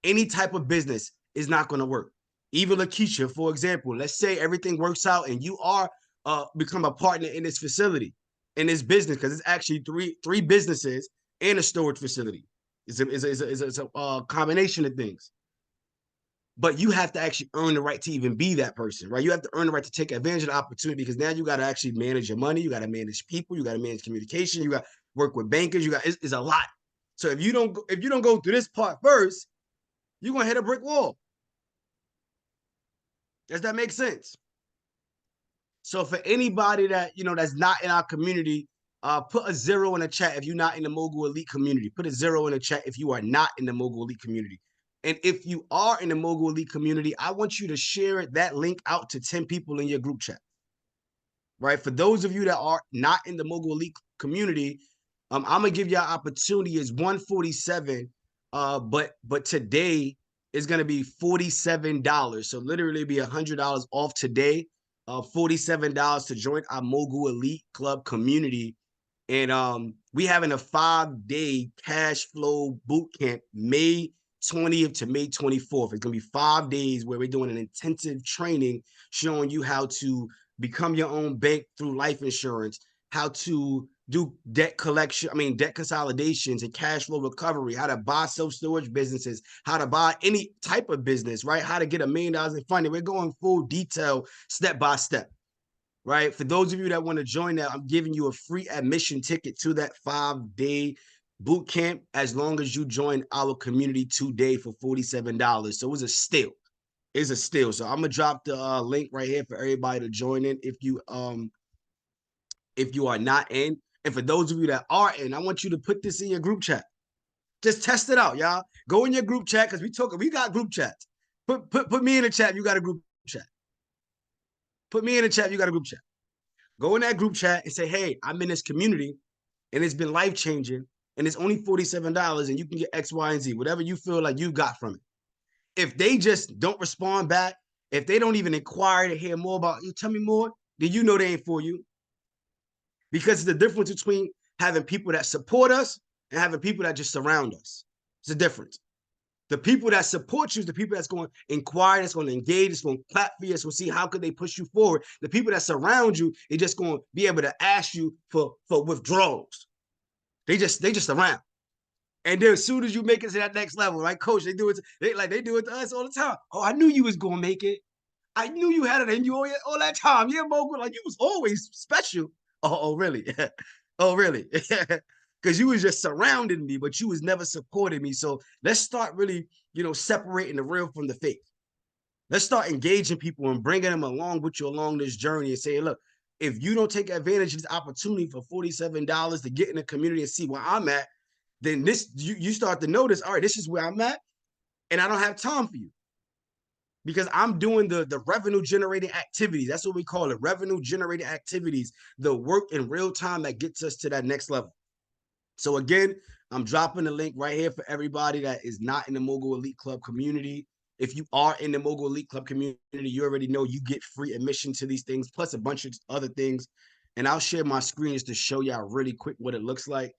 any type of business is not going to work. Even Lakeisha, for example, let's say everything works out and you are become a partner in this facility, in this business, because it's actually three businesses and a storage facility. It's a combination of things. But you have to actually earn the right to even be that person, right? You have to earn the right to take advantage of the opportunity, because now you got to actually manage your money. You got to manage people. You got to manage communication. You got to work with bankers. It's a lot. So if you don't go through this part first, you're going to hit a brick wall. Does that make sense? So for anybody that, that's not in our community, put a 0 in the chat if you're not in the Mogul Elite community. Put a 0 in the chat if you are not in the Mogul Elite community. And if you are in the Mogul Elite community, I want you to share that link out to 10 people in your group chat. Right? For those of you that are not in the Mogul Elite community, I'm gonna give you an opportunity. It's 147, but today is gonna be $47. So literally be $100 off today. $47 to join our Mogul Elite Club community. And we having a 5-day cash flow boot camp, May 20th to May 24th. It's gonna be 5 days where we're doing an intensive training showing you how to become your own bank through life insurance, how to do debt consolidations and cash flow recovery, how to buy self-storage businesses, how to buy any type of business, right? How to get $1 million in funding. We're going full detail, step by step, right? For those of you that want to join that, I'm giving you a free admission ticket to that 5-day boot camp as long as you join our community today for $47. So it's a steal. It's a steal. So I'm gonna drop the link right here for everybody to join in if you are not in. And for those of you that are in, I want you to put this in your group chat. Just test it out, y'all. Go in your group chat, because we got group chats. Put me in the chat if you got a group chat. Put me in the chat if you got a group chat. Go in that group chat and say, hey, I'm in this community and it's been life-changing and it's only $47 and you can get X, Y, and Z, whatever you feel like you got from it. If they just don't respond back, if they don't even inquire to hear more about you, tell me more, then you know they ain't for you. Because the difference between having people that support us and having people that just surround us. It's a difference. The people that support you is the people that's going to inquire, that's going to engage, that's going to clap for you, that's going to see how could they push you forward. The people that surround you are just going to be able to ask you for withdrawals. They just around. And then as soon as you make it to that next level, right, coach, they do it to us all the time. Oh, I knew you was going to make it. I knew you had it in you all that time. Yeah, Mogul, like you was always special. Oh, really? Oh, really? Because you was just surrounding me, but you was never supporting me. So let's start really, separating the real from the fake. Let's start engaging people and bringing them along with you along this journey and saying, look, if you don't take advantage of this opportunity for $47 to get in the community and see where I'm at, then you start to notice, all right, this is where I'm at, and I don't have time for you. Because I'm doing the revenue generating activities. That's what we call it, revenue generating activities, the work in real time that gets us to that next level. So again, I'm dropping the link right here for everybody that is not in the Mogul Elite Club community. If you are in the Mogul Elite Club community, you already know you get free admission to these things, plus a bunch of other things. And I'll share my screen just to show y'all really quick what it looks like.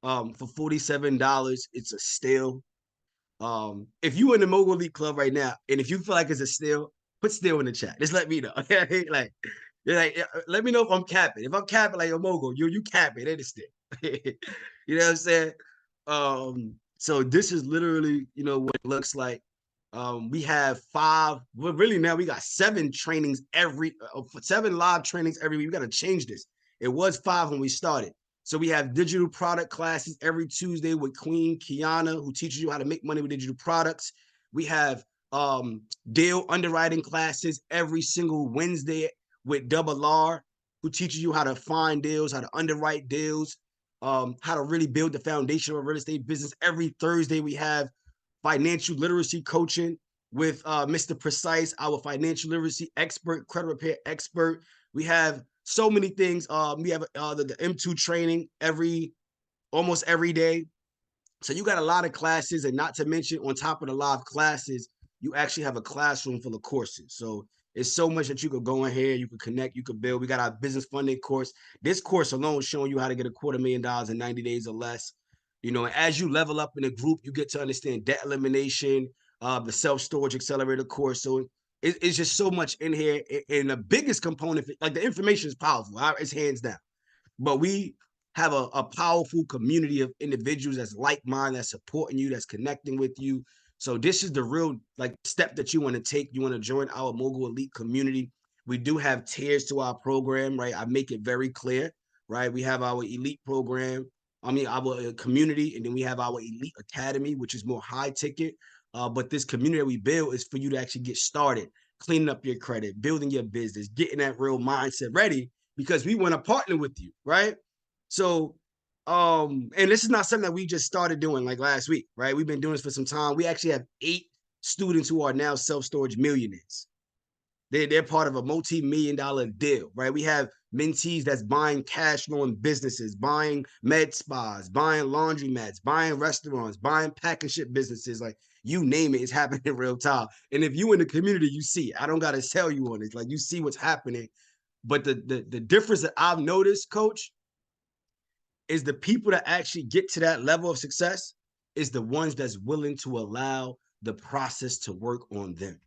For $47, it's a steal. If you in the Mogul Elite Club right now, and if you feel like it's a steal, put steal in the chat. Just let me know. Let me know if I'm capping. If I'm capping, like, yo, Mogul, you capping, it is steal. You know what I'm saying? So this is literally, what it looks like. We have 5, well, really now we got 7 trainings 7 live trainings every week. We got to change this. It was 5 when we started. So we have digital product classes every Tuesday with Queen Kiana, who teaches you how to make money with digital products. We have deal underwriting classes every single Wednesday with Double R, who teaches you how to find deals, how to underwrite deals, how to really build the foundation of a real estate business. Every Thursday, we have financial literacy coaching with Mr. Precise, our financial literacy expert, credit repair expert. We have so many things. We have the M2 training almost every day. So you got a lot of classes, and not to mention on top of the live classes, you actually have a classroom full of courses. So it's so much that you could go in here, you could connect, you could build. We got our business funding course. This course alone is showing you how to get $250,000 in 90 days or less. And as you level up in a group, you get to understand debt elimination, the self-storage accelerator course. So it's just so much in here. And the biggest component, like the information is powerful. It's hands down. But we have a powerful community of individuals that's like-minded, that's supporting you, that's connecting with you. So this is the real like step that you want to take. You want to join our Mogul Elite community. We do have tiers to our program, right? I make it very clear, right? We have our elite program, our community, and then we have our elite academy, which is more high ticket. But this community that we build is for you to actually get started, cleaning up your credit, building your business, getting that real mindset ready, because we want to partner with you, right? So, and this is not something that we just started doing like last week, right? We've been doing this for some time. We actually have 8 students who are now self-storage millionaires. They're part of a multi-million-dollar deal, right? We have mentees that's buying cash flowing businesses, buying med spas, buying laundromats, buying restaurants, buying pack and ship businesses. Like, you name it, it's happening in real time. And if you in the community, you see it. I don't got to tell you on it. Like, you see what's happening. But the difference that I've noticed, Coach, is the people that actually get to that level of success is the ones that's willing to allow the process to work on them.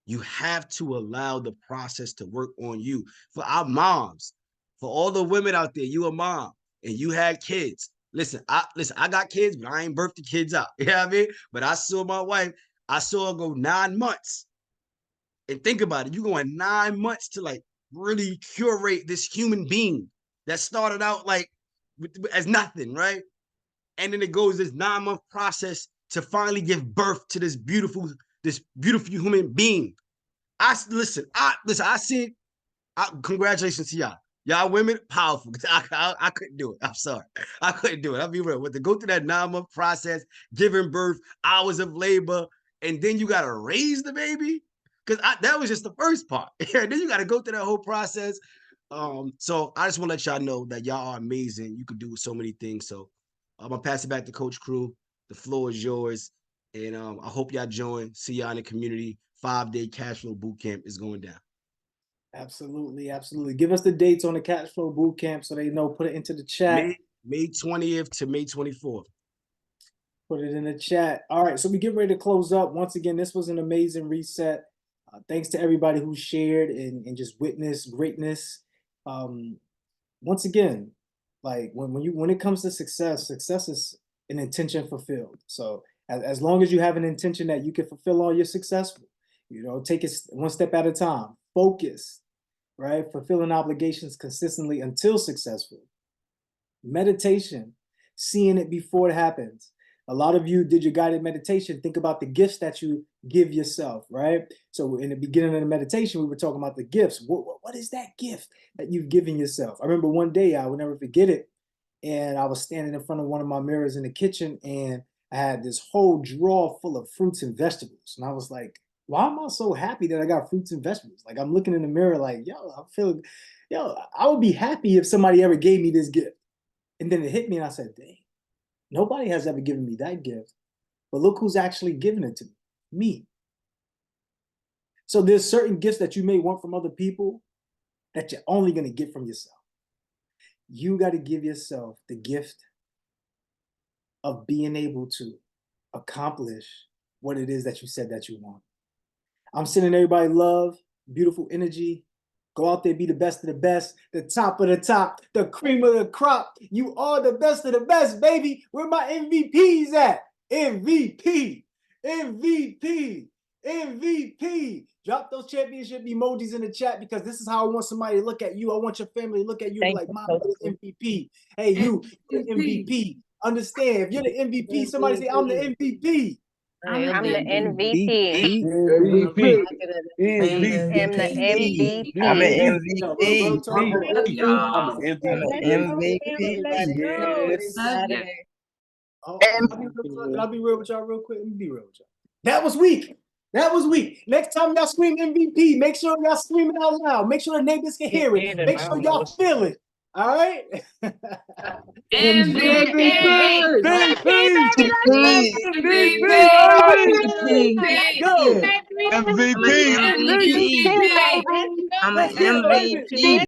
You have to allow the process to work on you. For our moms, for all the women out there, you a mom and you had kids. Listen, I got kids, but I ain't birthed the kids out. You know what I mean? But I saw my wife, I saw her go 9 months. And think about it, you going 9 months to like really curate this human being that started out like as nothing, right? And then it goes this 9-month process to finally give birth to this beautiful human being. I see. Congratulations to y'all. Y'all women, powerful. I couldn't do it. I'm sorry. I couldn't do it. I'll be real. But to go through that 9-month process, giving birth, hours of labor, and then you got to raise the baby. Because that was just the first part. And then you got to go through that whole process. So I just want to let y'all know that y'all are amazing. You can do so many things. So I'm going to pass it back to Coach Crew. The floor is yours. And I hope y'all join. See y'all in the community. 5-day cash flow boot camp is going down. Absolutely, absolutely. Give us the dates on the cash flow boot camp so they know. Put it into the chat. May 20th to May 24th. Put it in the chat. All right, so we get ready to close up. Once again, this was an amazing reset. Thanks to everybody who shared and just witnessed greatness. Once again, like when it comes to success is an intention fulfilled. So as long as you have an intention that you can fulfill all your successful, take it one step at a time. Focus, right? Fulfilling obligations consistently until successful. Meditation, seeing it before it happens. A lot of you did your guided meditation. Think about the gifts that you give yourself, right? So in the beginning of the meditation, we were talking about the gifts. What is that gift that you've given yourself? I remember one day, I will never forget it. And I was standing in front of one of my mirrors in the kitchen, and I had this whole drawer full of fruits and vegetables. And I was like, why am I so happy that I got fruits and vegetables? Like, I'm looking in the mirror like, I would be happy if somebody ever gave me this gift. And then it hit me and I said, dang, nobody has ever given me that gift. But look who's actually giving it to me. So there's certain gifts that you may want from other people that you're only going to get from yourself. You got to give yourself the gift of being able to accomplish what it is that you said that you want. I'm sending everybody love, beautiful energy. Go out there, be the best of the best, the top of the top, the cream of the crop. You are the best of the best, baby. Where my MVPs at? MVP, MVP, MVP. Drop those championship emojis in the chat, because this is how I want somebody to look at you. I want your family to look at you like, Mom, you're the MVP. Hey, you're the MVP. Understand, if you're the MVP, somebody say, I'm the MVP. I'm the MVP. I'm the MVP. I'll be real with y'all real quick. Let me be real with y'all. That was weak. Next time y'all scream MVP, make sure y'all scream it out loud. Make sure the neighbors can hear it. Make sure y'all feel it. All right? MVP.